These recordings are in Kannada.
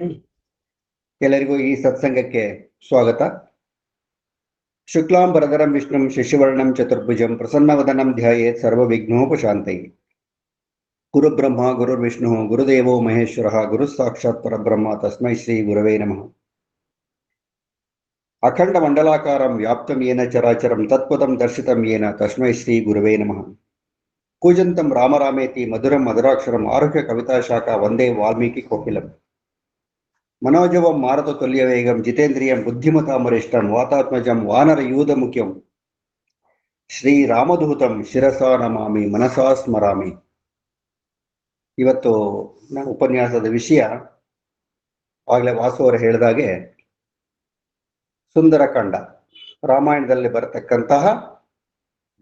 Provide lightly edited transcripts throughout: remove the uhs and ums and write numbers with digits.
ಎಲ್ಲರಿಗೂ ಈ ಸತ್ಸಂಗಕ್ಕೆ ಸ್ವಾಗತ. ಶುಕ್ಲಾಂ ವರದರಂ ವಿಷ್ಣುಂ ಶಶಿವರ್ಣಂ ಚತುರ್ಭುಜಂ ಪ್ರಸನ್ನವದನಂ ಧ್ಯಾಯೇತ್ ಸರ್ವವಿಘ್ನೋಪಶಾಂತಯೇ. ಗುರುಬ್ರಹ್ಮ ಗುರುರ್ವಿಷ್ಣು ಗುರುದೇವೋ ಮಹೇಶ್ವರಃ ಗುರು ಸಾಕ್ಷಾತ್ ಪರಬ್ರಹ್ಮ ತಸ್ಮೈ ಶ್ರೀ ಗುರವೇ ನಮಃ. ಅಖಂಡ ಮಂಡಲಾಕಾರಂ ವ್ಯಾಪ್ತಂ ಯೇನ ಚರಾಚರಂ ತತ್ಪದಂ ದರ್ಶಿತಂ ಯೇನ ತಸ್ಮೈ ಶ್ರೀ ಗುರವೇ ನಮಃ. ಕೂಜಂತಂ ರಾಮರಾಮೇತಿ ಮಧುರಂ ಮಧುರಾಕ್ಷರಂ ಆರುಹ್ಯ ಕವಿತಾ ಶಾಖಾ ವಂದೇ ವಾಲ್ಮೀಕಿ ಕೋಕಿಲಂ. ಮನೋಜವಂ ಮಾರುತ ತುಲ್ಯ ವೇಗಂ ಜಿತೇಂದ್ರಿಯಂ ಬುದ್ಧಿಮತಾಮರಿಷ್ಟಂ ವಾತಾತ್ಮಜಂ ವಾನರ ಯೂಧ ಮುಖ್ಯಂ ಶ್ರೀರಾಮಧೂತಂ ಶಿರಸಾ ನಮಾಮಿ ಮನಸಾ ಸ್ಮರಾಮಿ. ಇವತ್ತು ನನ್ನ ಉಪನ್ಯಾಸದ ವಿಷಯ ಆಗಲೇ ವಾಸು ಅವರು ಹೇಳಿದಾಗೆ ಸುಂದರಕಾಂಡ, ರಾಮಾಯಣದಲ್ಲಿ ಬರತಕ್ಕಂತಹ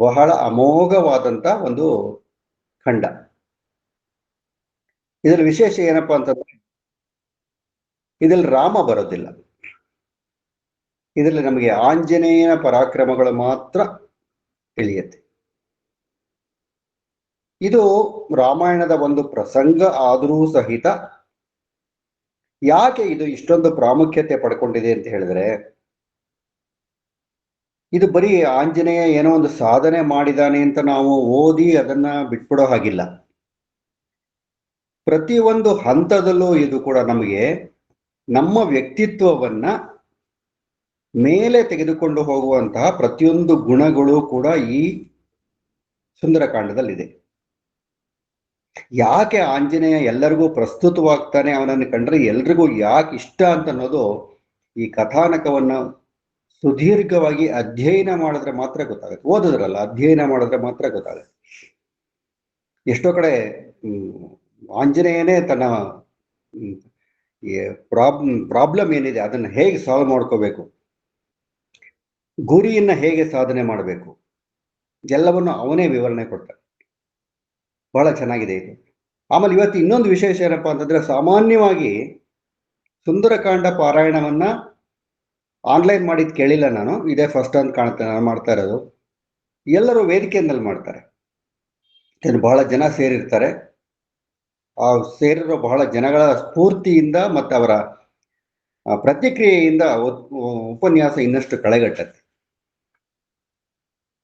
ಬಹಳ ಅಮೋಘವಾದಂತ ಒಂದು ಖಂಡ. ಇದರ ವಿಶೇಷ ಏನಪ್ಪಾ ಅಂತಂದ್ರೆ, ಇದರಲ್ಲಿ ರಾಮ ಬರೋದಿಲ್ಲ. ಇದರಲ್ಲಿ ನಮಗೆ ಆಂಜನೇಯನ ಪರಾಕ್ರಮಗಳು ಮಾತ್ರ ತಿಳಿಯುತ್ತೆ. ಇದು ರಾಮಾಯಣದ ಒಂದು ಪ್ರಸಂಗ ಆದರೂ ಸಹಿತ ಯಾಕೆ ಇದು ಇಷ್ಟೊಂದು ಪ್ರಾಮುಖ್ಯತೆ ಪಡ್ಕೊಂಡಿದೆ ಅಂತ ಹೇಳಿದ್ರೆ, ಇದು ಬರೀ ಆಂಜನೇಯ ಏನೋ ಒಂದು ಸಾಧನೆ ಮಾಡಿದಾನೆ ಅಂತ ನಾವು ಓದಿ ಅದನ್ನ ಬಿಟ್ಬಿಡೋ ಹಾಗಿಲ್ಲ. ಪ್ರತಿಯೊಂದು ಹಂತದಲ್ಲೂ ಇದು ಕೂಡ ನಮಗೆ ನಮ್ಮ ವ್ಯಕ್ತಿತ್ವವನ್ನ ಮೇಲೆ ತೆಗೆದುಕೊಂಡು ಹೋಗುವಂತಹ ಪ್ರತಿಯೊಂದು ಗುಣಗಳು ಕೂಡ ಈ ಸುಂದರಕಾಂಡದಲ್ಲಿದೆ. ಯಾಕೆ ಆಂಜನೇಯ ಎಲ್ಲರಿಗೂ ಪ್ರಸ್ತುತವಾಗ್ತಾನೆ, ಅವನನ್ನು ಕಂಡ್ರೆ ಎಲ್ರಿಗೂ ಯಾಕೆ ಇಷ್ಟ ಅಂತ ಅನ್ನೋದು ಈ ಕಥಾನಕವನ್ನ ಸುದೀರ್ಘವಾಗಿ ಅಧ್ಯಯನ ಮಾಡಿದ್ರೆ ಮಾತ್ರ ಗೊತ್ತಾಗುತ್ತೆ. ಓದಿದ್ರಲ್ಲ, ಅಧ್ಯಯನ ಮಾಡಿದ್ರೆ ಮಾತ್ರ ಗೊತ್ತಾಗುತ್ತೆ. ಎಷ್ಟೋ ಕಡೆ ಆಂಜನೇಯನೇ ತನ್ನ ಪ್ರಾಬ್ಲಮ್ ಏನಿದೆ ಅದನ್ನ ಹೇಗೆ ಸಾಲ್ವ್ ಮಾಡ್ಕೋಬೇಕು, ಗುರಿಯನ್ನ ಹೇಗೆ ಸಾಧನೆ ಮಾಡಬೇಕು, ಎಲ್ಲವನ್ನು ಅವನೇ ವಿವರಣೆ ಕೊಡ್ತಾನೆ. ಬಹಳ ಚೆನ್ನಾಗಿದೆ ಇದು. ಆಮೇಲೆ ಇವತ್ತು ಇನ್ನೊಂದು ವಿಶೇಷ ಏನಪ್ಪಾ ಅಂತಂದ್ರೆ, ಸಾಮಾನ್ಯವಾಗಿ ಸುಂದರಕಾಂಡ ಪಾರಾಯಣವನ್ನ ಆನ್ಲೈನ್ ಮಾಡಿದ್ ಕೇಳಿಲ್ಲ ನಾನು, ಇದೇ ಫಸ್ಟ್ ಅಂತ ಕಾಣ್ತೇನೆ ನಾನು ಮಾಡ್ತಾ ಇರೋದು. ಎಲ್ಲರೂ ವೇದಿಕೆಯಲ್ಲಿ ಮಾಡ್ತಾರೆ. ಬಹಳ ಜನ ಸೇರಿರ್ತಾರೆ. ಆ ಸೇರಿರೋ ಬಹಳ ಜನಗಳ ಸ್ಫೂರ್ತಿಯಿಂದ ಮತ್ತು ಅವರ ಪ್ರತಿಕ್ರಿಯೆಯಿಂದ ಉಪನ್ಯಾಸ ಇನ್ನಷ್ಟು ಕಳೆಗಟ್ಟತ್ತೆ.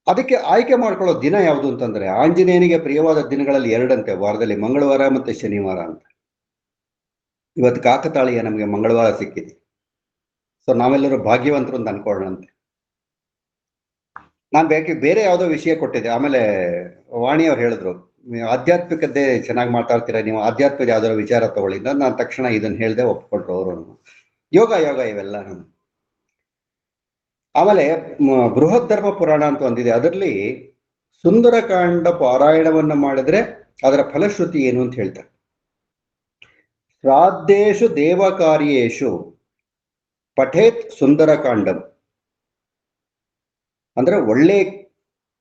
ಅದಕ್ಕೆ ಆಯ್ಕೆ ಮಾಡ್ಕೊಳ್ಳೋ ದಿನ ಯಾವುದು ಅಂತಂದ್ರೆ, ಆಂಜನೇಯನಿಗೆ ಪ್ರಿಯವಾದ ದಿನಗಳಲ್ಲಿ ಎರಡಂತೆ ವಾರದಲ್ಲಿ, ಮಂಗಳವಾರ ಮತ್ತೆ ಶನಿವಾರ ಅಂತ. ಇವತ್ತು ಕಾಕತಾಳೀಯ ನಮಗೆ ಮಂಗಳವಾರ ಸಿಕ್ಕಿದೆ. ಸೊ ನಾವೆಲ್ಲರೂ ಭಾಗ್ಯವಂತರು ಅಂತ ಅನ್ಕೊಳ್ಳೋಣಂತೆ. ನಾನು ಬೇರೆ ಯಾವುದೋ ವಿಷಯ ಕೊಟ್ಟಿದ್ದೆ. ಆಮೇಲೆ ವಾಣಿಯವ್ರು ಹೇಳಿದ್ರು, ಆಧ್ಯಾತ್ಮಿಕದ್ದೇ ಚೆನ್ನಾಗಿ ಮಾತಾಡ್ತೀರಾ ನೀವು, ಆಧ್ಯಾತ್ಮಿಕ ಯಾವ್ದಾದ್ರು ವಿಚಾರ ತಗೊಳ್ಳಿ. ನಾನು ತಕ್ಷಣ ಇದನ್ನ ಹೇಳ್ದೆ, ಒಪ್ಕೊಟ್ರು ಅವರು. ಯೋಗ ಇವೆಲ್ಲ. ಆಮೇಲೆ ಬೃಹತ್ ಧರ್ಮ ಪುರಾಣ ಅಂತ ಒಂದಿದೆ, ಅದರಲ್ಲಿ ಸುಂದರಕಾಂಡ ಪಾರಾಯಣವನ್ನ ಮಾಡಿದ್ರೆ ಅದರ ಫಲಶ್ರುತಿ ಏನು ಅಂತ ಹೇಳ್ತಾರೆ. ಶ್ರಾದ್ದೇಶು ದೇವಕಾರ್ಯೇಶು ಪಠೇತ್ ಸುಂದರಕಾಂಡಂ. ಅಂದ್ರೆ ಒಳ್ಳೆ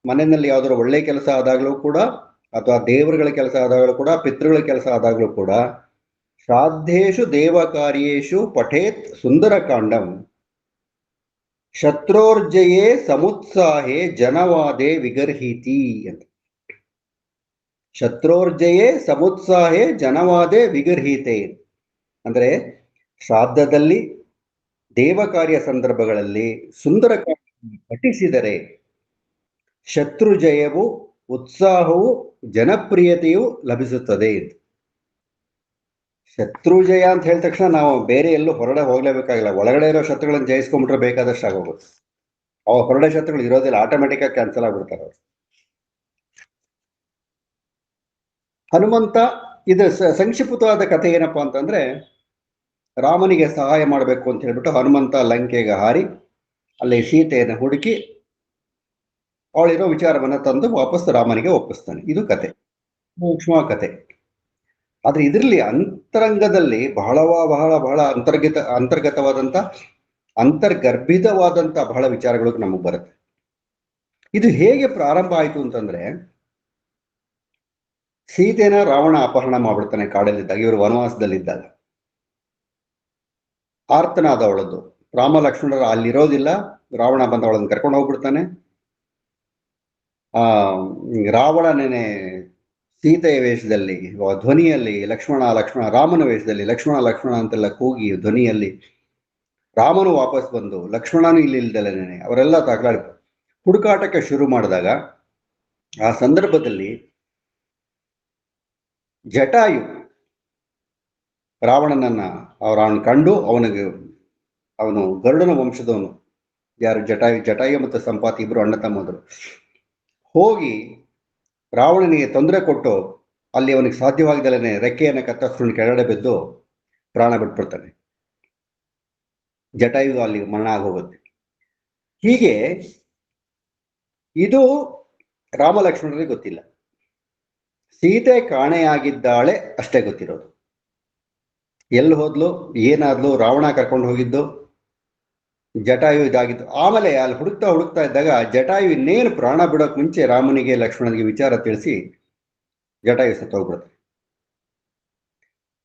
ಮನೆಯಲ್ಲಿ ಯಾವ್ದಾದ್ರು ಒಳ್ಳೆ ಕೆಲಸ ಆದಾಗಲೂ ಕೂಡ, ಅಥವಾ ದೇವರುಗಳ ಕೆಲಸ ಆದಾಗಲೂ ಕೂಡ, ಪಿತೃಗಳ ಕೆಲಸ ಆದಾಗಲೂ ಕೂಡ, ಶ್ರಾದ್ದೇಶು ದೇವಕಾರ್ಯೇಶು ಪಠೇತ್ ಸುಂದರಕಾಂಡಂ ಶತ್ರೋರ್ಜಯೇ ಸಮುತ್ಸಾಹೇ ಜನವಾದೇ ವಿಗರ್ಹಿತಿ ಅಂತ. ಶತ್ರೋರ್ಜಯೇ ಸಮುತ್ಸಾಹೇ ಜನವಾದೇ ವಿಗರ್ಹಿತೆ ಅಂದ್ರೆ, ಶ್ರಾದ್ದದಲ್ಲಿ ದೇವಕಾರ್ಯ ಸಂದರ್ಭಗಳಲ್ಲಿ ಸುಂದರಕಾಂಡ ಪಠಿಸಿದರೆ ಶತ್ರುಜಯವು, ಉತ್ಸಾಹವು, ಜನಪ್ರಿಯತೆಯು ಲಭಿಸುತ್ತದೆ. ಶತ್ರುಜಯ ಅಂತ ಹೇಳಿದ ತಕ್ಷಣ ನಾವು ಬೇರೆ ಎಲ್ಲೂ ಹೊರಗಡೆ ಹೋಗ್ಲೇಬೇಕಾಗಿಲ್ಲ. ಒಳಗಡೆ ಇರೋ ಶತ್ರುಗಳನ್ನು ಜಯಿಸ್ಕೊಂಡ್ಬಿಟ್ರೆ ಬೇಕಾದಷ್ಟು ಆಗೋಗುತ್ತೆ. ಅವ ಹೊರಗಡೆ ಶತ್ರುಗಳು ಇರೋದಿಲ್ಲ, ಆಟೋಮೆಟಿಕ್ ಆಗಿ ಕ್ಯಾನ್ಸಲ್ ಆಗ್ಬಿಡ್ತಾರೆ ಅವರು. ಹನುಮಂತ, ಇದು ಸಂಕ್ಷಿಪ್ತವಾದ ಕಥೆ ಏನಪ್ಪಾ ಅಂತಂದ್ರೆ, ರಾಮನಿಗೆ ಸಹಾಯ ಮಾಡಬೇಕು ಅಂತ ಹೇಳ್ಬಿಟ್ಟು ಹನುಮಂತ ಲಂಕೆಗೆ ಹಾರಿ ಅಲ್ಲಿ ಸೀತೆಯನ್ನು ಹುಡುಕಿ ಅವಳಿರೋ ವಿಚಾರವನ್ನ ತಂದು ವಾಪಸ್ ರಾಮನಿಗೆ ಒಪ್ಪಿಸ್ತಾನೆ. ಇದು ಕತೆ, ಸೂಕ್ಷ್ಮ ಕತೆ. ಆದ್ರೆ ಇದರಲ್ಲಿ ಅಂತರಂಗದಲ್ಲಿ ಬಹಳ ಅಂತರ್ಗತವಾದಂತ ಅಂತರ್ಗರ್ಭಿತವಾದಂತ ಬಹಳ ವಿಚಾರಗಳು ನಮಗೆ ಬರುತ್ತೆ. ಇದು ಹೇಗೆ ಪ್ರಾರಂಭ ಆಯ್ತು ಅಂತಂದ್ರೆ, ಸೀತೆನ ರಾವಣ ಅಪಹರಣ ಮಾಡ್ಬಿಡ್ತಾನೆ ಕಾಡಲ್ಲಿದ್ದಾಗ, ಇವರು ವನವಾಸದಲ್ಲಿದ್ದಾಗ. ಆರ್ತನಾದವಳದ್ದು, ರಾಮ ಲಕ್ಷ್ಮಣರ ಅಲ್ಲಿರೋದಿಲ್ಲ, ರಾವಣ ಬಂದ ಅವಳನ್ನು ಕರ್ಕೊಂಡು ಹೋಗ್ಬಿಡ್ತಾನೆ. ರಾವಣನೇನೆ ಸೀತೆಯ ವೇಷದಲ್ಲಿ ಧ್ವನಿಯಲ್ಲಿ ಲಕ್ಷ್ಮಣ ಲಕ್ಷ್ಮಣ, ರಾಮನ ವೇಷದಲ್ಲಿ ಲಕ್ಷ್ಮಣ ಲಕ್ಷ್ಮಣ ಅಂತೆಲ್ಲ ಕೂಗಿ ಧ್ವನಿಯಲ್ಲಿ ರಾಮನು ವಾಪಸ್ ಬಂದು ಲಕ್ಷ್ಮಣನು ಇಲ್ಲಿ ಇಲ್ದಲೇನೆ ಅವರೆಲ್ಲ ತಗಲಾಡಿ ಹುಡುಕಾಟಕ್ಕೆ ಶುರು ಮಾಡಿದಾಗ ಆ ಸಂದರ್ಭದಲ್ಲಿ ಜಟಾಯು ರಾವಣನನ್ನ ಅವನು ಕಂಡು ಅವನು ಗರುಡನ ವಂಶದವನು, ಯಾರು ಜಟಾಯು ಮತ್ತು ಸಂಪಾತಿ ಇಬ್ರು ಅಣ್ಣ ತಮ್ಮಂದರು, ಹೋಗಿ ರಾವಣನಿಗೆ ತೊಂದರೆ ಕೊಟ್ಟು ಅಲ್ಲಿ ಅವನಿಗೆ ಸಾಧ್ಯವಾಗದಲ್ಲೇ ರೆಕ್ಕೆಯನ್ನು ಕತ್ತರಿಸ್ಕೊಂಡು ಕೆಳಗಡೆ ಬಿದ್ದು ಪ್ರಾಣ ಬಿಟ್ಬಿಡ್ತಾನೆ. ಜಟಾಯು ಅಲ್ಲಿ ಮರಣ ಆಗೋಗುತ್ತೆ. ಹೀಗೆ ಇದು ರಾಮ ಲಕ್ಷ್ಮಣರಿಗೆ ಗೊತ್ತಿಲ್ಲ. ಸೀತೆ ಕಾಣೆಯಾಗಿದ್ದಾಳೆ ಅಷ್ಟೇ ಗೊತ್ತಿರೋದು. ಎಲ್ಲಿ ಹೋದ್ಲು, ಏನಾದ್ಲು, ರಾವಣ ಕರ್ಕೊಂಡು ಹೋಗಿದ್ದು, ಜಟಾಯು ಇದಾಗಿದ್ದು. ಆಮೇಲೆ ಅಲ್ಲಿ ಹುಡುಕ್ತಾ ಇದ್ದಾಗ ಜಟಾಯು ಇನ್ನೇನು ಪ್ರಾಣ ಬಿಡೋಕ್ ಮುಂಚೆ ರಾಮನಿಗೆ ಲಕ್ಷ್ಮಣನಿಗೆ ವಿಚಾರ ತಿಳಿಸಿ ಜಟಾಯು ಸತ್ತೋಗ್ಬಿಡುತ್ತೆ.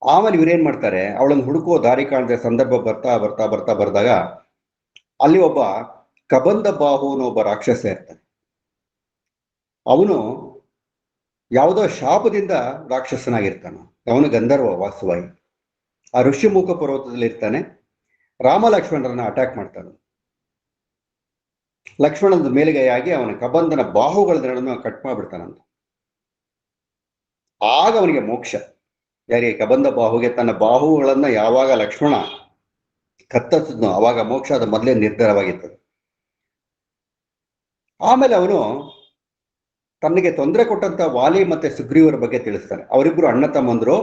ಆಮೇಲೆ ಇವ್ರೇನ್ ಮಾಡ್ತಾರೆ, ಅವಳನ್ನು ಹುಡುಕೋ ದಾರಿ ಕಾಣದ ಸಂದರ್ಭ ಬರ್ದಾಗ ಅಲ್ಲಿ ಒಬ್ಬ ಕಬಂದ ಬಾಹು ಅನ್ನೋ ಒಬ್ಬ ರಾಕ್ಷಸ ಇರ್ತಾನೆ. ಅವನು ಯಾವುದೋ ಶಾಪದಿಂದ ರಾಕ್ಷಸನಾಗಿರ್ತಾನೆ. ಅವನು ಗಂಧರ್ವ ವಾಸ್ತವಾಗಿ ಆ ಋಷಿಮುಖ ಪರ್ವತದಲ್ಲಿ ಇರ್ತಾನೆ. ರಾಮ ಲಕ್ಷ್ಮಣರನ್ನ ಅಟ್ಯಾಕ್ ಮಾಡ್ತಾನೆ. ಲಕ್ಷ್ಮಣದ ಮೇಲುಗೈಯಾಗಿ ಅವನ ಕಬಂದನ ಬಾಹುಗಳ ಕಟ್ ಮಾಡ್ಬಿಡ್ತಾನಂತ. ಆಗ ಅವನಿಗೆ ಮೋಕ್ಷ. ಯಾರಿಗೆ? ಕಬಂದ ಬಾಹುಗೆ. ತನ್ನ ಬಾಹುಗಳನ್ನ ಯಾವಾಗ ಲಕ್ಷ್ಮಣ ಕತ್ತರಿಸಿದ್ನೋ ಅವಾಗ ಮೋಕ್ಷ ಅದು ಮೊದಲೇ ನಿರ್ಧಾರವಾಗಿರ್ತದೆ. ಆಮೇಲೆ ಅವನು ತನಗೆ ತೊಂದರೆ ಕೊಟ್ಟಂತ ವಾಲಿ ಮತ್ತೆ ಸುಗ್ರೀವರ ಬಗ್ಗೆ ತಿಳಿಸ್ತಾನೆ. ಅವರಿಬ್ರು ಅಣ್ಣ ತಮ್ಮಂದ್ರು,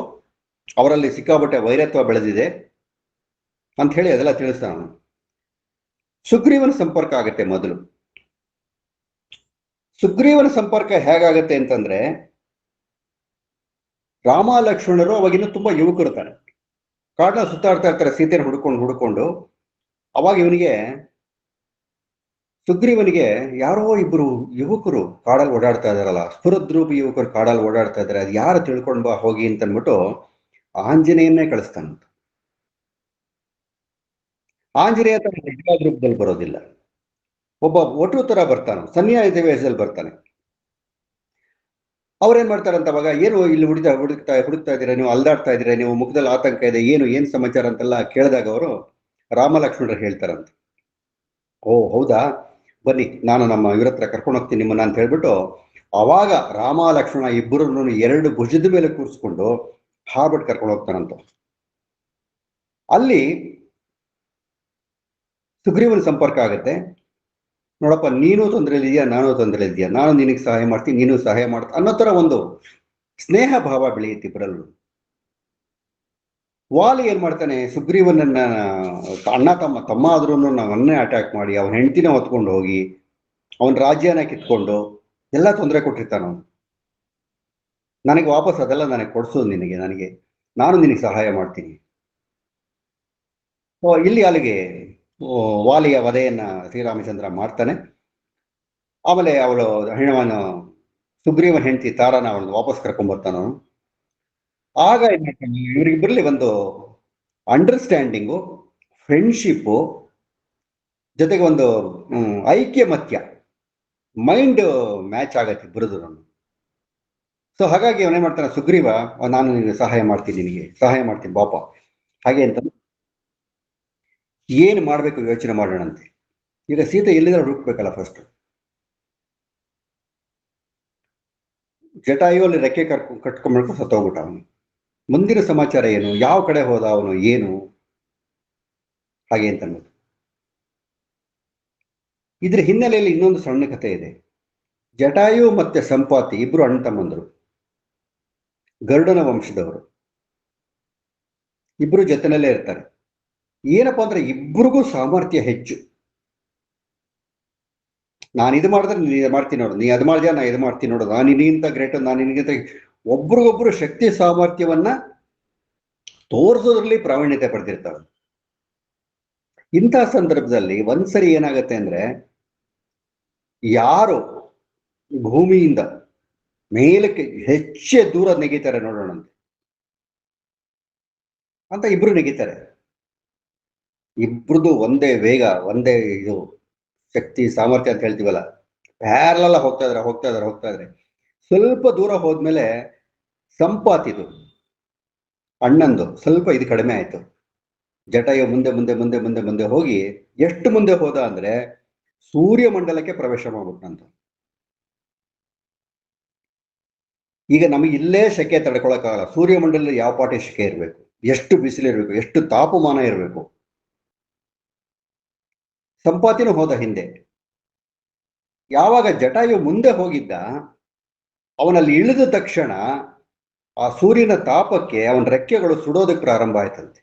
ಅವರಲ್ಲಿ ಸಿಕ್ಕಾಪಟ್ಟೆ ವೈರತ್ವ ಬೆಳೆದಿದೆ ಅಂತ ಹೇಳಿ ಅದೆಲ್ಲ ತಿಳಿಸ್ತಾನ ಅವನು. ಸುಗ್ರೀವನ ಸಂಪರ್ಕ ಆಗತ್ತೆ ಮೊದಲು. ಸುಗ್ರೀವನ ಸಂಪರ್ಕ ಹೇಗಾಗತ್ತೆ ಅಂತಂದ್ರೆ, ರಾಮ ಲಕ್ಷ್ಮಣರು ಅವಾಗಿನ್ನೂ ತುಂಬಾ ಯುವಕರು ಇರ್ತಾರೆ, ಕಾಡನ್ನ ಸುತ್ತಾಡ್ತಾ ಇರ್ತಾರೆ ಸೀತೆಯನ್ನು ಹುಡ್ಕೊಂಡು. ಅವಾಗ ಸುಗ್ರೀವನಿಗೆ ಯಾರೋ ಇಬ್ರು ಯುವಕರು ಕಾಡಲ್ಲಿ ಓಡಾಡ್ತಾ ಇದಾರಲ್ಲ, ಸ್ಫುರದ್ರೂಪಿ ಯುವಕರು ಕಾಡಲ್ಲಿ ಓಡಾಡ್ತಾ ಇದಾರೆ, ಅದು ಯಾರು ತಿಳ್ಕೊಂಡ್ ಬಾ ಹೋಗಿ ಅಂತ ಅಂದ್ಬಿಟ್ಟು ಆಂಜನೇಯನ್ನೇ ಕಳಿಸ್ತಾನಂತ. ಆಂಜನೇಯ ತನ್ನ ನಿಜವಾದ ರೂಪದಲ್ಲಿ ಬರೋದಿಲ್ಲ, ಒಬ್ಬ ಒಟು ತರ ಬರ್ತಾನೆ, ಸನ್ಯಾಸಿ ವೇಷದಲ್ಲಿ ಬರ್ತಾನೆ. ಅವ್ರೇನ್ ಮಾಡ್ತಾರಂತ, ಅವಾಗ ಏನು ಇಲ್ಲಿ ಹುಡುಕ್ತಾ ಇದ್ದೀರಾ ನೀವು, ಅಲ್ದಾಡ್ತಾ ಇದ್ದೀರಾ ನೀವು, ಮುಖದಲ್ಲಿ ಆತಂಕ ಇದೆ, ಏನ್ ಸಮಾಚಾರ ಅಂತೆಲ್ಲ ಕೇಳಿದಾಗ ಅವರು ರಾಮ ಲಕ್ಷ್ಮಣರು ಹೇಳ್ತಾರಂತ. ಓ ಹೌದಾ, ಬನ್ನಿ ನಾನು ನಮ್ಮ ಇವ್ರ ಹತ್ರ ಕರ್ಕೊಂಡು ಹೋಗ್ತೀನಿ ನಿಮ್ಮನ್ನ ಅಂತ ಹೇಳ್ಬಿಟ್ಟು ಅವಾಗ ರಾಮ ಲಕ್ಷ್ಮಣ ಇಬ್ಬರನ್ನು ಎರಡು ಭುಜದ ಮೇಲೆ ಕೂರಿಸ್ಕೊಂಡು ಹಾರ್ಬಿಟ್ಟು ಕರ್ಕೊಂಡು ಹೋಗ್ತಾನಂತ. ಅಲ್ಲಿ ಸುಗ್ರೀವನ ಸಂಪರ್ಕ ಆಗುತ್ತೆ. ನೋಡಪ್ಪ, ನೀನು ತೊಂದರೆಯಲ್ಲಿ ಇದೆಯಾ, ನಾನು ತೊಂದರೆಯಲ್ಲಿ ಇದೆಯಾ, ನಾನು ನಿನಗೆ ಸಹಾಯ ಮಾಡ್ತೀನಿ, ನೀನು ಸಹಾಯ ಮಾಡ್ತೀನಿ ಅನ್ನೋ ತರ ಒಂದು ಸ್ನೇಹ ಭಾವ ಬೆಳೆಯುತ್ತೆ ಇಬ್ಬರಲ್ಲೂ. ವಾಲಿ ಏನ್ ಮಾಡ್ತಾನೆ, ಸುಗ್ರೀವನನ್ನ ಅಣ್ಣ ತಮ್ಮ ಆದ್ರೂ ಅವನ್ನೇ ಅಟ್ಯಾಕ್ ಮಾಡಿ ಅವನ ಹೆಂಡತಿನ ಹೊತ್ಕೊಂಡು ಹೋಗಿ ಅವನ ರಾಜ್ಯನ ಕಿತ್ಕೊಂಡು ಎಲ್ಲ ತೊಂದರೆ ಕೊಟ್ಟಿರ್ತಾನ ಅವನು. ನನಗೆ ವಾಪಸ್ ಅದೆಲ್ಲ ನನಗೆ ಕೊಡ್ಸೋದು ನಾನು ನಿನಗೆ ಸಹಾಯ ಮಾಡ್ತೀನಿ. ಇಲ್ಲಿ ಅಲ್ಲಿಗೆ ವಾಲಿಯ ವಧೆಯನ್ನ ಶ್ರೀರಾಮಚಂದ್ರ ಮಾಡ್ತಾನೆ. ಆಮೇಲೆ ಅವಳು ಹೆಣ್ಣವನು ಸುಗ್ರೀವನ ಹೆಂಡತಿ ತಾರನ ಅವಳು ವಾಪಸ್ ಕರ್ಕೊಂಡ್ ಬರ್ತಾನ. ಆಗ ಇವರಿಬ್ಬರಲ್ಲಿ ಒಂದು ಅಂಡರ್ಸ್ಟ್ಯಾಂಡಿಂಗು, ಫ್ರೆಂಡ್ಶಿಪ್ಪು, ಜೊತೆಗೆ ಒಂದು ಐಕ್ಯಮತ್ಯ, ಮೈಂಡ್ ಮ್ಯಾಚ್ ಆಗತ್ತೆ ಇಬ್ಬರದು. ಸೊ ಹಾಗಾಗಿ ಅವನೇನ್ ಮಾಡ್ತಾನೆ, ಸುಗ್ರೀವ ನಾನು ನಿನಗೆ ಸಹಾಯ ಮಾಡ್ತೀನಿ ಬಾಪ ಹಾಗೆ ಅಂತ. ಏನು ಮಾಡ್ಬೇಕು ಯೋಚನೆ ಮಾಡೋಣಂತೆ. ಈಗ ಸೀತೆ ಎಲ್ಲಿದ್ರೆ ಹುಡುಕ್ಬೇಕಲ್ಲ ಫಸ್ಟ್. ಜಟಾಯು ಅಲ್ಲಿ ರೆಕ್ಕೆ ಕಟ್ಕೊಂಡ್ಬಿಟ್ಟು ಸತ್ತೋಗ್ಬಿಟ್ಟ ಅವನು. ಮುಂದಿನ ಸಮಾಚಾರ ಏನು, ಯಾವ ಕಡೆ ಹೋದ ಅವನು, ಏನು ಹಾಗೆ ಅಂತ ಅನ್ನೋದು. ಇದ್ರ ಹಿನ್ನೆಲೆಯಲ್ಲಿ ಇನ್ನೊಂದು ಸಣ್ಣ ಕಥೆ ಇದೆ. ಜಟಾಯು ಮತ್ತೆ ಸಂಪಾತಿ ಇಬ್ರು ಅಣ್ಣ ತಮ್ಮಂದರು, ಗರುಡನ ವಂಶದವರು. ಇಬ್ರು ಜೊತೆನಲ್ಲೇ ಇರ್ತಾರೆ. ಏನಪ್ಪಾ ಅಂದ್ರೆ ಇಬ್ರಿಗೂ ಸಾಮರ್ಥ್ಯ ಹೆಚ್ಚು. ನಾನು ಇದು ಮಾಡಿದ್ರೆ ನೀ ಮಾಡ್ತೀನಿ ನೋಡು, ನೀ ಅದು ಮಾಡಿದ್ಯಾ ನಾ ಇದು ಮಾಡ್ತೀನಿ ನೋಡು, ನಾನು ನಿನಗಿಂತ ಗ್ರೇಟ್, ನಾನು ನಿನಗಿಂತ ಒಬ್ರಿಗೊಬ್ರು ಶಕ್ತಿ ಸಾಮರ್ಥ್ಯವನ್ನ ತೋರಿಸೋದ್ರಲ್ಲಿ ಪ್ರಾವೀಣ್ಯತೆ ಪಡೆದಿರ್ತಾರೆ. ಇಂಥ ಸಂದರ್ಭದಲ್ಲಿ ಒಂದ್ಸರಿ ಏನಾಗತ್ತೆ ಅಂದ್ರೆ, ಯಾರು ಭೂಮಿಯಿಂದ ಮೇಲಕ್ಕೆ ಹೆಚ್ಚೆ ದೂರ ನೆಗಿತಾರೆ ನೋಡೋಣಂತೆ ಅಂತ ಇಬ್ರು ನೆಗಿತಾರೆ. ಇಬ್ರದು ಒಂದೇ ವೇಗ, ಒಂದೇ ಇದು ಶಕ್ತಿ ಸಾಮರ್ಥ್ಯ ಅಂತ ಹೇಳ್ತೀವಲ್ಲ, ಪ್ಯಾರಲ ಹೋಗ್ತಾ ಇದ್ರೆ ಸ್ವಲ್ಪ ದೂರ ಹೋದ್ಮೇಲೆ ಸಂಪಾತಿದು ಅಣ್ಣಂದು ಸ್ವಲ್ಪ ಇದು ಕಡಿಮೆ ಆಯ್ತು. ಜಟಾಯು ಮುಂದೆ ಮುಂದೆ ಮುಂದೆ ಮುಂದೆ ಮುಂದೆ ಹೋಗಿ ಎಷ್ಟು ಮುಂದೆ ಹೋದ ಅಂದ್ರೆ ಸೂರ್ಯಮಂಡಲಕ್ಕೆ ಪ್ರವೇಶ ಮಾಡ್ಬಿಟ್ಟಂತ. ಈಗ ನಮಗೆ ಇಲ್ಲೇ ಸೆಕೆ ತಡ್ಕೊಳಕ್ಕಾಗಲ್ಲ. ಸೂರ್ಯಮಂಡಲದಲ್ಲಿ ಯಾವ ಪಾಟಿ ಸೆಕೆ ಇರಬೇಕು, ಎಷ್ಟು ಬಿಸಿಲಿರಬೇಕು, ಎಷ್ಟು ತಾಪಮಾನ ಇರಬೇಕು. ಸಂಪಾತಿನೂ ಹೋದ ಹಿಂದೆ. ಯಾವಾಗ ಜಟಾಯು ಮುಂದೆ ಹೋಗಿದ್ದ, ಅವನಲ್ಲಿ ಇಳಿದ ತಕ್ಷಣ ಆ ಸೂರ್ಯನ ತಾಪಕ್ಕೆ ಅವನ ರೆಕ್ಕೆಗಳು ಸುಡೋದಕ್ಕೆ ಪ್ರಾರಂಭ ಆಯ್ತಂತೆ.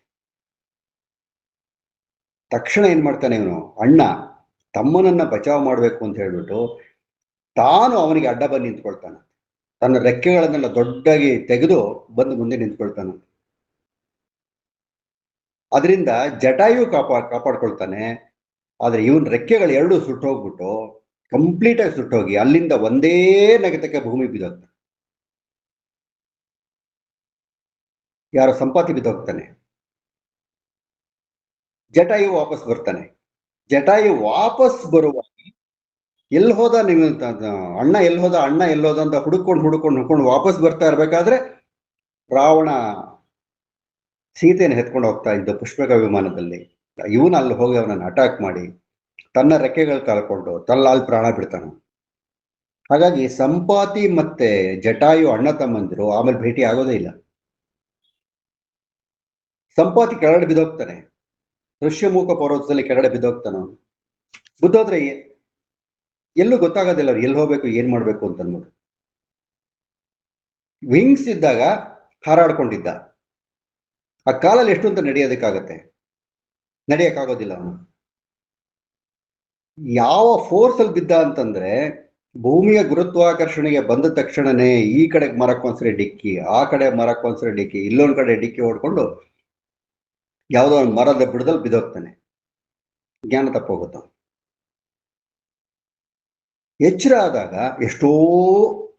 ತಕ್ಷಣ ಏನ್ ಮಾಡ್ತಾನೆ ಇವನು ಅಣ್ಣ, ತಮ್ಮನನ್ನ ಬಚಾವ್ ಮಾಡ್ಬೇಕು ಅಂತ ಹೇಳ್ಬಿಟ್ಟು ತಾನು ಅವನಿಗೆ ಅಡ್ಡ ಬಂದು ನಿಂತ್ಕೊಳ್ತಾನೆ. ತನ್ನ ರೆಕ್ಕೆಗಳನ್ನೆಲ್ಲ ದೊಡ್ಡಾಗಿ ತೆಗೆದು ಬಂದು ಮುಂದೆ ನಿಂತ್ಕೊಳ್ತಾನೆ. ಅದರಿಂದ ಜಟಾಯು ಕಾಪಾಡ್ಕೊಳ್ತಾನೆ. ಆದ್ರೆ ಇವನ್ ರೆಕ್ಕೆಗಳು ಎರಡು ಸುಟ್ಟೋಗ್ಬಿಟ್ಟು ಕಂಪ್ಲೀಟ್ ಆಗಿ ಸುಟ್ಟೋಗಿ ಅಲ್ಲಿಂದ ಒಂದೇ ನೆಗೆತಕ್ಕೆ ಭೂಮಿ ಬಿದ್ದೋಗ್ತಾನೆ. ಯಾರೋ ಸಂಪಾತಿ ಬಿದ್ದೋಗ್ತಾನೆ. ಜಟಾಯು ವಾಪಸ್ ಬರ್ತಾನೆ. ಜಟಾಯು ವಾಪಸ್ ಬರುವಾಗ ಎಲ್ಲಿ ಹೋದ ನೀವು ಅಣ್ಣ ಎಲ್ಲಿ ಹೋದ, ಅಣ್ಣ ಎಲ್ಲಿ ಹೋದ ಅಂತ ಹುಡುಕೊಂಡು ವಾಪಸ್ ಬರ್ತಾ ಇರ್ಬೇಕಾದ್ರೆ ರಾವಣ ಸೀತೆಯನ್ನು ಎತ್ಕೊಂಡು ಹೋಗ್ತಾ ಇದ್ದ ಪುಷ್ಪಕ ವಿಮಾನದಲ್ಲಿ. ಇವನು ಅಲ್ಲಿ ಹೋಗಿ ಅವನನ್ನು ಅಟ್ಯಾಕ್ ಮಾಡಿ ತನ್ನ ರೆಕ್ಕೆಗಳು ಕಳ್ಕೊಂಡು ಅಲ್ಲಿ ಪ್ರಾಣ ಬಿಡ್ತಾನೆ. ಹಾಗಾಗಿ ಸಂಪಾತಿ ಮತ್ತೆ ಜಟಾಯು ಅಣ್ಣ ತಮ್ಮಂದಿರು ಆಮೇಲೆ ಭೇಟಿ ಆಗೋದೇ ಇಲ್ಲ. ಸಂಪಾತಿ ಕೆಳಗಡೆ ಬಿದ್ದೋಗ್ತಾನೆ. ಋಷ್ಯಮುಖ ಪರ್ವತದಲ್ಲಿ ಕೆಳಗಡೆ ಬಿದ್ದೋಗ್ತಾನ. ಬಿದ್ದೋದ್ರೆ ಎಲ್ಲೂ ಗೊತ್ತಾಗೋದಿಲ್ಲ ಅವ್ರು ಎಲ್ಲಿ ಹೋಗ್ಬೇಕು ಏನ್ ಮಾಡ್ಬೇಕು ಅಂತ ಅಂದ್ಬಿಟ್ಟು. ವಿಂಗ್ಸ್ ಇದ್ದಾಗ ಹಾರಾಡ್ಕೊಂಡಿದ್ದ. ಆ ಕಾಲಲ್ಲಿ ಎಷ್ಟು ಅಂತ ನಡೆಯೋದಕ್ಕಾಗತ್ತೆ? ನಡೆಯಕ್ಕಾಗೋದಿಲ್ಲ. ಅವನು ಯಾವ ಫೋರ್ಸ್ ಅಲ್ಲಿ ಬಿದ್ದ ಅಂತಂದ್ರೆ ಭೂಮಿಯ ಗುರುತ್ವಾಕರ್ಷಣೆಗೆ ಬಂದ ತಕ್ಷಣನೇ ಈ ಕಡೆ ಮರಕ್ಕೊಂದ್ಸರಿ ಡಿಕ್ಕಿ, ಆ ಕಡೆ ಮರಕ್ಕೊಂದ್ಸರಿ ಡಿಕ್ಕಿ, ಇಲ್ಲೊಂದ್ ಕಡೆ ಡಿಕ್ಕಿ ಹೊಡ್ಕೊಂಡು ಯಾವುದೋ ಒಂದು ಮರದ ಬುಡದಲ್ಲಿ ಬಿದ್ದೋಗ್ತಾನೆ. ಜ್ಞಾನ ತಪ್ಪೋಗುತ್ತ. ಎಚ್ಚರ ಆದಾಗ ಎಷ್ಟೋ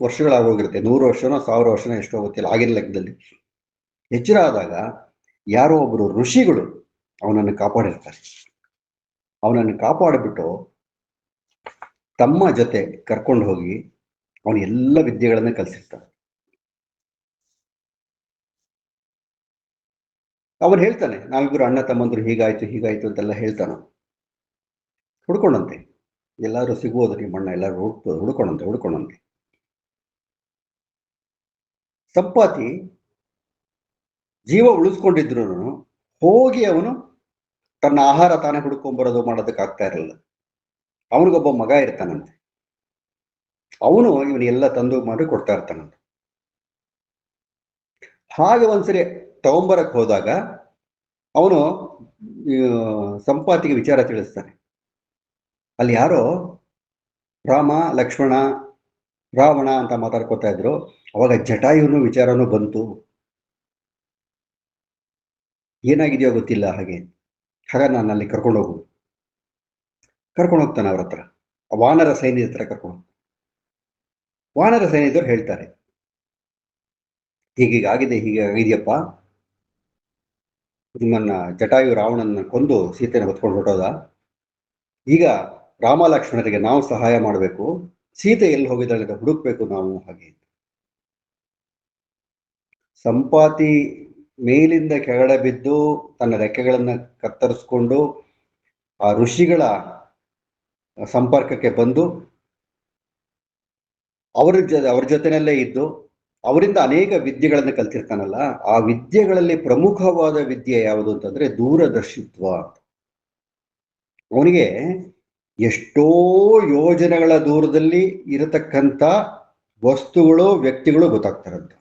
ವರ್ಷಗಳಾಗೋಗಿರುತ್ತೆ. 100 ವರ್ಷನೋ 1000 ವರ್ಷನೋ ಎಷ್ಟೋ ಗೊತ್ತಿಲ್ಲ ಆಗಿನ ಲೆಕ್ಕದಲ್ಲಿ. ಎಚ್ಚರ ಆದಾಗ ಯಾರೋ ಒಬ್ಬರು ಋಷಿಗಳು ಅವನನ್ನು ಕಾಪಾಡಿರ್ತಾರೆ. ಅವನನ್ನು ಕಾಪಾಡಿಬಿಟ್ಟು ತಮ್ಮ ಜೊತೆ ಕರ್ಕೊಂಡು ಹೋಗಿ ಅವನು ಎಲ್ಲ ವಿದ್ಯೆಗಳನ್ನ ಕಲಿಸಿರ್ತಾರೆ. ಅವನು ಹೇಳ್ತಾನೆ, ನಾವಿಬ್ಬರು ಅಣ್ಣ ತಮ್ಮಂದ್ರು ಹೀಗಾಯ್ತು ಅಂತೆಲ್ಲ ಹೇಳ್ತಾನ. ಹುಡ್ಕೊಂಡಂತೆ ಎಲ್ಲಾರು ಸಿಗ್ಬೋದು, ನಿಮ್ಮ ಅಣ್ಣ ಎಲ್ಲಾರು ಹುಡ್ಕೊಂಡಂತೆ. ಸಂಪಾತಿ ಜೀವ ಉಳಿಸ್ಕೊಂಡಿದ್ರು ಹೋಗಿ ಅವನು ತನ್ನ ಆಹಾರ ತಾನೇ ಹುಡ್ಕೊಂಡ್ಬರೋದು ಮಾಡೋದಕ್ಕೆ ಆಗ್ತಾ ಇರಲಿಲ್ಲ. ಅವನಿಗೊಬ್ಬ ಮಗ ಇರ್ತಾನಂತೆ. ಅವನು ಇವನೆಲ್ಲ ತಂದು ಮಾಡಿ ಕೊಡ್ತಾ ಇರ್ತಾನಂತೆ. ಹಾಗೆ ಒಂದ್ಸರಿ ತಗೊಂಬರಕ್ ಹೋದಾಗ ಅವನು ಸಂಪಾತಿಗೆ ವಿಚಾರ ತಿಳಿಸ್ತಾನೆ. ಅಲ್ಲಿ ಯಾರೋ ರಾಮ ಲಕ್ಷ್ಮಣ ರಾವಣ ಅಂತ ಮಾತಾಡ್ಕೊತಾ ಇದ್ರು. ಅವಾಗ ಜಟಾಯುನು ವಿಚಾರನೂ ಬಂತು. ಏನಾಗಿದೆಯೋ ಗೊತ್ತಿಲ್ಲ. ಹಾಗೆ ನಾನು ಅಲ್ಲಿ ಕರ್ಕೊಂಡು ಹೋಗ್ತಾನೆ ಅವ್ರ ಹತ್ರ. ವಾನರ ಸೈನ್ಯದ ಹತ್ರ ಕರ್ಕೊಂಡು. ವಾನರ ಸೈನ್ಯದವ್ರು ಹೇಳ್ತಾರೆ, ಹೀಗಾಗಿದೆಯಪ್ಪ, ನಿಮ್ಮನ್ನ ಜಟಾಯು ರಾವಣನ ಕೊಂದು ಸೀತೆನ ಹೊತ್ಕೊಂಡು ಹೊರಟೋದ. ಈಗ ರಾಮ ಲಕ್ಷ್ಮಣರಿಗೆ ನಾವು ಸಹಾಯ ಮಾಡಬೇಕು, ಸೀತೆ ಎಲ್ಲಿ ಹೋಗಿದ್ದಾಳೆ ಹುಡುಕ್ಬೇಕು ನಾವು. ಹಾಗೆ ಸಂಪಾತಿ ಮೇಲಿಂದ ಕೆಳಗಡೆ ಬಿದ್ದು ತನ್ನ ರೆಕ್ಕೆಗಳನ್ನ ಕತ್ತರಿಸ್ಕೊಂಡು ಆ ಋಷಿಗಳ ಸಂಪರ್ಕಕ್ಕೆ ಬಂದು ಅವ್ರ ಜೊತೆನಲ್ಲೇ ಇದ್ದು ಅವರಿಂದ ಅನೇಕ ವಿದ್ಯೆಗಳನ್ನು ಕಲ್ತಿರ್ತಾನಲ್ಲ. ಆ ವಿದ್ಯೆಗಳಲ್ಲಿ ಪ್ರಮುಖವಾದ ವಿದ್ಯೆ ಯಾವುದು ಅಂತಂದ್ರೆ ದೂರದರ್ಶಿತ್ವ. ಅವನಿಗೆ ಎಷ್ಟೋ ಯೋಜನೆಗಳ ದೂರದಲ್ಲಿ ಇರತಕ್ಕಂಥ ವಸ್ತುಗಳು ವ್ಯಕ್ತಿಗಳು ಗೊತ್ತಾಗ್ತಾರಂತ.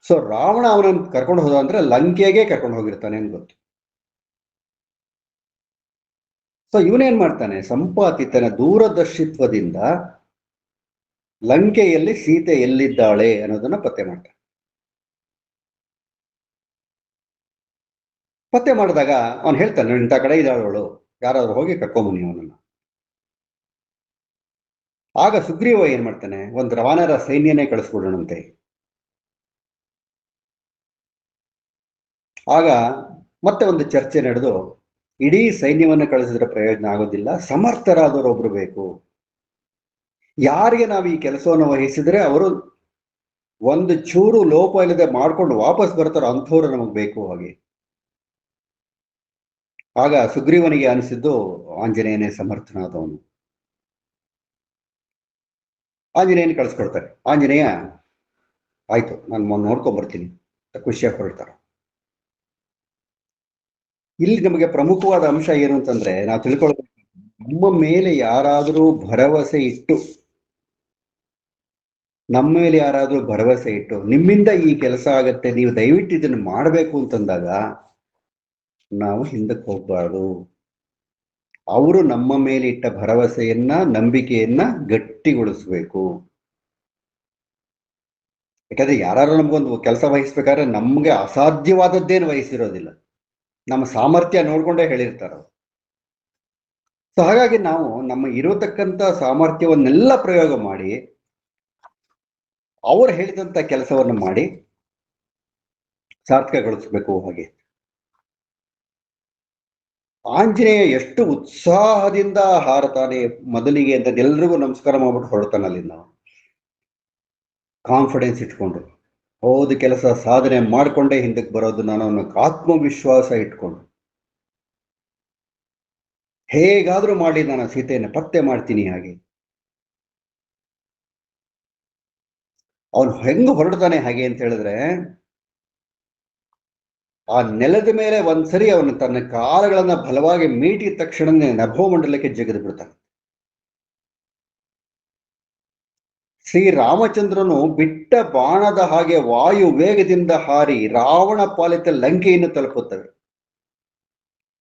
ಸೊ ರಾವಣ ಅವನನ್ನು ಕರ್ಕೊಂಡು ಹೋದ ಅಂದ್ರೆ ಲಂಕೆಗೆ ಕರ್ಕೊಂಡು ಹೋಗಿರ್ತಾನೆ ಅಂತ ಗೊತ್ತು. ಸೊ ಇವನೇನ್ ಮಾಡ್ತಾನೆ, ಸಂಪಾತಿ ತನ್ನ ದೂರದರ್ಶಿತ್ವದಿಂದ ಲಂಕೆಯಲ್ಲಿ ಸೀತೆ ಎಲ್ಲಿದ್ದಾಳೆ ಅನ್ನೋದನ್ನ ಪತ್ತೆ ಮಾಡ್ತಾನೆ. ಪತ್ತೆ ಮಾಡಿದಾಗ ಅವನು ಹೇಳ್ತಾನೆ, ಇಂಥ ಕಡೆ ಇದ್ದಾಳವಳು, ಯಾರಾದ್ರೂ ಹೋಗಿ ಕರ್ಕೊಂಬನ್ನಿ ಅವನನ್ನ. ಆಗ ಸುಗ್ರೀವ ಏನ್ ಮಾಡ್ತಾನೆ, ಒಂದು ವಾನರ ಸೈನ್ಯನೇ ಕಳಿಸ್ಬಿಡೋಣಂತೆ. ಆಗ ಮತ್ತೆ ಒಂದು ಚರ್ಚೆ ನಡೆದು ಇಡೀ ಸೈನ್ಯವನ್ನು ಕಳಿಸಿದ್ರೆ ಪ್ರಯೋಜನ ಆಗೋದಿಲ್ಲ, ಸಮರ್ಥರಾದವರು ಒಬ್ರು ಬೇಕು. ಯಾರಿಗೆ ನಾವು ಈ ಕೆಲಸವನ್ನು ವಹಿಸಿದ್ರೆ ಅವರು ಒಂದು ಚೂರು ಲೋಪ ಇಲ್ಲದೆ ಮಾಡ್ಕೊಂಡು ವಾಪಸ್ ಬರ್ತಾರೋ ಅಂಥವ್ರು ನಮಗೆ ಬೇಕು. ಹಾಗೆ ಆಗ ಸುಗ್ರೀವನಿಗೆ ಅನಿಸಿದ್ದು ಆಂಜನೇಯನೇ ಸಮರ್ಥನಾದವನು. ಆಂಜನೇಯನ ಕಳಿಸ್ಕೊಡ್ತಾರೆ. ಆಂಜನೇಯ ಆಯ್ತು ನಾನು ನೋಡ್ಕೊಂಡ್ ಬರ್ತೀನಿ, ಖುಷಿಯಾಗಿ ಹೊರಡ್ತಾರೆ. ಇಲ್ಲಿ ನಮಗೆ ಪ್ರಮುಖವಾದ ಅಂಶ ಏನು ಅಂತಂದ್ರೆ, ನಾವು ತಿಳ್ಕೊಳ್ಬೇಕು, ನಮ್ಮ ಮೇಲೆ ಯಾರಾದರೂ ಭರವಸೆ ಇಟ್ಟು ನಿಮ್ಮಿಂದ ಈ ಕೆಲಸ ಆಗತ್ತೆ, ನೀವು ದಯವಿಟ್ಟು ಇದನ್ನು ಮಾಡಬೇಕು ಅಂತಂದಾಗ ನಾವು ಹಿಂದಕ್ಕೆ ಹೋಗ್ಬಾರ್ದು. ಅವರು ನಮ್ಮ ಮೇಲೆ ಇಟ್ಟ ಭರವಸೆಯನ್ನ, ನಂಬಿಕೆಯನ್ನ ಗಟ್ಟಿಗೊಳಿಸ್ಬೇಕು. ಯಾಕಂದ್ರೆ ಯಾರು ನಮ್ಗೊಂದು ಕೆಲಸ ವಹಿಸ್ಬೇಕಾದ್ರೆ ನಮ್ಗೆ ಅಸಾಧ್ಯವಾದದ್ದೇನು ವಹಿಸಿರೋದಿಲ್ಲ, ನಮ್ಮ ಸಾಮರ್ಥ್ಯ ನೋಡ್ಕೊಂಡೇ ಹೇಳಿರ್ತಾರ. ಸೊ ಹಾಗಾಗಿ ನಾವು ನಮ್ಮ ಇರತಕ್ಕಂತ ಸಾಮರ್ಥ್ಯವನ್ನೆಲ್ಲ ಪ್ರಯೋಗ ಮಾಡಿ ಅವರು ಹೇಳಿದಂತ ಕೆಲಸವನ್ನು ಮಾಡಿ ಸಾರ್ಥಕಗೊಳಿಸ್ಬೇಕು. ಹಾಗೆ ಆಂಜನೇಯ ಎಷ್ಟು ಉತ್ಸಾಹದಿಂದ ಹಾರತಾನೆ ಮೊದಲಿಗೆ ಅಂತ ಎಲ್ರಿಗೂ ನಮಸ್ಕಾರ ಮಾಡ್ಬಿಟ್ಟು ಹೊರಡ್ತಾನಲ್ಲಿ. ನಾವು ಕಾನ್ಫಿಡೆನ್ಸ್ ಇಟ್ಕೊಂಡು ಹೌದು ಕೆಲಸ ಸಾಧನೆ ಮಾಡ್ಕೊಂಡೇ ಹಿಂದಕ್ಕೆ ಬರೋದು ನಾನು ಅನ್ನೋ ಆತ್ಮವಿಶ್ವಾಸ ಇಟ್ಕೊಂಡು ಹೇಗಾದ್ರೂ ಮಾಡಿ ನಾನು ಸೀತೆಯನ್ನು ಪತ್ತೆ ಮಾಡ್ತೀನಿ. ಹಾಗೆ ಅವನು ಹೆಂಗ್ ಹೊರಡ್ತಾನೆ ಹಾಗೆ ಅಂತ ಹೇಳಿದ್ರೆ, ಆ ನೆಲದ ಮೇಲೆ ಒಂದ್ಸರಿ ಅವನು ತನ್ನ ಕಾಲುಗಳನ್ನ ಬಲವಾಗಿ ಮೀಟಿದ ತಕ್ಷಣನೇ ನಭೋಮಂಡಲಕ್ಕೆ ಜಗದು ಬಿಡ್ತಾನೆ. ಶ್ರೀರಾಮಚಂದ್ರನು ಬಿಟ್ಟ ಬಾಣದ ಹಾಗೆ ವಾಯು ವೇಗದಿಂದ ಹಾರಿ ರಾವಣ ಪಾಲಿತ ಲಂಕೆಯನ್ನು ತಲುಪುತ್ತವೆ.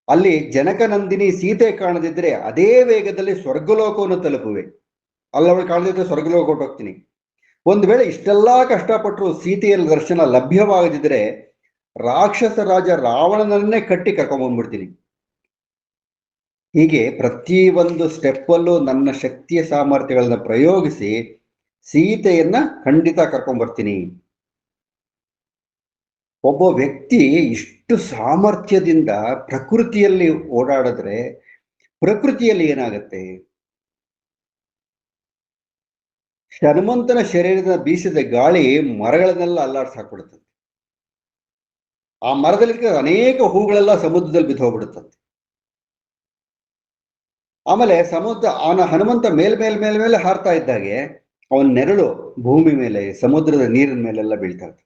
ಅಲ್ಲಿ ಜನಕನಂದಿನಿ ಸೀತೆ ಕಾಣದಿದ್ರೆ ಅದೇ ವೇಗದಲ್ಲಿ ಸ್ವರ್ಗಲೋಕವನ್ನು ತಲುಪುವೆ. ಅಲ್ಲವಳು ಕಾಣದಿದ್ರೆ ಸ್ವರ್ಗಲೋಕ ಹೊರಟೋಗ್ತೀನಿ. ಒಂದು ವೇಳೆ ಇಷ್ಟೆಲ್ಲಾ ಕಷ್ಟಪಟ್ಟರು ಸೀತೆಯ ದರ್ಶನ ಲಭ್ಯವಾಗದಿದ್ರೆ ರಾಕ್ಷಸ ರಾಜ ರಾವಣನನ್ನೇ ಕಟ್ಟಿ ಕರ್ಕೊಂಡ್ಬಂದ್ಬಿಡ್ತೀನಿ. ಹೀಗೆ ಪ್ರತಿ ಒಂದು ಸ್ಟೆಪ್ಪಲ್ಲೂ ನನ್ನ ಶಕ್ತಿಯ ಸಾಮರ್ಥ್ಯಗಳನ್ನ ಪ್ರಯೋಗಿಸಿ ಸೀತೆಯನ್ನ ಖಂಡಿತ ಕರ್ಕೊಂಡ್ಬರ್ತೀನಿ. ಒಬ್ಬ ವ್ಯಕ್ತಿ ಇಷ್ಟು ಸಾಮರ್ಥ್ಯದಿಂದ ಪ್ರಕೃತಿಯಲ್ಲಿ ಓಡಾಡಿದ್ರೆ ಪ್ರಕೃತಿಯಲ್ಲಿ ಏನಾಗತ್ತೆ? ಹನುಮಂತನ ಶರೀರದ ಬೀಸಿದ ಗಾಳಿ ಮರಗಳನ್ನೆಲ್ಲ ಅಲ್ಲಾಡ್ಸಿ ಹಾಕ್ಬಿಡುತ್ತೆ. ಆ ಮರದಲ್ಲಿ ಅನೇಕ ಹೂಗಳೆಲ್ಲ ಸಮುದ್ರದಲ್ಲಿ ಬಿದ್ದು ಹೋಗ್ಬಿಡುತ್ತಂತೆ. ಆಮೇಲೆ ಹನುಮಂತ ಮೇಲೆ ಹಾರ್ತಾ ಇದ್ದಾಗೆ ಅವನ ನೆರಳು ಭೂಮಿ ಮೇಲೆ, ಸಮುದ್ರದ ನೀರಿನ ಮೇಲೆಲ್ಲ ಬೀಳ್ತಾ ಇತ್ತು.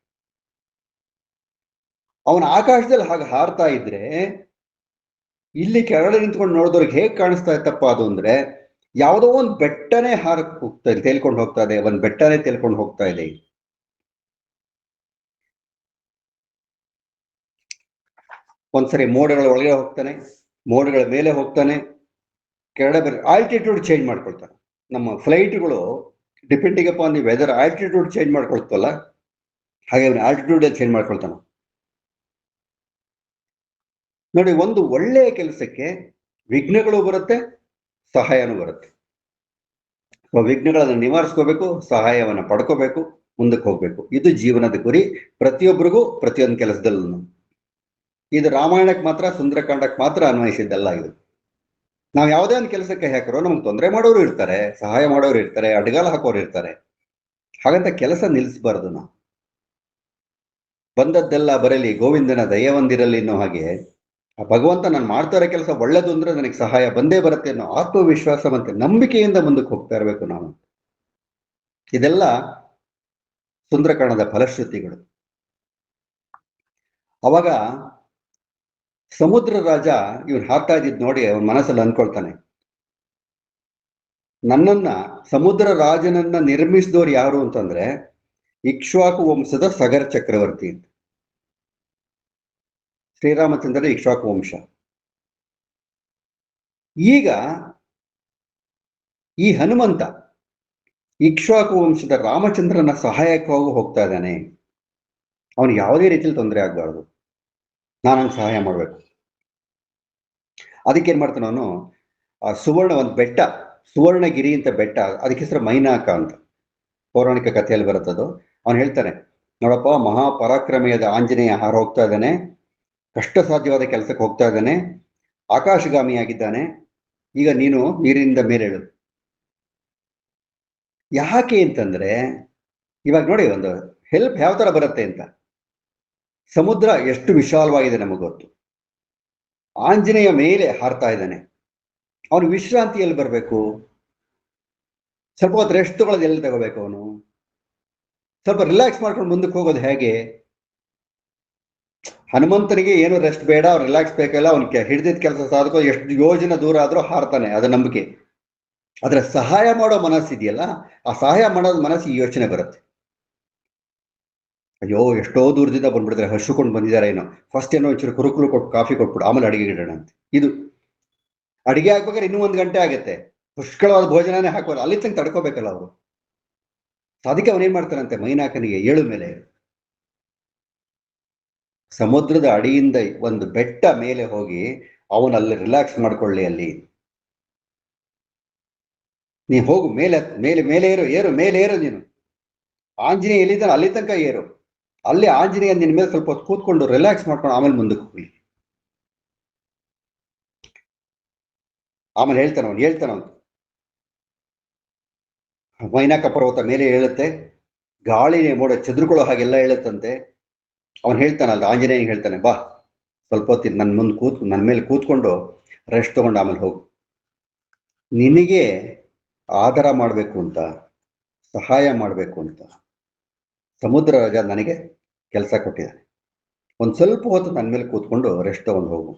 ಅವನ ಆಕಾಶದಲ್ಲಿ ಹಾಗೆ ಹಾರ್ತಾ ಇದ್ರೆ ಇಲ್ಲಿ ಕೆಳಗಡೆ ನಿಂತ್ಕೊಂಡು ನೋಡಿದವ್ರಿಗೆ ಹೇಗ್ ಕಾಣಿಸ್ತಾ ಇತ್ತಪ್ಪ ಅದು ಅಂದ್ರೆ, ಯಾವುದೋ ಒಂದು ಬೆಟ್ಟನೇ ಹಾರಕ್ ಹೋಗ್ತಾ ಇದೆ, ತೇಲ್ಕೊಂಡು ಹೋಗ್ತಾ ಇದೆ, ಒಂದ್ ಬೆಟ್ಟನೇ ತೇಲ್ಕೊಂಡು ಹೋಗ್ತಾ ಇದೆ. ಒಂದ್ಸರಿ ಮೋಡಗಳ ಒಳಗೆ ಹೋಗ್ತಾನೆ, ಮೋಡಗಳ ಮೇಲೆ ಹೋಗ್ತಾನೆ, ಕೆಳಗಡೆ ಬರ ಆಲ್ಟಿಟ್ಯೂಡ್ ಚೇಂಜ್ ಮಾಡ್ಕೊಳ್ತಾನೆ. ನಮ್ಮ ಫ್ಲೈಟ್ಗಳು depending upon the weather altitude change ಮಾಡ್ಕೊಳ್ತಲ್ಲ, ಹಾಗೆ ಅವನು ಆಲ್ಟಿಟ್ಯೂಡ್ ಚೇಂಜ್ ಮಾಡ್ಕೊಳ್ತಾನೆ. ನೋಡಿ, ಒಂದು ಒಳ್ಳೆಯ ಕೆಲಸಕ್ಕೆ ವಿಘ್ನಗಳು ಬರುತ್ತೆ, ಸಹಾಯನೂ ಬರುತ್ತೆ. ವಿಘ್ನಗಳನ್ನು ನಿವಾರಿಸ್ಕೋಬೇಕು, ಸಹಾಯವನ್ನು ಪಡ್ಕೋಬೇಕು, ಮುಂದಕ್ಕೆ ಹೋಗ್ಬೇಕು. ಇದು ಜೀವನದ ಗುರಿ ಪ್ರತಿಯೊಬ್ಬರಿಗೂ, ಪ್ರತಿಯೊಂದು ಕೆಲಸದಲ್ಲೂ. ಇದು ರಾಮಾಯಣಕ್ಕೆ ಮಾತ್ರ, ಸುಂದರಕಾಂಡಕ್ಕೆ ಮಾತ್ರ ಅನ್ವಯಿಸಿದ್ದಲ್ಲ. ಇದು ನಾವು ಯಾವುದೇ ಒಂದು ಕೆಲಸಕ್ಕೆ ಹಾಕಿರೋ ನಮ್ಗೆ ತೊಂದರೆ ಮಾಡೋರು ಇರ್ತಾರೆ, ಸಹಾಯ ಮಾಡೋರು ಇರ್ತಾರೆ, ಅಡ್ಗಾಲ ಹಾಕೋರು ಇರ್ತಾರೆ. ಹಾಗಂತ ಕೆಲಸ ನಿಲ್ಲಿಸಬಾರ್ದು. ನಾವು ಬಂದದ್ದೆಲ್ಲ ಬರಲಿ, ಗೋವಿಂದನ ದಯವೊಂದಿರಲಿ ಅನ್ನೋ ಹಾಗೆ ಆ ಭಗವಂತ ನಾನು ಮಾಡ್ತಾ ಇರೋ ಕೆಲಸ ಒಳ್ಳೇದು ಅಂದ್ರೆ ನನಗೆ ಸಹಾಯ ಬಂದೇ ಬರುತ್ತೆ ಅನ್ನೋ ಆತ್ಮವಿಶ್ವಾಸ ಮತ್ತೆ ನಂಬಿಕೆಯಿಂದ ಮುಂದಕ್ಕೆ ಹೋಗ್ತಾ ಇರಬೇಕು ನಾವು. ಇದೆಲ್ಲ ಸುಂದರಕಾಂಡದ ಫಲಶ್ರುತಿಗಳು. ಅವಾಗ ಸಮುದ್ರ ರಾಜ ಇವನು ಹಾಕ್ತಾ ಇದ್ದಿದ್ ನೋಡಿ ಅವನ ಮನಸ್ಸಲ್ಲಿ ಅನ್ಕೊಳ್ತಾನೆ, ನನ್ನನ್ನ ಸಮುದ್ರ ರಾಜನನ್ನ ನಿರ್ಮಿಸಿದವರು ಯಾರು ಅಂತಂದ್ರೆ ಇಕ್ಷ್ವಾಕು ವಂಶದ ಸಗರ ಚಕ್ರವರ್ತಿ ಅಂತ. ಶ್ರೀರಾಮಚಂದ್ರ ಇಕ್ಷ್ವಾಕು ವಂಶ. ಈಗ ಈ ಹನುಮಂತ ಇಕ್ಷ್ವಾಕು ವಂಶದ ರಾಮಚಂದ್ರನ ಸಹಾಯಕ್ಕಾಗಿ ಹೋಗ್ತಾ ಇದ್ದಾನೆ. ಅವನು ಯಾವುದೇ ರೀತಿಯಲ್ಲಿ ತೊಂದರೆ ಆಗ್ಬಾರ್ದು, ನಾನು ಸಹಾಯ ಮಾಡ್ಬೇಕು. ಅದಕ್ಕೆ ಏನ್ ಮಾಡ್ತಾನೆ ಅವನು, ಆ ಒಂದು ಬೆಟ್ಟ, ಸುವರ್ಣಗಿರಿ ಅಂತ ಬೆಟ್ಟ, ಅದಕ್ಕೆ ಹೆಸರು ಮೈನಾಕ ಅಂತ ಪೌರಾಣಿಕ ಕಥೆಯಲ್ಲಿ ಬರುತ್ತದು. ಅವನು ಹೇಳ್ತಾನೆ, ನೋಡಪ್ಪ, ಮಹಾಪರಾಕ್ರಮೆಯಾದ ಆಂಜನೇಯ ಹಾರ ಹೋಗ್ತಾ ಇದ್ದಾನೆ, ಕಷ್ಟ ಸಾಧ್ಯವಾದ ಕೆಲಸಕ್ಕೆ ಹೋಗ್ತಾ ಇದ್ದಾನೆ, ಆಕಾಶಗಾಮಿಯಾಗಿದ್ದಾನೆ. ಈಗ ನೀನು ನೀರಿನಿಂದ ಮೇಲೇಳು. ಯಾಕೆ ಅಂತಂದ್ರೆ, ಇವಾಗ ನೋಡಿ ಒಂದು ಹೆಲ್ಪ್ ಯಾವ ತರ ಬರುತ್ತೆ ಅಂತ. ಸಮುದ್ರ ಎಷ್ಟು ವಿಶಾಲವಾಗಿದೆ ನಮಗೆ ಗೊತ್ತು. ಆಂಜನೇಯ ಮೇಲೆ ಹಾರ್ತಾ ಇದ್ದಾನೆ. ಅವನು ವಿಶ್ರಾಂತಿ ಎಲ್ಲಿ ಬರಬೇಕು? ಸ್ವಲ್ಪ ಹೊತ್ತು ರೆಸ್ಟ್ ತಗೊಳ್ಳೋದು ಎಲ್ಲಿ ತಗೋಬೇಕು? ಅವನು ಸ್ವಲ್ಪ ರಿಲ್ಯಾಕ್ಸ್ ಮಾಡ್ಕೊಂಡು ಮುಂದಕ್ಕೆ ಹೋಗೋದು ಹೇಗೆ? ಹನುಮಂತನಿಗೆ ಏನು ರೆಸ್ಟ್ ಬೇಡ, ಅವ್ನು ರಿಲ್ಯಾಕ್ಸ್ ಬೇಕಲ್ಲ, ಅವ್ನಿಗೆ ಹಿಡಿದಿದ್ದ ಕೆಲಸ ಸಾಧಕೋ ಎಷ್ಟು ಯೋಜನೆ ದೂರ ಆದ್ರೂ ಹಾರ್ತಾನೆ, ಅದು ನಂಬಿಕೆ. ಆದ್ರೆ ಸಹಾಯ ಮಾಡೋ ಮನಸ್ಸಿದೆಯಲ್ಲ, ಆ ಸಹಾಯ ಮಾಡೋದ್ ಮನಸ್ಸಿಗೆ ಯೋಚನೆ ಬರುತ್ತೆ. ಅಯ್ಯೋ ಎಷ್ಟೋ ದೂರದಿಂದ ಬಂದ್ಬಿಡಿದ್ರೆ, ಹಸುಕೊಂಡು ಬಂದಿದ್ದಾರೆ ಏನೋ, ಫಸ್ಟ್ ಏನೋ ಒಂಚೂರು ಕುರುಕುಲು ಕೊಟ್ಟು ಕಾಫಿ ಕೊಟ್ಬಿಡು, ಆಮೇಲೆ ಅಡಿಗೆ ಇಡೋಣ ಅಂತ. ಇದು ಅಡಿಗೆ ಹಾಕ್ಬೇಕಾದ್ರೆ ಇನ್ನೂ 1 ಗಂಟೆ ಆಗುತ್ತೆ, ಪುಷ್ಕಳವಾದ ಭೋಜನನೇ ಹಾಕೋರು, ಅಲ್ಲಿ ತನಕ ತಡ್ಕೋಬೇಕಲ್ಲ ಅವರು. ಅದಕ್ಕೆ ಅವನೇನ್ ಮಾಡ್ತಾನಂತೆ, ಮೈನಾಕನಿಗೆ ಏಳು ಮೇಲೆ ಸಮುದ್ರದ ಅಡಿಯಿಂದ ಒಂದು ಬೆಟ್ಟ ಮೇಲೆ ಹೋಗಿ ಅವನಲ್ಲಿ ರಿಲ್ಯಾಕ್ಸ್ ಮಾಡ್ಕೊಳ್ಳಿ. ಅಲ್ಲಿ ನೀ ಹೋಗು, ಮೇಲೆ ಮೇಲೆ ಮೇಲೆ ಏರು, ಏರು ಮೇಲೆ ಏರು, ನೀನು ಆಂಜನೇಯ ಎಲ್ಲಿದ್ದಾನೆ ಅಲ್ಲಿ ತನಕ ಏರು, ಅಲ್ಲಿ ಆಂಜನೇಯ ನಿನ್ನ ಮೇಲೆ ಸ್ವಲ್ಪ ಹೊತ್ತು ಕೂತ್ಕೊಂಡು ರಿಲ್ಯಾಕ್ಸ್ ಮಾಡ್ಕೊಂಡು ಆಮೇಲೆ ಮುಂದಕ್ಕೆ ಹೋಗ್ಲಿ. ಆಮೇಲೆ ಹೇಳ್ತಾನವನು ಮೈನಾಕ ಪರ್ವತ ಮೇಲೆ ಹೇಳುತ್ತೆ, ಗಾಳಿ ಮೋಡ ಚದುರ್ಕೊಳ್ಳೋ ಹಾಗೆಲ್ಲ ಹೇಳುತ್ತಂತೆ. ಅವನು ಹೇಳ್ತಾನಲ್ಲ, ಆಂಜನೇಯ ಹೇಳ್ತಾನೆ, ಬಾ ಸ್ವಲ್ಪ ಹೊತ್ತಿನ ನನ್ನ ಮೇಲೆ ಕೂತ್ಕೊಂಡು ರೆಸ್ಟ್ ತಗೊಂಡು ಆಮೇಲೆ ಹೋಗು. ನಿನಗೆ ಆದರ ಮಾಡಬೇಕು ಅಂತ, ಸಹಾಯ ಮಾಡಬೇಕು ಅಂತ ಸಮುದ್ರ ರಾಜ ನನಗೆ ಕೆಲಸ ಕೊಟ್ಟಿದ್ದಾನೆ. ಒಂದು ಸ್ವಲ್ಪ ಹೊತ್ತು ನನ್ನ ಮೇಲೆ ಕೂತ್ಕೊಂಡು ರೆಸ್ಟ್ ತಗೊಂಡು ಹೋಗು.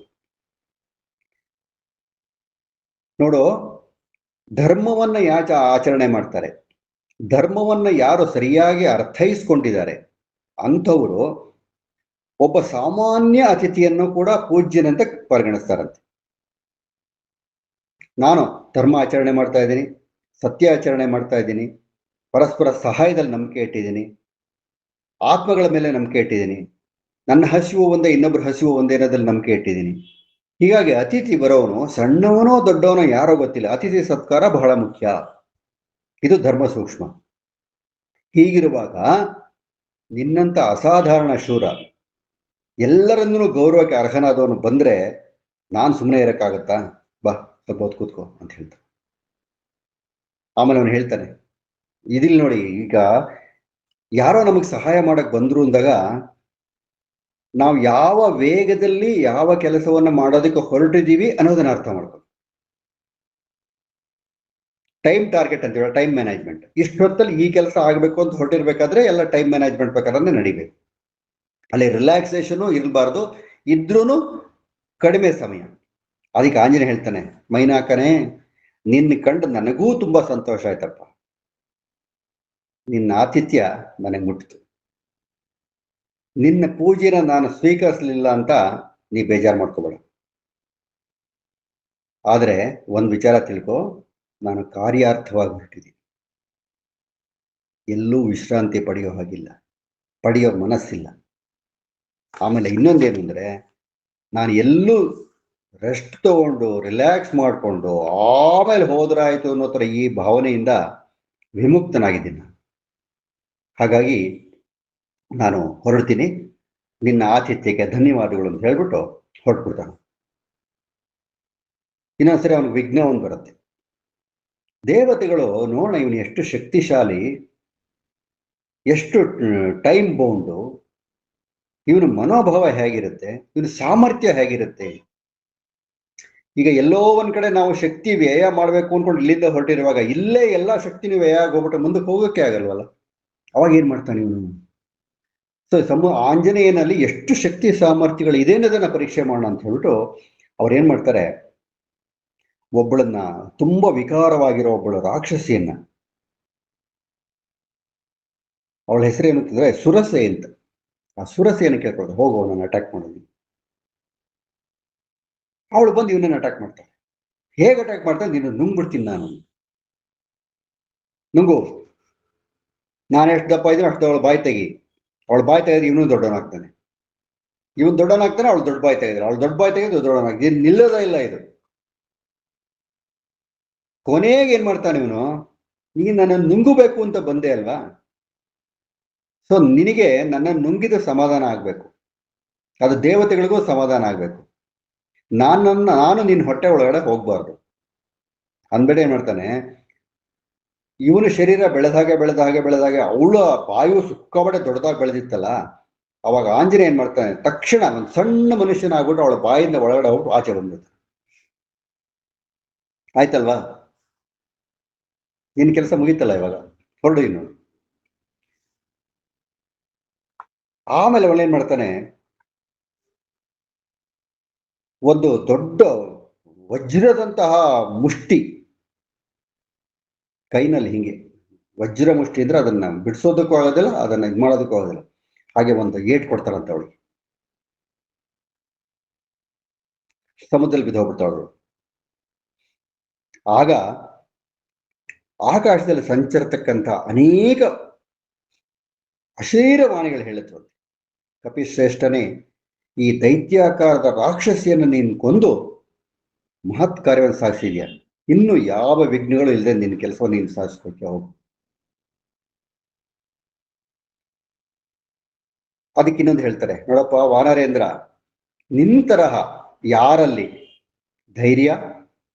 ನೋಡು, ಧರ್ಮವನ್ನ ಆಚರಣೆ ಮಾಡ್ತಾರೆ, ಧರ್ಮವನ್ನ ಯಾರು ಸರಿಯಾಗಿ ಅರ್ಥೈಸ್ಕೊಂಡಿದ್ದಾರೆ ಅಂಥವರು ಒಬ್ಬ ಸಾಮಾನ್ಯ ಅತಿಥಿಯನ್ನು ಕೂಡ ಪೂಜ್ಯನಂತೆ ಪರಿಗಣಿಸ್ತಾರಂತೆ. ನಾನು ಧರ್ಮ ಆಚರಣೆ ಮಾಡ್ತಾ ಇದ್ದೀನಿ, ಸತ್ಯ ಆಚರಣೆ ಮಾಡ್ತಾ ಇದ್ದೀನಿ, ಪರಸ್ಪರ ಸಹಾಯದಲ್ಲಿ ನಂಬಿಕೆ ಇಟ್ಟಿದ್ದೀನಿ, ಆತ್ಮಗಳ ಮೇಲೆ ನಂಬಿಕೆ ಇಟ್ಟಿದ್ದೀನಿ, ನನ್ನ ಹಸಿವು ಒಂದೇ ಇನ್ನೊಬ್ಬರ ಹಸಿವು ಒಂದೇ ಅನ್ನೋದ್ರಲ್ಲಿ ನಂಬಿಕೆ ಇಟ್ಟಿದ್ದೀನಿ. ಹೀಗಾಗಿ ಅತಿಥಿ ಬರೋವನು ಸಣ್ಣವನೋ ದೊಡ್ಡವನೋ ಯಾರೋ ಗೊತ್ತಿಲ್ಲ, ಅತಿಥಿ ಸತ್ಕಾರ ಬಹಳ ಮುಖ್ಯ. ಇದು ಧರ್ಮ ಸೂಕ್ಷ್ಮ. ಹೀಗಿರುವಾಗ ನಿನ್ನಂತ ಅಸಾಧಾರಣ ಶೂರ, ಎಲ್ಲರನ್ನೂ ಗೌರವಕ್ಕೆ ಅರ್ಹನಾದವನು ಬಂದ್ರೆ ನಾನು ಸುಮ್ಮನೆ ಇರಕ್ಕಾಗತ್ತಾ? ಬಾ ಸ್ವಲ್ಪ ಹೊತ್ತು ಕೂತ್ಕೋ ಅಂತ ಹೇಳ್ತಾನೆ. ಆಮೇಲೆ ಅವನು ಹೇಳ್ತಾನೆ, ಇದಿಲ್ ನೋಡಿ, ಈಗ ಯಾರೋ ನಮಗೆ ಸಹಾಯ ಮಾಡಕ್ ಬಂದ್ರು ಅಂದಾಗ ನಾವು ಯಾವ ವೇಗದಲ್ಲಿ ಯಾವ ಕೆಲಸವನ್ನ ಮಾಡೋದಕ್ಕೆ ಹೊರಟಿದ್ದೀವಿ ಅನ್ನೋದನ್ನ ಅರ್ಥ ಮಾಡ್ಕೊ. ಟೈಮ್ ಟಾರ್ಗೆಟ್ ಅಂತ ಹೇಳಿ, ಟೈಮ್ ಮ್ಯಾನೇಜ್ಮೆಂಟ್. ಇಷ್ಟೊತ್ತಲ್ಲಿ ಈ ಕೆಲಸ ಆಗಬೇಕು ಅಂತ ಹೊರಟಿರ್ಬೇಕಾದ್ರೆ ಎಲ್ಲ ಟೈಮ್ ಮ್ಯಾನೇಜ್ಮೆಂಟ್ ಪ್ರಕಾರನೇ ನಡಿಬೇಕು. ಅಲ್ಲಿ ರಿಲ್ಯಾಕ್ಸೇಷನು ಇರಬಾರ್ದು, ಇದ್ರೂ ಕಡಿಮೆ ಸಮಯ. ಅದಕ್ಕೆ ಆಂಜನೇಯ ಹೇಳ್ತಾನೆ, ಮೈನಾಕನೇ ನಿನ್ನ ಕಂಡು ನನಗೂ ತುಂಬಾ ಸಂತೋಷ ಆಯ್ತಪ್ಪ, ನಿನ್ನ ಆತಿಥ್ಯ ನನಗೆ ಮುಟ್ಟಿತು, ನಿನ್ನ ಪೂಜೆನ ನಾನು ಸ್ವೀಕರಿಸಲಿಲ್ಲ ಅಂತ ನೀ ಬೇಜಾರು ಮಾಡ್ಕೋಬೇಡ. ಆದ್ರೆ ಒಂದು ವಿಚಾರ ತಿಳ್ಕೊ, ನಾನು ಕಾರ್ಯಾರ್ಥವಾಗಿ ಹೊರಟಿದ್ದೀನಿ, ಎಲ್ಲೂ ವಿಶ್ರಾಂತಿ ಪಡೆಯೋ ಹಾಗಿಲ್ಲ, ಪಡೆಯೋ ಮನಸ್ಸಿಲ್ಲ. ಆಮೇಲೆ ಇನ್ನೊಂದೇನು ಅಂದ್ರೆ, ನಾನು ಎಲ್ಲೂ ರೆಸ್ಟ್ ತಗೊಂಡು ರಿಲ್ಯಾಕ್ಸ್ ಮಾಡಿಕೊಂಡು ಆಮೇಲೆ ಹೋದ್ರಾಯ್ತು ಅನ್ನೋ ಥರ ಈ ಭಾವನೆಯಿಂದ ವಿಮುಕ್ತನಾಗಿದ್ದೀನಿ. ಹಾಗಾಗಿ ನಾನು ಹೊರಡ್ತೀನಿ, ನಿನ್ನ ಆತಿಥ್ಯಕ್ಕೆ ಧನ್ಯವಾದಗಳು ಅಂತ ಹೇಳ್ಬಿಟ್ಟು ಹೊರಟ್ಬಿಡ್ತಾನೆ. ಇನ್ನೊಂದ್ಸರಿ ಅವನಿಗೆ ವಿಘ್ನ ಒಂದು ಬರುತ್ತೆ. ದೇವತೆಗಳು ನೋಡೋಣ ಇವನು ಎಷ್ಟು ಶಕ್ತಿಶಾಲಿ, ಎಷ್ಟು ಟೈಮ್ ಬೌಂಡು, ಇವನ ಮನೋಭಾವ ಹೇಗಿರುತ್ತೆ, ಇವನ ಸಾಮರ್ಥ್ಯ ಹೇಗಿರುತ್ತೆ. ಈಗ ಎಲ್ಲೋ ಒಂದ್ ಕಡೆ ನಾವು ಶಕ್ತಿ ವ್ಯಯ ಮಾಡ್ಬೇಕು ಅನ್ಕೊಂಡು ಇಲ್ಲಿಂದ ಹೊರಟಿರುವಾಗ ಇಲ್ಲೇ ಎಲ್ಲಾ ಶಕ್ತಿನೂ ವ್ಯಯ ಆಗೋಗ್ಬಿಟ್ಟು ಮುಂದಕ್ಕೆ ಹೋಗೋಕೆ ಆಗಲ್ವಲ್ಲ. ಅವಾಗ ಏನ್ ಮಾಡ್ತಾನೆ ಇವನು? ಸೊ ಆಂಜನೇಯನಲ್ಲಿ ಎಷ್ಟು ಶಕ್ತಿ ಸಾಮರ್ಥ್ಯಗಳು ಇದೆ ಅನ್ನೋದನ್ನ ಪರೀಕ್ಷೆ ಮಾಡೋಣ ಅಂತ ಹೇಳ್ಬಿಟ್ಟು ಅವ್ರು ಏನ್ ಮಾಡ್ತಾರೆ, ಒಬ್ಬಳನ್ನ ತುಂಬಾ ವಿಕಾರವಾಗಿರೋ ಒಬ್ಬಳು ರಾಕ್ಷಸಿಯನ್ನ, ಅವಳ ಹೆಸರೇನು ಅಂತಂದ್ರೆ ಸುರಸೆ ಅಂತ. ಆ ಸುರಸೆಯನ್ನು ಕೇಳ್ಕೊಳ್ಳೋದು, ಹೋಗೋ ನಾನು ಅಟ್ಯಾಕ್ ಮಾಡೋದು. ಅವಳು ಬಂದು ಇವನನ್ನ ಅಟ್ಯಾಕ್ ಮಾಡ್ತಾಳೆ. ಹೇಗೆ ಅಟ್ಯಾಕ್ ಮಾಡ್ತಾಳೆ? ನೀನು ನುಂಗ್ಬಿಡ್ತೀನಿ ನಾನು, ನುಂಗು, ನಾನು ಎಷ್ಟು ದಪ್ಪ ಇದ್ದೀನಿ ಅಷ್ಟು ಅವಳು ಬಾಯಿ ತೆಗಿ. ಅವಳು ಬಾಯಿ ತೆಗೆದ್ರೆ ಇವನು ದೊಡ್ಡವನಾಗ್ತಾನೆ, ಇವನು ದೊಡ್ಡವನಾಗ್ತಾನೆ, ಅವಳು ದೊಡ್ಡ ಬಾಯಿ ತೆಗೆದ್ರೆ ಅವಳು ದೊಡ್ಡ ಬಾಯಿ ತೆಗೆದು ದೊಡ್ಡವನಾಗ್ತಾನೆ. ನಿಲ್ಲೋದೇ ಇಲ್ಲ ಇದು. ಕೊನೆಗೆ ಏನ್ ಮಾಡ್ತಾನೆ ಇವನು, ನೀನು ನನ್ನನ್ನು ನುಂಗಬೇಕು ಅಂತ ಬಂದೆ ಅಲ್ವಾ, ಸೊ ನಿನಗೆ ನನ್ನ ನುಂಗಿದ ಸಮಾಧಾನ ಆಗ್ಬೇಕು, ಅದು ದೇವತೆಗಳಿಗೂ ಸಮಾಧಾನ ಆಗ್ಬೇಕು, ನಾನು ನಿನ್ನ ಹೊಟ್ಟೆ ಒಳಗಡೆ ಹೋಗ್ಬಾರ್ದು ಅಂದ್ಬೇಡ. ಏನ್ ಮಾಡ್ತಾನೆ, ಇವನ ಶರೀರ ಬೆಳೆದಾಗೆ ಅವಳ ಬಾಯು ಸಿಕ್ಕಾಪಟ್ಟೆ ದೊಡ್ಡದಾಗಿ ಬೆಳೆದಿತ್ತಲ್ಲ. ಅವಾಗ ಆಂಜನೇಯ ಏನ್ ಮಾಡ್ತಾನೆ, ತಕ್ಷಣ ಒಂದು ಸಣ್ಣ ಮನುಷ್ಯನಾಗ್ಬಿಟ್ಟು ಅವಳ ಬಾಯಿಂದ ಒಳಗಡೆ ಹೋಗ್ಬಿಟ್ಟು ಆಚೆ ಬಂದ್ಬಿಡ್ತಾನೆ. ಆಯ್ತಲ್ವಾ, ನಿನ್ ಕೆಲಸ ಮುಗೀತಲ್ಲ, ಇವಾಗ ಹೊರಡು ಇನ್ನು. ಆಮೇಲೆ ಅವಳೇನ್ ಮಾಡ್ತಾನೆ, ಒಂದು ದೊಡ್ಡ ವಜ್ರದಂತಹ ಮುಷ್ಟಿ ಕೈನಲ್ಲಿ, ಹಿಂಗೆ ವಜ್ರ ಮುಷ್ಟಿ ಅಂದ್ರೆ ಅದನ್ನ ಬಿಡಿಸೋದಕ್ಕೂ ಆಗೋದಿಲ್ಲ, ಅದನ್ನ ಇದ್ ಮಾಡೋದಕ್ಕೂ ಆಗೋದಿಲ್ಲ, ಹಾಗೆ ಒಂದು ಏಟ್ ಕೊಡ್ತಾರಂತ ಅವಳಿಗೆ. ಸಮುದ್ರದಲ್ಲಿ ಬಿದ್ದೋಗ್ಬಿಡ್ತಾವಳು. ಆಗ ಆಕಾಶದಲ್ಲಿ ಸಂಚರಿತಕ್ಕಂಥ ಅನೇಕ ಅಶರೀರವಾಣಿಗಳು ಹೇಳುತ್ತವೆ, ಕಪಿಶ್ರೇಷ್ಠನೇ, ಈ ದೈತ್ಯಾಕಾರದ ರಾಕ್ಷಸಿಯನ್ನು ನೀನು ಕೊಂದು ಮಹತ್ ಕಾರ್ಯವನ್ನು ಸಾಧಿಸಿದ್ಯಾ, ಇನ್ನು ಯಾವ ವಿಘ್ನಗಳು ಇಲ್ಲದೆ ನಿನ್ನ ಕೆಲಸವನ್ನು ನೀನು ಸಾಧಿಸ್ಕೊಳ್ತೀಯ ಹೋಗು. ಅದಕ್ಕೆ ಇನ್ನೊಂದು ಹೇಳ್ತಾರೆ, ನೋಡಪ್ಪ ವಾನರೇಂದ್ರ, ನಿನ್ ತರಹ ಯಾರಲ್ಲಿ ಧೈರ್ಯ,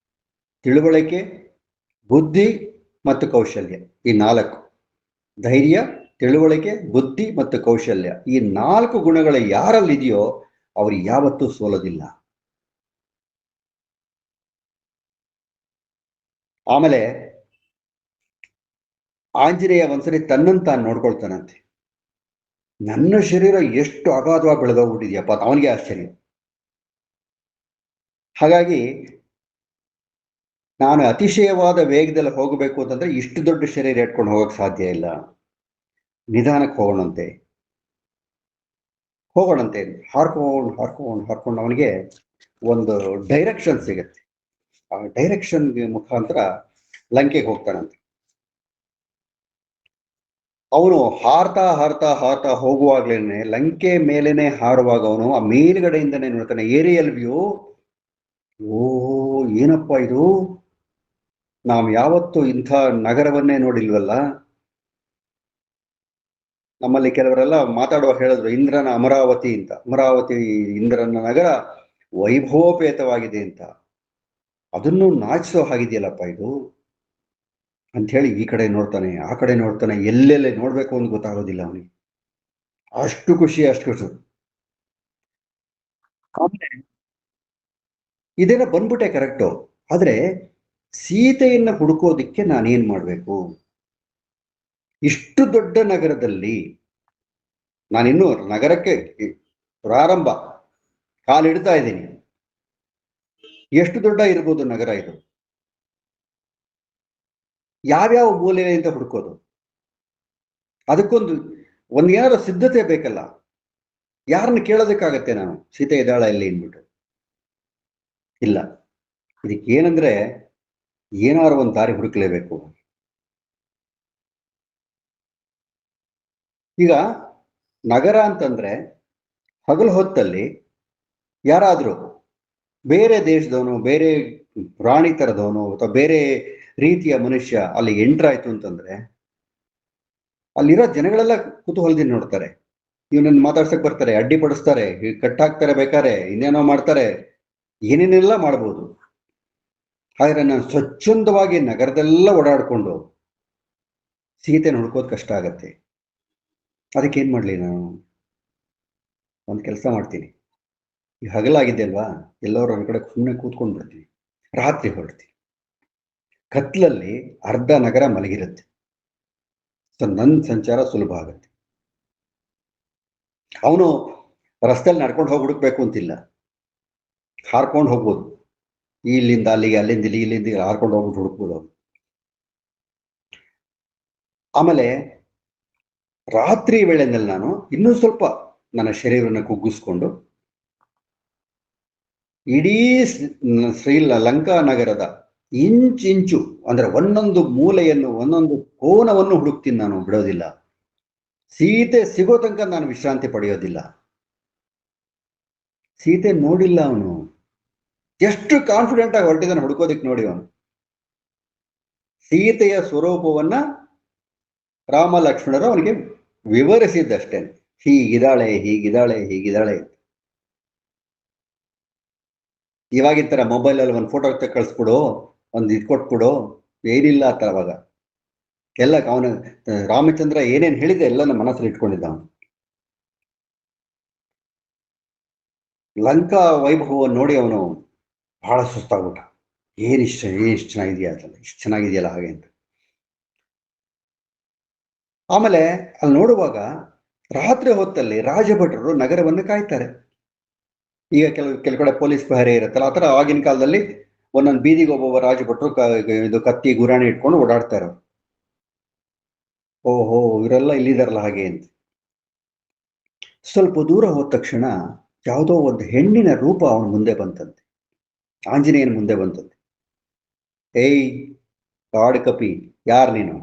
ತಿಳುವಳಿಕೆ, ಬುದ್ಧಿ ಮತ್ತು ಕೌಶಲ್ಯ, ಈ ನಾಲ್ಕು, ಧೈರ್ಯ, ತಿಳುವಳಿಕೆ, ಬುದ್ಧಿ ಮತ್ತು ಕೌಶಲ್ಯ, ಈ ನಾಲ್ಕು ಗುಣಗಳು ಯಾರಲ್ಲಿದೆಯೋ ಅವ್ರು ಯಾವತ್ತೂ ಸೋಲೋದಿಲ್ಲ. ಆಮೇಲೆ ಆಂಜನೇಯ ಒಂದ್ಸರಿ ತನ್ನನ್ನು ತಾನು ನೋಡ್ಕೊಳ್ತಾನಂತೆ, ನನ್ನ ಶರೀರ ಎಷ್ಟು ಅಗಾಧವಾಗಿ ಬೆಳೆದೋಗ್ಬಿಟ್ಟಿದ್ಯಪ್ಪ, ಅವನಿಗೆ ಆಶ್ಚರ್ಯ. ಹಾಗಾಗಿ ನಾನು ಅತಿಶಯವಾದ ವೇಗದಲ್ಲಿ ಹೋಗಬೇಕು ಅಂತಂದ್ರೆ ಇಷ್ಟು ದೊಡ್ಡ ಶರೀರ ಇಟ್ಕೊಂಡು ಹೋಗಕ್ ಸಾಧ್ಯ ಇಲ್ಲ, ನಿಧಾನಕ್ಕೆ ಹೋಗೋಣಂತೆ ಹಾರ್ಕೊಂಡು ಅವನಿಗೆ ಒಂದು ಡೈರೆಕ್ಷನ್ ಸಿಗತ್ತೆ. ಆ ಡೈರೆಕ್ಷನ್ ಮುಖಾಂತರ ಲಂಕೆಗೆ ಹೋಗ್ತಾನಂತೆ. ಅವನು ಹಾರ್ತಾ ಹೋಗುವಾಗ್ಲೇನೆ, ಲಂಕೆ ಮೇಲೇನೆ ಹಾರುವಾಗ ಅವನು ಆ ಮೇಲ್ಗಡೆಯಿಂದನೇ ನೋಡ್ತಾನೆ, ಏರಿಯಲ್ ವ್ಯೂ. ಓ, ಏನಪ್ಪ ಇದು, ನಾವು ಯಾವತ್ತೂ ಇಂಥ ನಗರವನ್ನೇ ನೋಡಿಲ್ವಲ್ಲ. ನಮ್ಮಲ್ಲಿ ಕೆಲವರೆಲ್ಲ ಮಾತಾಡುವಾಗ ಹೇಳಿದ್ರು ಇಂದ್ರನ ಅಮರಾವತಿ ಅಂತ. ಅಮರಾವತಿ ಇಂದ್ರನ ನಗರ ವೈಭವೋಪೇತವಾಗಿದೆ ಅಂತ, ಅದನ್ನು ನಾಚಿಸೋ ಹಾಗಿದೆಯಲ್ಲಪ್ಪ ಇದು ಅಂತ ಹೇಳಿ ಈ ಕಡೆ ನೋಡ್ತಾನೆ, ಆ ಕಡೆ ನೋಡ್ತಾನೆ, ಎಲ್ಲೆಲ್ಲಿ ನೋಡ್ಬೇಕು ಅಂತ ಗೊತ್ತಾಗೋದಿಲ್ಲ ಅವನಿಗೆ. ಅಷ್ಟು ಖುಷಿ. ಇದೇನ ಬಂದ್ಬಿಟ್ಟೆ ಕರೆಕ್ಟು, ಆದ್ರೆ ಸೀತೆಯನ್ನ ಹುಡುಕೋದಿಕ್ಕೆ ನಾನೇನ್ ಮಾಡ್ಬೇಕು, ಇಷ್ಟು ದೊಡ್ಡ ನಗರದಲ್ಲಿ ನಾನಿನ್ನೂ ನಗರಕ್ಕೆ ಪ್ರಾರಂಭ ಕಾಲಿಡ್ತಾ ಇದ್ದೀನಿ, ಎಷ್ಟು ದೊಡ್ಡ ಇರ್ಬೋದು ನಗರ ಇದು, ಯಾವ್ಯಾವ ಮೂಲೆ ಅಂತ ಹುಡುಕೋದು, ಅದಕ್ಕೊಂದು ಏನಾದ್ರು ಸಿದ್ಧತೆ ಬೇಕಲ್ಲ. ಯಾರನ್ನ ಕೇಳೋದಕ್ಕಾಗತ್ತೆ ನಾನು, ಸೀತೆ ಇದ್ದಾಳ ಇಲ್ಲಿ ಅಂದ್ಬಿಟ್ಟು? ಇಲ್ಲ, ಇದಕ್ಕೆ ಏನಂದ್ರೆ ಏನಾದ್ರು ಒಂದು ದಾರಿ ಹುಡುಕ್ಲೇಬೇಕು. ಈಗ ನಗರ ಅಂತಂದ್ರೆ ಹಗಲು ಹೊತ್ತಲ್ಲಿ ಯಾರಾದ್ರೂ ಬೇರೆ ದೇಶದವನು, ಬೇರೆ ಪ್ರಾಣಿ ತರದವನು ಅಥವಾ ಬೇರೆ ರೀತಿಯ ಮನುಷ್ಯ ಅಲ್ಲಿ ಎಂಟ್ರ್ ಆಯ್ತು ಅಂತಂದ್ರೆ ಅಲ್ಲಿರೋ ಜನಗಳೆಲ್ಲ ಕುತೂಹಲದಿಂದ ನೋಡ್ತಾರೆ, ಇವನನ್ನ ಮಾತಾಡ್ಸಕ್ ಬರ್ತಾರೆ, ಅಡ್ಡಿಪಡಿಸ್ತಾರೆ, ಕಟ್ಟಾಕ್ತಾರೆ, ಬೇಕಾರೆ ಇನ್ನೇನೋ ಮಾಡ್ತಾರೆ, ಏನೇನೆಲ್ಲ ಮಾಡ್ಬೋದು. ಹಾಗಾದ್ರೆ ನಾನು ಸ್ವಚ್ಛಂದವಾಗಿ ನಗರದೆಲ್ಲ ಓಡಾಡ್ಕೊಂಡು ಸೀತೆ ಹುಡ್ಕೋದ್ ಕಷ್ಟ ಆಗತ್ತೆ. ಅದಕ್ಕೆ ಏನ್ ಮಾಡ್ಲಿ ನಾನು, ಒಂದು ಕೆಲಸ ಮಾಡ್ತೀನಿ, ಈ ಹಗಲಾಗಿದೆ ಅಲ್ವಾ, ಎಲ್ಲರೂ ಒಂದ್ ಕಡೆ ಸುಮ್ಮನೆ ಕೂತ್ಕೊಂಡ್ ಬಿಡ್ತೀನಿ, ರಾತ್ರಿ ಹೊರಡ್ತೀನಿ, ಕತ್ಲಲ್ಲಿ ಅರ್ಧ ನಗರ ಮಲಗಿರುತ್ತೆ, ಸೊ ನನ್ನ ಸಂಚಾರ ಸುಲಭ ಆಗುತ್ತೆ. ಅವನು ರಸ್ತೆಯಲ್ಲಿ ನಡ್ಕೊಂಡು ಹೋಗಿ ಹುಡುಕ್ಬೇಕು ಅಂತಿಲ್ಲ, ಹಾರ್ಕೊಂಡು ಹೋಗ್ಬೋದು, ಇಲ್ಲಿಂದ ಅಲ್ಲಿಗೆ, ಅಲ್ಲಿಂದ ಇಲ್ಲಿ, ಇಲ್ಲಿಂದ ಹಾರ್ಕೊಂಡು ಹೋಗ್ಬಿಟ್ಟು ಹುಡುಕ್ಬೋದು ಅವನು. ಆಮೇಲೆ ರಾತ್ರಿ ವೇಳೆನಲ್ಲಿ ನಾನು ಇನ್ನೂ ಸ್ವಲ್ಪ ನನ್ನ ಶರೀರವನ್ನು ಕುಗ್ಗಿಸ್ಕೊಂಡು ಇಡೀ ಲಂಕಾ ನಗರದ ಇಂಚಿಂಚು ಅಂದ್ರೆ ಒಂದೊಂದು ಮೂಲೆಯನ್ನು, ಒಂದೊಂದು ಕೋನವನ್ನು ಹುಡುಕ್ತೀನಿ, ನಾನು ಬಿಡೋದಿಲ್ಲ. ಸೀತೆ ಸಿಗೋ ತನಕ ನಾನು ವಿಶ್ರಾಂತಿ ಪಡೆಯೋದಿಲ್ಲ. ಸೀತೆ ನೋಡಿಲ್ಲ ಅವನು, ಎಷ್ಟು ಕಾನ್ಫಿಡೆಂಟ್ ಆಗಿ ಹೊರಟಿದ್ದಾನೆ ಹುಡುಕೋದಿಕ್ ನೋಡಿ ಅವನು. ಸೀತೆಯ ಸ್ವರೂಪವನ್ನ ರಾಮ ಲಕ್ಷ್ಮಣರು ಅವನಿಗೆ ವಿವರಿಸಿದ್ದಷ್ಟೇ, ಹೀಗಿದ್ದಾಳೆ ಹೀಗಿದ್ದಾಳೆ ಹೀಗಿದ್ದಾಳೆ. ಇವಾಗಿನ ತರ ಮೊಬೈಲ್ ಅಲ್ಲಿ ಒಂದು ಫೋಟೋ ಕಳಿಸ್ಬಿಡು, ಒಂದು ಇದು ಕೊಟ್ಬಿಡು, ಏನಿಲ್ಲ ಆ ತರ ಅವಾಗ. ಎಲ್ಲ ಅವನ ರಾಮಚಂದ್ರ ಏನೇನು ಹೇಳಿದೆ ಎಲ್ಲ ನಮ್ಮ ಮನಸ್ಸಲ್ಲಿ ಇಟ್ಕೊಂಡಿದ್ದ ಅವನು. ಲಂಕಾ ವೈಭವವನ್ನು ನೋಡಿ ಅವನು ಬಹಳ ಸುಸ್ತಾಗ್ಬಿಟ್ಟ. ಏನಿಷ್ಟು ಚೆನ್ನಾಗಿದೆಯಾ ಅಂತಲ್ಲ, ಇಷ್ಟು ಚೆನ್ನಾಗಿದೆಯಲ್ಲ ಹಾಗೆ ಅಂತ. ಆಮೇಲೆ ಅಲ್ಲಿ ನೋಡುವಾಗ ರಾತ್ರಿ ಹೊತ್ತಲ್ಲಿ ರಾಜಭಟರು ನಗರವನ್ನು ಕಾಯ್ತಾರೆ. ಈಗ ಕೆಲವು ಕಡೆ ಪೊಲೀಸ್ ಪಹರೆ ಇರುತ್ತಲ್ಲ, ಆ ಥರ ಆಗಿನ ಕಾಲದಲ್ಲಿ ಒಂದೊಂದು ಬೀದಿಗೆ ಒಬ್ಬೊಬ್ಬ ರಾಜಭಟ್ರು ಇದು ಕತ್ತಿ ಗುರಾಣಿ ಇಟ್ಕೊಂಡು ಓಡಾಡ್ತಾರೆ. ಓಹೋ, ಇವರೆಲ್ಲ ಇಲ್ಲಿದಾರಲ್ಲ ಹಾಗೆ ಅಂತ. ಸ್ವಲ್ಪ ದೂರ ಹೋದ ತಕ್ಷಣ ಯಾವುದೋ ಒಂದು ಹೆಣ್ಣಿನ ರೂಪ ಅವನ ಮುಂದೆ ಬಂತಂತೆ, ಆಂಜನೇಯನ ಮುಂದೆ ಬಂತಂತೆ. ಏಯ್ ಕಾಡು ಕಪಿ, ಯಾರು ನೀನು?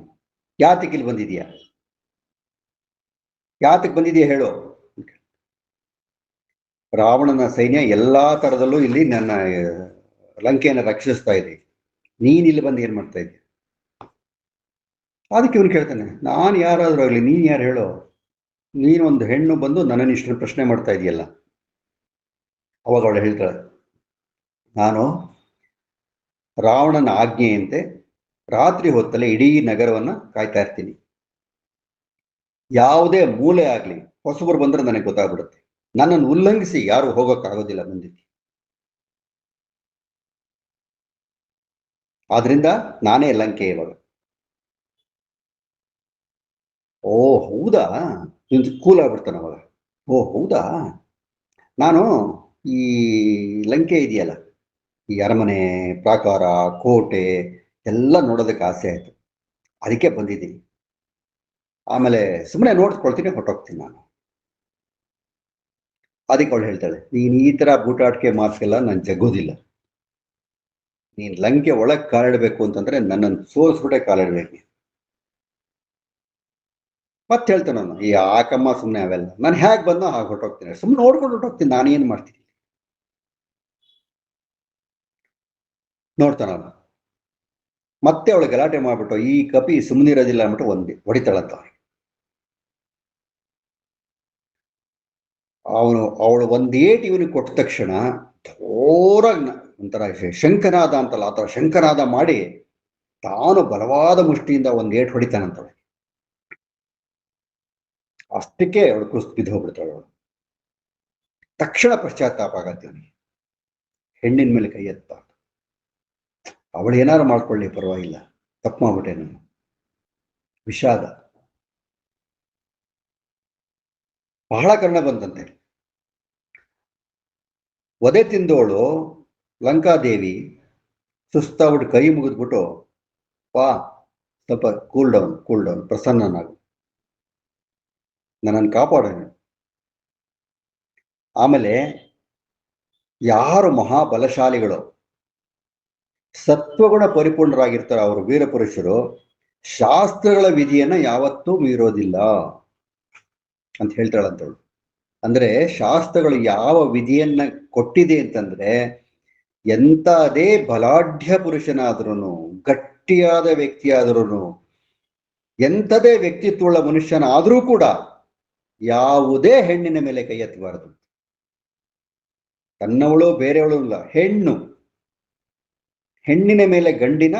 ಯಾತಕ್ಕೆ ಇಲ್ಲಿ ಬಂದಿದೀಯಾ? ಯಾತಕ್ಕೆ ಬಂದಿದೀಯ ಹೇಳು. ರಾವಣನ ಸೈನ್ಯ ಎಲ್ಲಾ ತರದಲ್ಲೂ ಇಲ್ಲಿ ನನ್ನ ಲಂಕೆಯನ್ನು ರಕ್ಷಿಸ್ತಾ ಇದೆ, ನೀನ್ ಇಲ್ಲಿ ಬಂದು ಏನ್ ಮಾಡ್ತಾ ಇದ್ದೀಯ? ಅದಕ್ಕೆ ಇವನು ಕೇಳ್ತಾನೆ, ನಾನು ಯಾರಾದ್ರೂ ಆಗ್ಲಿ, ನೀನ್ ಯಾರು ಹೇಳೋ? ನೀನೊಂದು ಹೆಣ್ಣು ಬಂದು ನನ್ನನ್ನು ಇಷ್ಟು ಪ್ರಶ್ನೆ ಮಾಡ್ತಾ ಇದೆಯಲ್ಲ. ಅವಾಗ ಅವಳು ಹೇಳ್ತಾಳೆ, ನಾನು ರಾವಣನ ಆಜ್ಞೆಯಂತೆ ರಾತ್ರಿ ಹೊತ್ತಲ್ಲೇ ಇಡೀ ನಗರವನ್ನ ಕಾಯ್ತಾ ಇರ್ತೀನಿ. ಯಾವುದೇ ಮೂಲೆ ಆಗ್ಲಿ ಹೊಸಬರು ಬಂದ್ರೆ ನನಗೆ ಗೊತ್ತಾಗ್ಬಿಡುತ್ತೆ. ನನ್ನನ್ನು ಉಲ್ಲಂಘಿಸಿ ಯಾರು ಹೋಗೋಕ್ಕಾಗೋದಿಲ್ಲ ಮುಂದಕ್ಕೆ. ಆದ್ರಿಂದ ನಾನೇ ಲಂಕೆ ಇವಾಗ. ಓ ಹೌದಾ, ಕೂಲ್ ಆಗ್ಬಿಡ್ತಾನೆ ಅವಾಗ. ಓ ಹೌದಾ, ನಾನು ಈ ಲಂಕೆ ಇದೆಯಲ್ಲ, ಈ ಅರಮನೆ ಪ್ರಾಕಾರ ಕೋಟೆ ಎಲ್ಲ ನೋಡೋದಕ್ಕೆ ಆಸೆ ಆಯ್ತು, ಅದಕ್ಕೆ ಬಂದಿದ್ದೀನಿ. ಆಮೇಲೆ ಸುಮ್ಮನೆ ನೋಡ್ಕೊಳ್ತೀನಿ, ಹೊರಟೋಗ್ತೀನಿ ನಾನು. ಅದಕ್ಕೆ ಅವಳು ಹೇಳ್ತಾಳೆ, ನೀನು ಈ ತರ ಬೂಟಾಟಿಕೆ ಮಾರ್ಕ್ಸೆಲ್ಲ ನಾನು ಜಗ್ಗೋದಿಲ್ಲ. ನೀನ್ ಲಂಕೆ ಒಳಗೆ ಕಾಲಿಡ್ಬೇಕು ಅಂತಂದ್ರೆ ನನ್ನನ್ನು ಸೋಲಿಸ್ಬಿಟ್ಟೆ ಕಾಲಿಡ್ಬೇಕು. ಮತ್ತೆ ಹೇಳ್ತಾನೆ ನಾನು, ಈ ಆಕಮ್ಮ ಸುಮ್ಮನೆ ಅವೆಲ್ಲ, ನಾನು ಹೇಗೆ ಬಂದೋ ಹಾಗೆ ಹೊರಟೋಗ್ತೀನಿ, ಸುಮ್ಮನೆ ನೋಡ್ಕೊಂಡು ಹೊರಟೋಗ್ತೀನಿ, ನಾನೇನು ಮಾಡ್ತೀನಿ. ನೋಡ್ತಾನ ಅವನು. ಮತ್ತೆ ಅವಳು ಗಲಾಟೆ ಮಾಡ್ಬಿಟ್ಟು ಈ ಕಪಿ ಸುಮ್ಮನಿರೋದಿಲ್ಲ ಅಂದ್ಬಿಟ್ಟು ಹೊಡಿತಾಳಂತ. ಅವಳು ಒಂದೇಟ್ ಇವನಿಗೆ ಕೊಟ್ಟ ತಕ್ಷಣ ಜೋರಾಗಿ ಒಂಥರ ಶಂಕನಾದ ಅಂತಲ್ಲ, ಆ ಥರ ಶಂಕನಾದ ಮಾಡಿ ತಾನು ಬಲವಾದ ಮುಷ್ಟಿಯಿಂದ ಒಂದೇಟ್ ಹೊಡಿತಾನಂತವಳು. ಅಷ್ಟಕ್ಕೆ ಅವಳು ಕುಸ್ತು ಬಿದ್ದು ಹೋಗ್ಬಿಡ್ತಾಳೆ. ಅವಳು ತಕ್ಷಣ ಪಶ್ಚಾತ್ತಾಪ ಆಗತ್ತೆ ಅವನಿಗೆ, ಹೆಣ್ಣಿನ ಮೇಲೆ ಕೈ ಎತ್ತ. ಅವಳು ಏನಾರು ಮಾಡ್ಕೊಳ್ಳಿ ಪರವಾಗಿಲ್ಲ, ತಪ್ಪು ಮಾಡ್ಬಿಟ್ಟೆ ನಾನು. ವಿಷಾದ, ಬಹಳ ಕರ್ಣ ಬಂದಂತೆ. ಒದೆ ತಿಂದವಳು ಲಂಕಾದೇವಿ ಸುಸ್ತಾಗ್ಬಿಟ್ಟು ಕೈ ಮುಗಿದ್ಬಿಟ್ಟು, ಪಾ ಸ್ವಲ್ಪ ಕೂಲ್ ಡೌನ್, ಪ್ರಸನ್ನನಾಗು, ನನ್ನನ್ನು ಕಾಪಾಡೋಣ. ಆಮೇಲೆ ಯಾರು ಮಹಾಬಲಶಾಲಿಗಳು ಸತ್ವಗುಣ ಪರಿಪೂರ್ಣರಾಗಿರ್ತಾರೆ ಅವರು ವೀರಪುರುಷರು, ಶಾಸ್ತ್ರಗಳ ವಿಧಿಯನ್ನ ಯಾವತ್ತೂ ಮೀರೋದಿಲ್ಲ ಅಂತ ಹೇಳ್ತಾಳಂತವಳು. ಅಂದ್ರೆ ಶಾಸ್ತ್ರಗಳು ಯಾವ ವಿಧಿಯನ್ನ ಕೊಟ್ಟಿದೆ ಅಂತಂದ್ರೆ, ಎಂಥದೇ ಬಲಾಢ್ಯ ಪುರುಷನಾದ್ರೂ, ಗಟ್ಟಿಯಾದ ವ್ಯಕ್ತಿಯಾದ್ರೂ, ಎಂಥದೇ ವ್ಯಕ್ತಿತ್ವವುಳ್ಳ ಮನುಷ್ಯನಾದ್ರೂ ಕೂಡ ಯಾವುದೇ ಹೆಣ್ಣಿನ ಮೇಲೆ ಕೈ ಎತ್ತಬಾರದು. ತನ್ನವಳು ಬೇರೆಯವಳು ಇಲ್ಲ, ಹೆಣ್ಣಿನ ಮೇಲೆ ಗಂಡಿನ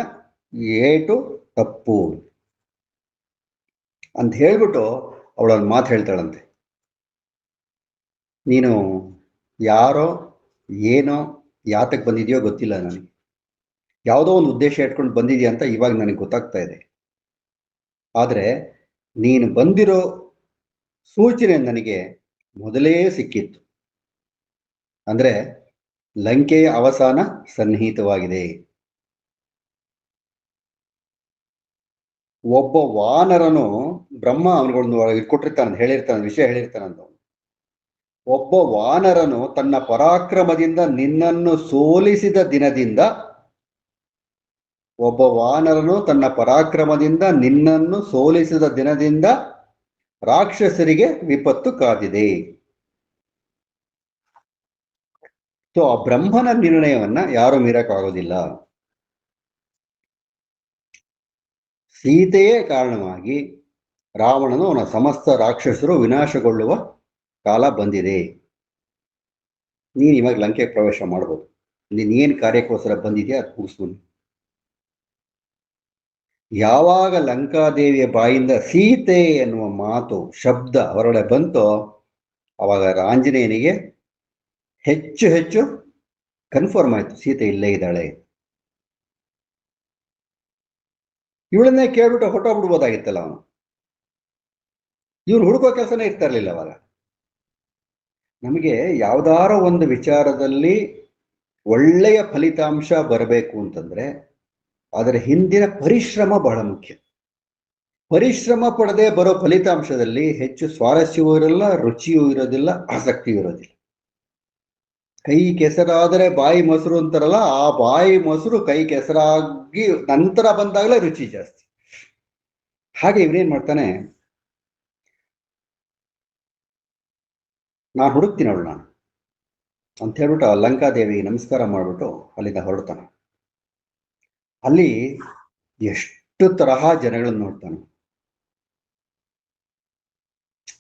ಏಟು ತಪ್ಪು ಅಂತ ಹೇಳ್ಬಿಟ್ಟು ಅವಳೊಂದು ಮಾತು ಹೇಳ್ತಾಳಂತೆ, ನೀನು ಯಾರೋ ಏನೋ ಯಾತಕ್ಕೆ ಬಂದಿದೆಯೋ ಗೊತ್ತಿಲ್ಲ ನನಗೆ, ಯಾವುದೋ ಒಂದು ಉದ್ದೇಶ ಇಟ್ಕೊಂಡು ಬಂದಿದೆಯಾ ಅಂತ ಇವಾಗ ನನಗೆ ಗೊತ್ತಾಗ್ತಾ ಇದೆ. ಆದರೆ ನೀನು ಬಂದಿರೋ ಸೂಚನೆ ನನಗೆ ಮೊದಲೇ ಸಿಕ್ಕಿತ್ತು. ಅಂದ್ರೆ ಲಂಕೆಯ ಅವಸಾನ ಸನ್ನಿಹಿತವಾಗಿದೆ. ಒಬ್ಬ ವಾನರನು ಬ್ರಹ್ಮ ಅವನಿಗೊಂದು ಕೊಟ್ಟಿರ್ತಾನೆ, ಹೇಳಿರ್ತಾನೆ, ವಿಷಯ ಹೇಳಿರ್ತಾನಂತ. ಒಬ್ಬ ವಾನರನು ತನ್ನ ಪರಾಕ್ರಮದಿಂದ ನಿನ್ನನ್ನು ಸೋಲಿಸಿದ ದಿನದಿಂದ, ಒಬ್ಬ ವಾನರನು ತನ್ನ ಪರಾಕ್ರಮದಿಂದ ನಿನ್ನನ್ನು ಸೋಲಿಸಿದ ದಿನದಿಂದ ರಾಕ್ಷಸರಿಗೆ ವಿಪತ್ತು ಕಾದಿದೆ. ಸೊ ಆ ಬ್ರಹ್ಮನ ನಿರ್ಣಯವನ್ನ ಯಾರು ಮೀರಕ್ಕಾಗೋದಿಲ್ಲ. ಸೀತೆಯೇ ಕಾರಣವಾಗಿ ರಾವಣನು ಅವನ ಸಮಸ್ತ ರಾಕ್ಷಸರು ವಿನಾಶಗೊಳ್ಳುವ ಕಾಲ ಬಂದಿದೆ. ನೀನು ಇವಾಗ ಲಂಕೆ ಪ್ರವೇಶ ಮಾಡ್ಬೋದು, ನೀನ್ ಏನ್ ಕಾರ್ಯಕ್ಕೋಸ್ಕರ ಬಂದಿದ್ಯಾ ಅದು ಮುಗಿಸ್ಬೋದು. ಯಾವಾಗ ಲಂಕಾದೇವಿಯ ಬಾಯಿಂದ ಸೀತೆ ಎನ್ನುವ ಮಾತು ಶಬ್ದ ಹೊರಗಡೆ ಬಂತೋ ಅವಾಗ ಆಂಜನೇಯನಿಗೆ ಹೆಚ್ಚು ಹೆಚ್ಚು ಕನ್ಫರ್ಮ್ ಆಯ್ತು, ಸೀತೆ ಇಲ್ಲೇ ಇದ್ದಾಳೆ. ಇವಳನ್ನೇ ಕೇಳ್ಬಿಟ್ಟು ಹೊಟ್ಟೋಗ್ಬಿಡ್ಬೋದಾಗಿತ್ತಲ್ಲ ಅವನು. ಇವನು ಹುಡುಕೋ ಕೆಲಸನೇ ಇರ್ತಾ ಇರ್ಲಿಲ್ಲ ಅವಾಗ. ನಮಗೆ ಯಾವ್ದಾರ ಒಂದು ವಿಚಾರದಲ್ಲಿ ಒಳ್ಳೆಯ ಫಲಿತಾಂಶ ಬರಬೇಕು ಅಂತಂದ್ರೆ ಅದರ ಹಿಂದಿನ ಪರಿಶ್ರಮ ಬಹಳ ಮುಖ್ಯ. ಪರಿಶ್ರಮ ಪಡದೆ ಬರೋ ಫಲಿತಾಂಶದಲ್ಲಿ ಹೆಚ್ಚು ಸ್ವಾರಸ್ಯವೂ ಇರಲ್ಲ, ರುಚಿಯೂ ಇರೋದಿಲ್ಲ, ಆಸಕ್ತಿಯೂ ಇರೋದಿಲ್ಲ. ಕೈ ಕೆಸರಾದರೆ ಬಾಯಿ ಮೊಸರು ಅಂತಾರಲ್ಲ, ಆ ಬಾಯಿ ಮೊಸರು ಕೈ ಕೆಸರಾಗಿ ನಂತರ ಬಂದಾಗಲೇ ರುಚಿ ಜಾಸ್ತಿ. ಹಾಗೆ ಇವನೇನ್ ಮಾಡ್ತಾನೆ, ನಾನು ಹುಡುಕ್ತೀನಿ ಅವಳು ನಾನು ಅಂತ ಹೇಳ್ಬಿಟ್ಟು ಆ ಲಂಕಾದೇವಿ ನಮಸ್ಕಾರ ಮಾಡ್ಬಿಟ್ಟು ಅಲ್ಲಿಂದ ಹೊರಡ್ತಾನೆ. ಅಲ್ಲಿ ಎಷ್ಟು ತರಹ ಜನಗಳನ್ನು ನೋಡ್ತಾನೆ.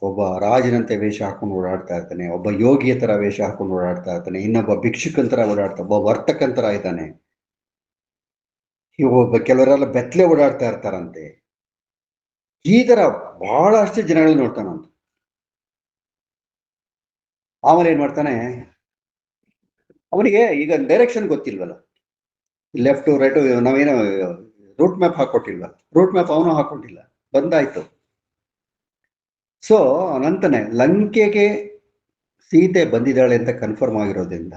ಒಬ್ಬ ರಾಜನಂತೆ ವೇಷ ಹಾಕೊಂಡು ಓಡಾಡ್ತಾ ಇರ್ತಾನೆ, ಒಬ್ಬ ಯೋಗಿಯ ತರ ವೇಷ ಹಾಕೊಂಡು ಓಡಾಡ್ತಾ ಇರ್ತಾನೆ, ಇನ್ನೊಬ್ಬ ಭಿಕ್ಷುಕಂತರ ಓಡಾಡ್ತಾ, ಒಬ್ಬ ವರ್ತಕಂತರ ಇದ್ದಾನೆ, ಒಬ್ಬ ಕೆಲವರೆಲ್ಲ ಬೆತ್ತಲೆ ಓಡಾಡ್ತಾ ಇರ್ತಾರಂತೆ. ಈ ತರ ಬಹಳಷ್ಟು ಜನಗಳನ್ನ ನೋಡ್ತಾನಂತ. ಆಮೇಲೆ ಏನ್ ಮಾಡ್ತಾನೆ, ಅವನಿಗೆ ಈಗ ಡೈರೆಕ್ಷನ್ ಗೊತ್ತಿಲ್ವಲ್ಲ, ಲೆಫ್ಟ್ ರೈಟ್ ನಾವೇನೋ ರೂಟ್ ಮ್ಯಾಪ್ ಹಾಕೊಟ್ಟಿಲ್ವ, ರೂಟ್ ಮ್ಯಾಪ್ ಅವನು ಹಾಕೊಟ್ಟಿಲ್ಲ, ಬಂದಾಯ್ತು. ಸೊ ಅನಂತನೇ ಲಂಕೆಗೆ ಸೀತೆ ಬಂದಿದ್ದಾಳೆ ಅಂತ ಕನ್ಫರ್ಮ್ ಆಗಿರೋದ್ರಿಂದ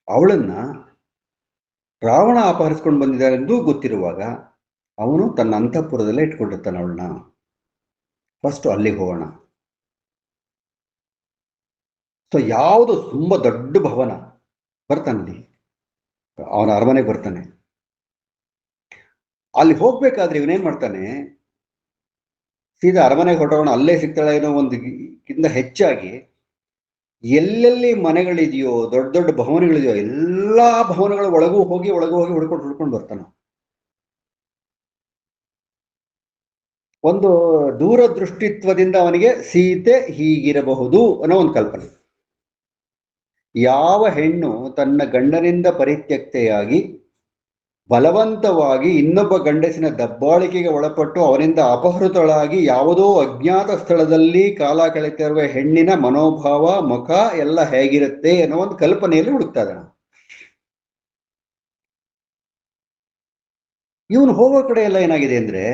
ಅವಳನ್ನ ರಾವಣ ಅಪಹರಿಸ್ಕೊಂಡು ಬಂದಿದ್ದಾಳೆ ಎಂದೂ ಗೊತ್ತಿರುವಾಗ ಅವನು ತನ್ನ ಅಂತಃಪುರದಲ್ಲೇ ಇಟ್ಕೊಂಡಿರ್ತಾನೆ ಅವಳನ್ನ. ಫಸ್ಟ್ ಅಲ್ಲಿಗೆ ಹೋಗೋಣ. ಸೊ ಯಾವುದು ತುಂಬಾ ದೊಡ್ಡ ಭವನ, ಬರ್ತಾನಲ್ಲಿ ಅವನ ಅರಮನೆಗೆ ಬರ್ತಾನೆ. ಅಲ್ಲಿ ಹೋಗ್ಬೇಕಾದ್ರೆ ಇವನೇನ್ ಮಾಡ್ತಾನೆ, ಸೀದಾ ಅರಮನೆಗೆ ಹೊರಟೋಣ, ಅಲ್ಲೇ ಸಿಗ್ತಾಳೆ ಏನೋ ಒಂದು ಕಿಂತ ಹೆಚ್ಚಾಗಿ ಎಲ್ಲೆಲ್ಲಿ ಮನೆಗಳಿದೆಯೋ, ದೊಡ್ಡ ದೊಡ್ಡ ಭವನಗಳಿದೆಯೋ ಎಲ್ಲಾ ಭವನಗಳ ಒಳಗೂ ಹೋಗಿ ಹುಡ್ಕೊಂಡು ಬರ್ತಾನೆ. ಒಂದು ದೂರದೃಷ್ಟಿತ್ವದಿಂದ ಅವನಿಗೆ ಸೀತೆ ಹೀಗಿರಬಹುದು ಅನ್ನೋ ಒಂದು ಕಲ್ಪನೆ. ಯಾವ ಹೆಣ್ಣು ತನ್ನ ಗಂಡನಿಂದ ಪರಿತ್ಯಕ್ತೆಯಾಗಿ ಬಲವಂತವಾಗಿ ಇನ್ನೊಬ್ಬ ಗಂಡಸಿನ ದಬ್ಬಾಳಿಕೆಗೆ ಒಳಪಟ್ಟು ಅವನಿಂದ ಅಪಹೃತಳಾಗಿ ಯಾವುದೋ ಅಜ್ಞಾತ ಸ್ಥಳದಲ್ಲಿ ಕಾಲ ಕಳೆತಿರುವ ಹೆಣ್ಣಿನ ಮನೋಭಾವ, ಮುಖ ಎಲ್ಲ ಹೇಗಿರುತ್ತೆ ಅನ್ನೋ ಒಂದು ಕಲ್ಪನೆಯಲ್ಲಿ ಹುಡುಕ್ತಾ ಇದ್ದಾನೆ. ಇವನು ಹೋಗೋ ಕಡೆ ಎಲ್ಲ ಏನಾಗಿದೆ ಅಂದ್ರೆ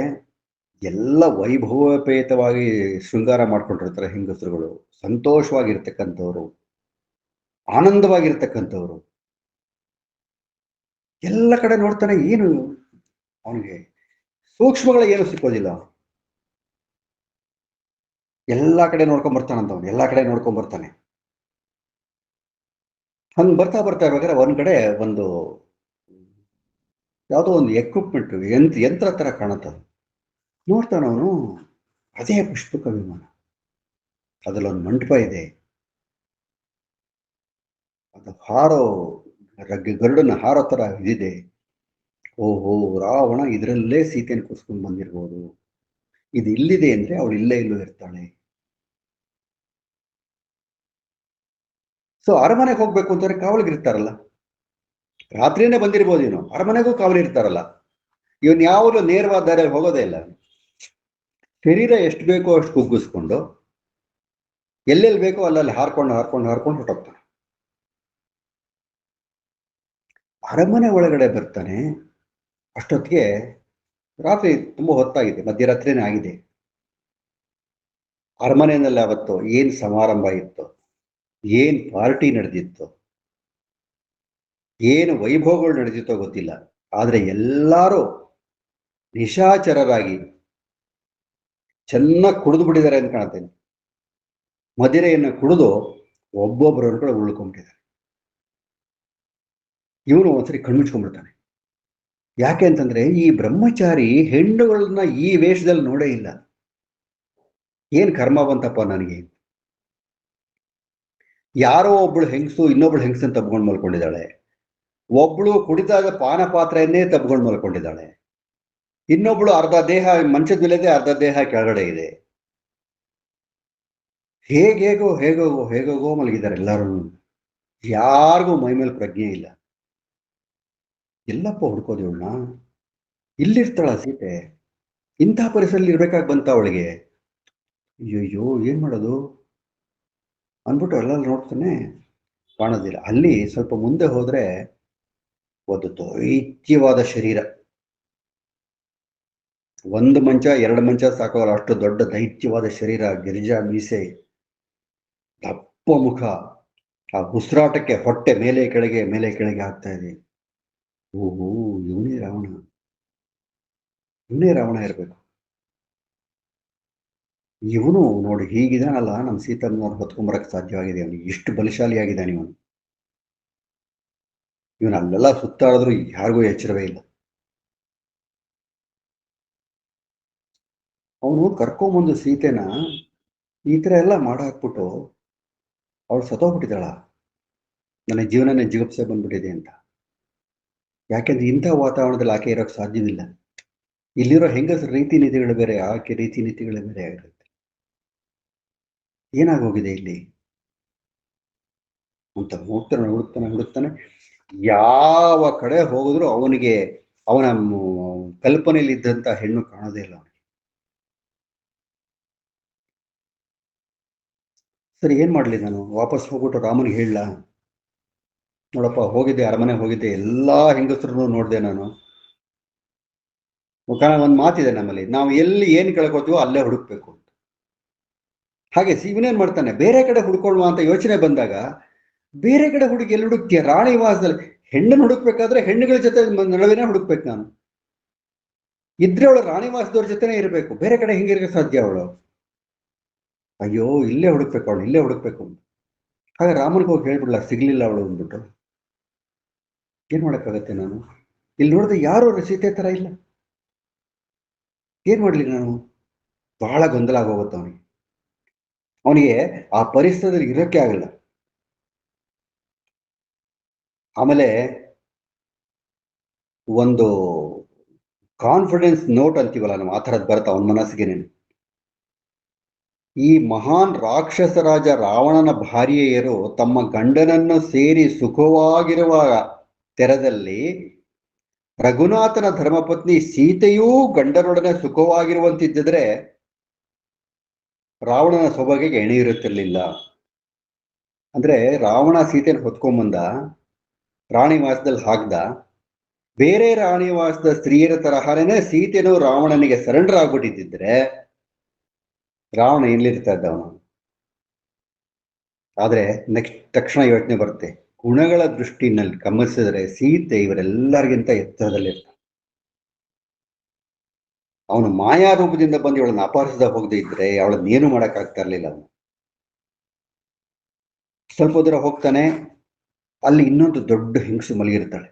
ಎಲ್ಲ ವೈಭವೋಪೇತವಾಗಿ ಶೃಂಗಾರ ಮಾಡ್ಕೊಂಡಿರ್ತಾರೆ ಹೆಂಗಸರುಗಳು, ಸಂತೋಷವಾಗಿರ್ತಕ್ಕಂಥವ್ರು, ಆನಂದವಾಗಿರ್ತಕ್ಕಂಥವ್ರು. ಎಲ್ಲ ಕಡೆ ನೋಡ್ತಾನೆ, ಏನು ಅವನಿಗೆ ಸೂಕ್ಷ್ಮಗಳ ಏನು ಸಿಕ್ಕೋದಿಲ್ಲ. ಎಲ್ಲಾ ಕಡೆ ನೋಡ್ಕೊಂಡ್ ಬರ್ತಾನಂತ ಅವನು, ಎಲ್ಲಾ ಕಡೆ ನೋಡ್ಕೊಂಡ್ ಬರ್ತಾನೆ. ಹಂಗ್ ಬರ್ತಾ ಇರ್ಬೇಕಾದ್ರೆ ಒಂದ್ ಕಡೆ ಒಂದು ಯಾವುದೋ ಒಂದು ಎಕ್ವಿಪ್ಮೆಂಟ್ ಯಂತ್ರ ತರ ಕಾಣುತ್ತ ನೋಡ್ತಾನವನು. ಅದೇ ಪುಷ್ಪಕ ವಿಮಾನ, ಅದ್ರಲ್ಲೊಂದು ಮಂಟಪ ಇದೆ, ಅದು ಹಾರೋ ಗರುಡನ ಹಾರೋ ತರ ಇದಿದೆ. ಓಹೋ, ರಾವಣ ಇದರಲ್ಲೇ ಸೀತೆಯನ್ನು ಕೂರಿಸ್ಕೊಂಡು ಬಂದಿರ್ಬೋದು, ಇದು ಇಲ್ಲಿದೆ ಅಂದ್ರೆ ಅವಳು ಇಲ್ಲೇ ಇಲ್ಲೂ ಇರ್ತಾಳೆ. ಸೊ ಅರಮನೆಗೆ ಹೋಗ್ಬೇಕು ಅಂತಂದ್ರೆ ಕಾವಲಿಗಿರ್ತಾರಲ್ಲ, ರಾತ್ರಿನೇ ಬಂದಿರ್ಬೋದೇನೋ, ಅರಮನೆಗೂ ಕಾವಲಿ ಇರ್ತಾರಲ್ಲ. ಇವನ್ ಯಾವಾಗಲೂ ನೇರವಾದ ದಾರಿಯಲ್ಲಿ ಹೋಗೋದೇ ಇಲ್ಲ. ಶರೀರ ಎಷ್ಟು ಬೇಕೋ ಅಷ್ಟು ಕುಗ್ಗಿಸ್ಕೊಂಡು ಎಲ್ಲೆಲ್ಲಿ ಬೇಕೋ ಅಲ್ಲಲ್ಲಿ ಹಾರ್ಕೊಂಡು ಹೊರಟೋಗ್ತಾನೆ. ಅರಮನೆ ಒಳಗಡೆ ಬರ್ತಾನೆ. ಅಷ್ಟೊತ್ತಿಗೆ ರಾತ್ರಿ ತುಂಬಾ ಹೊತ್ತಾಗಿದೆ, ಮಧ್ಯರಾತ್ರಿನೇ ಆಗಿದೆ. ಅರಮನೆಯಲ್ಲಿ ಅವತ್ತು ಏನ್ ಸಮಾರಂಭ ಇತ್ತು, ಏನ್ ಪಾರ್ಟಿ ನಡೆದಿತ್ತು, ಏನು ವೈಭವಗಳು ನಡೆದಿತ್ತೋ ಗೊತ್ತಿಲ್ಲ. ಆದ್ರೆ ಎಲ್ಲರೂ ನಿಶಾಚರರಾಗಿ ಚೆನ್ನಾಗಿ ಕುಡಿದು ಬಿಟ್ಟಿದ್ದಾರೆ ಅಂತ ಕಾಣ್ತೇನೆ. ಮದಿರೆಯನ್ನು ಕುಡಿದು ಒಬ್ಬೊಬ್ಬರನ್ನು ಕೂಡ ಉಳ್ಕೊಂಡ್ಬಿಟ್ಟಿದ್ದಾರೆ. ಇವನು ಒಂದ್ಸರಿ ಕಣ್ಮುಚ್ಕೊಂಡ್ಬಿಡ್ತಾನೆ. ಯಾಕೆ ಅಂತಂದ್ರೆ ಈ ಬ್ರಹ್ಮಚಾರಿ ಹೆಣ್ಣುಗಳನ್ನ ಈ ವೇಷದಲ್ಲಿ ನೋಡೇ ಇಲ್ಲ. ಏನ್ ಕರ್ಮ ಬಂತಪ್ಪ ನನಗೆ, ಯಾರೋ ಒಬ್ಳು ಹೆಂಗಸು ಇನ್ನೊಬ್ಳು ಹೆಂಗಸನ್ನು ತಬ್ಕೊಂಡು ಮಲ್ಕೊಂಡಿದ್ದಾಳೆ, ಒಬ್ಳು ಕುಡಿದಾಗ ಪಾನ ಪಾತ್ರೆಯನ್ನೇ ತಬ್ಕೊಂಡು ಮಲ್ಕೊಂಡಿದ್ದಾಳೆ, ಇನ್ನೊಬ್ಳು ಅರ್ಧ ದೇಹ ಮಂಚದ ಮೇಲೆದೆ, ಅರ್ಧ ದೇಹ ಕೆಳಗಡೆ ಇದೆ. ಹೇಗೋ ಮಲಗಿದ್ದಾರೆ ಎಲ್ಲರೂ. ಯಾರಿಗೂ ಮೈ ಮೇಲೆ ಪ್ರಜ್ಞೆ ಇಲ್ಲ. ಎಲ್ಲಪ್ಪ ಹುಡ್ಕೋದು ಇವಳನ್ನ. ಇಲ್ಲಿರ್ತಾಳ ಸೀತೆ, ಇಂಥ ಪರಿಸರದಲ್ಲಿ ಇರ್ಬೇಕಾಗಿ ಬಂತ ಅವಳಿಗೆ. ಅಯ್ಯೋ ಏನ್ ಮಾಡೋದು ಅಂದ್ಬಿಟ್ಟು ಎಲ್ಲ ನೋಡ್ತಾನೆ, ಕಾಣೋದಿಲ್ಲ. ಅಲ್ಲಿ ಸ್ವಲ್ಪ ಮುಂದೆ ಹೋದ್ರೆ ಒಂದು ದೈತ್ಯವಾದ ಶರೀರ, ಒಂದು ಮಂಚ ಎರಡು ಮಂಚ ಸಾಕೋಲ್ಲ ಅಷ್ಟು ದೊಡ್ಡ ದೈತ್ಯವಾದ ಶರೀರ, ಗಿರಿಜಾ ಮೀಸೆ, ದಪ್ಪ ಮುಖ, ಆ ಉಸಿರಾಟಕ್ಕೆ ಹೊಟ್ಟೆ ಮೇಲೆ ಕೆಳಗೆ ಮೇಲೆ ಕೆಳಗೆ ಆಗ್ತಾ ಇದೆ. ಓಹೋ, ಇವನೇ ರಾವಣ, ಇವನೇ ರಾವಣ ಇರ್ಬೇಕು. ಇವನು ನೋಡಿ ಹೀಗಿದಾನಲ್ಲ, ನಮ್ಮ ಸೀತಮ್ಮನವ್ರು ಹೊತ್ಕೊಂಬರಕ್ ಸಾಧ್ಯವಾಗಿದೆ, ಅವನಿಗೆ ಎಷ್ಟು ಬಲಶಾಲಿಯಾಗಿದ್ದಾನೆ ಇವನು. ಇವನು ಅಲ್ಲೆಲ್ಲ ಸುತ್ತಾಡಿದ್ರು ಯಾರಿಗೂ ಎಚ್ಚರವೇ ಇಲ್ಲ. ಅವನು ಕರ್ಕೊಂಬಂದು ಸೀತೆನ ಈ ತರ ಎಲ್ಲ ಮಾಡಾಕ್ಬಿಟ್ಟು ಅವಳು ಸತ್ತೋಗ್ಬಿಟ್ಟಿದ್ದಾಳ. ನನಗೆ ಜೀವನನೇ ಜಿಗುಪ್ಸೆ ಬಂದ್ಬಿಟ್ಟಿದೆ ಅಂತ. ಯಾಕೆಂದ್ರೆ ಇಂಥ ವಾತಾವರಣದಲ್ಲಿ ಆಕೆ ಇರೋಕ್ ಸಾಧ್ಯವಿಲ್ಲ. ಇಲ್ಲಿರೋ ಹೆಂಗಸರ ರೀತಿ ನೀತಿಗಳು ಬೇರೆ, ಆಕೆ ರೀತಿ ನೀತಿಗಳು ಬೇರೆ ಆಗಿರುತ್ತೆ. ಏನಾಗೋಗಿದೆ ಇಲ್ಲಿ ಅಂತ ಹುಡುಕ್ತಾನೆ ಹುಡುಕ್ತಾನೆ ಹುಡುಕ್ತಾನೆ. ಯಾವ ಕಡೆ ಹೋಗಿದ್ರು ಅವನಿಗೆ ಅವನ ಕಲ್ಪನೆಯಲ್ಲಿ ಇದ್ದಂತ ಹೆಣ್ಣು ಕಾಣೋದೇ ಇಲ್ಲ ಅವನಿಗೆ. ಸರಿ, ಏನ್ ಮಾಡ್ಲಿ ನಾನು? ವಾಪಸ್ ಹೋಗ್ಬಿಟ್ಟು ರಾಮನಿಗೆ ಹೇಳಲ್ಲ, ನೋಡಪ್ಪ ಹೋಗಿದ್ದೆ, ಅರಮನೆ ಹೋಗಿದ್ದೆ, ಎಲ್ಲಾ ಹೆಂಗಸರನ್ನು ನೋಡ್ದೆ ನಾನು. ಒಂದ್ ಮಾತಿದೆ ನಮ್ಮಲ್ಲಿ, ನಾವು ಎಲ್ಲಿ ಏನ್ ಕೇಳ್ಕೊತೀವೋ ಅಲ್ಲೇ ಹುಡುಕ್ಬೇಕು ಅಂತ. ಹಾಗೆ ಇವನೇನ್ ಮಾಡ್ತಾನೆ, ಬೇರೆ ಕಡೆ ಹುಡ್ಕೊಳ್ಳುವ ಅಂತ ಯೋಚನೆ ಬಂದಾಗ ಬೇರೆ ಕಡೆ ಹುಡುಕಿ ಎಲ್ಲಿ ಹುಡುಕ್ತೀಯ? ರಾಣಿವಾಸದಲ್ಲಿ ಹೆಣ್ಣನ್ನು ಹುಡುಕ್ಬೇಕಾದ್ರೆ ಹೆಣ್ಣುಗಳ ಜೊತೆ ನಡುವೆನೇ ಹುಡುಕ್ಬೇಕು ನಾನು. ಇದ್ರೆ ಅವಳು ರಾಣಿವಾಸದವ್ರ ಜೊತೆನೇ ಇರಬೇಕು, ಬೇರೆ ಕಡೆ ಹೆಂಗಿರಕ್ಕೆ ಸಾಧ್ಯ ಅವಳು? ಅಯ್ಯೋ, ಇಲ್ಲೇ ಹುಡುಕ್ಬೇಕು ಅವಳು, ಇಲ್ಲೇ ಹುಡುಕ್ಬೇಕು ಅಂತ. ಹಾಗೆ ರಾಮನಿಗೆ ಹೋಗಿ ಹೇಳ್ಬಿಡ್ಲ, ಸಿಗ್ಲಿಲ್ಲ ಅವಳು ಅಂದ್ಬಿಟ್ಟು. ಏನ್ ಮಾಡಕ್ಕಾಗತ್ತೆ ನಾನು? ಇಲ್ಲಿ ನೋಡಿದ್ರೆ ಯಾರು ಸೀತೆ ತರ ಇಲ್ಲ. ಏನ್ ಮಾಡ್ಲಿ ನಾನು? ಬಹಳ ಗೊಂದಲ ಆಗೋಗುತ್ತೆ ಅವನಿಗೆ. ಅವನಿಗೆ ಆ ಪರಿಸರದಲ್ಲಿ ಇರೋಕ್ಕೆ ಆಗಲ್ಲ. ಆಮೇಲೆ ಒಂದು ಕಾನ್ಫಿಡೆನ್ಸ್ ನೋಟ್ ಅಂತೀವಲ್ಲ ನಾವು, ಆ ಥರದ್ದು ಬರ್ತಾ ಅವನ ಮನಸ್ಸಿಗೆ. ಈ ಮಹಾನ್ ರಾಕ್ಷಸ ರಾಜ ರಾವಣನ ಭಾರ್ಯೆಯರು ತಮ್ಮ ಗಂಡನನ್ನು ಸೇರಿ ಸುಖವಾಗಿರುವ ತೆರದಲ್ಲಿ ರಘುನಾಥನ ಧರ್ಮಪತ್ನಿ ಸೀತೆಯೂ ಗಂಡನೊಡನೆ ಸುಖವಾಗಿರುವಂತಿದ್ದರೆ ರಾವಣನ ಸೊಬಗಿಗೆ ಎಣೆ ಇರುತ್ತಿರ್ಲಿಲ್ಲ. ಅಂದ್ರೆ ರಾವಣ ಸೀತೆಯನ್ನು ಹೊತ್ಕೊಂಬಂದ, ರಾಣಿವಾಸದಲ್ಲಿ ಹಾಕ್ದ. ಬೇರೆ ರಾಣಿವಾಸದ ಸ್ತ್ರೀಯರ ತರಹನೇ ಸೀತೆನು ರಾವಣನಿಗೆ ಸರೆಂಡರ್ ಆಗ್ಬಿಟ್ಟಿದ್ದಿದ್ರೆ ರಾವಣ ಎಲ್ಲಿರ್ತಾ ಇದ್ದ ಅವನು? ಆದ್ರೆ ನೆಕ್ಸ್ಟ್ ತಕ್ಷಣ ಯೋಚನೆ ಬರುತ್ತೆ, ಗುಣಗಳ ದೃಷ್ಟಿನಲ್ಲಿ ಗಮನಿಸಿದ್ರೆ ಸೀತೆ ಇವರೆಲ್ಲರಿಗಿಂತ ಎತ್ತರದಲ್ಲಿರ್ತಾನೆ. ಅವನು ಮಾಯಾ ರೂಪದಿಂದ ಬಂದು ಇವಳನ್ನ ಅಪಹರಿಸದ ಹೋಗದೆ ಇದ್ರೆ ಅವಳನ್ನ ಏನು ಮಾಡಕ್ ಆಗ್ತಾ ಇರ್ಲಿಲ್ಲ ಅವನು. ಸ್ವಲ್ಪ ದೂರ ಹೋಗ್ತಾನೆ, ಅಲ್ಲಿ ಇನ್ನೊಂದು ದೊಡ್ಡ ಹೆಂಗಸು ಮಲಗಿರ್ತಾಳೆ.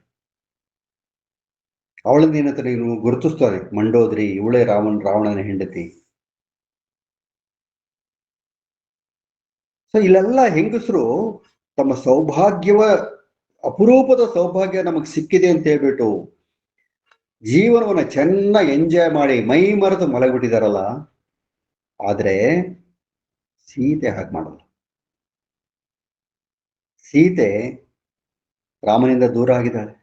ಅವಳನ್ನ ಏನಂತಾರೆ ಇವರು ಗುರುತಿಸ್ತಾರೆ, ಮಂಡೋದ್ರಿ, ಇವಳೇ ರಾವಣನ ಹೆಂಡತಿ. ಸೊ ಇಲ್ಲೆಲ್ಲ ಹೆಂಗಸರು ತಮ್ಮ ಅಪರೂಪದ ಸೌಭಾಗ್ಯ ನಮಗ್ ಸಿಕ್ಕಿದೆ ಅಂತ ಹೇಳ್ಬಿಟ್ಟು ಜೀವನವನ್ನ ಚೆನ್ನಾಗಿ ಎಂಜಾಯ್ ಮಾಡಿ ಮೈ ಮರೆತು ಮಲಗಿಬಿಟ್ಟಿದಾರಲ್ಲ. ಆದ್ರೆ ಸೀತೆ ಹಾಗೆ ಮಾಡಲ್ಲ. ಸೀತೆ ರಾಮನಿಂದ ದೂರ ಆಗಿದ್ದಾಳೆ.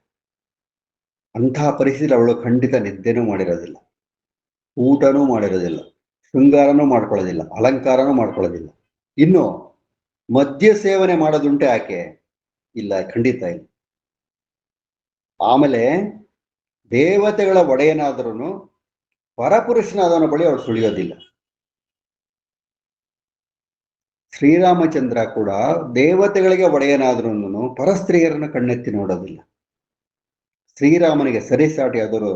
ಅಂತಹ ಪರಿಸ್ಥಿತಿ ಅವಳು ಖಂಡಿತ ನಿದ್ದೆನೂ ಮಾಡಿರೋದಿಲ್ಲ, ಊಟನೂ ಮಾಡಿರೋದಿಲ್ಲ, ಶೃಂಗಾರನೂ ಮಾಡ್ಕೊಳ್ಳೋದಿಲ್ಲ, ಅಲಂಕಾರನೂ ಮಾಡ್ಕೊಳ್ಳೋದಿಲ್ಲ. ಇನ್ನು ಮದ್ಯ ಸೇವನೆ ಮಾಡೋದುಂಟೆ ಆಕೆ? ಇಲ್ಲ, ಖಂಡಿತ ಇಲ್ಲ. ಆಮೇಲೆ ದೇವತೆಗಳ ಒಡೆಯನಾದ್ರೂ ಪರಪುರುಷನಾದವನ ಬಳಿ ಅವಳು ಸುಳಿಯೋದಿಲ್ಲ. ಶ್ರೀರಾಮಚಂದ್ರ ಕೂಡ ದೇವತೆಗಳಿಗೆ ಒಡೆಯನಾದ್ರೂ ಪರಸ್ತ್ರೀಯರನ್ನು ಕಣ್ಣೆತ್ತಿ ನೋಡೋದಿಲ್ಲ. ಶ್ರೀರಾಮನಿಗೆ ಸರಿಸಾಟಿಯಾದರೂ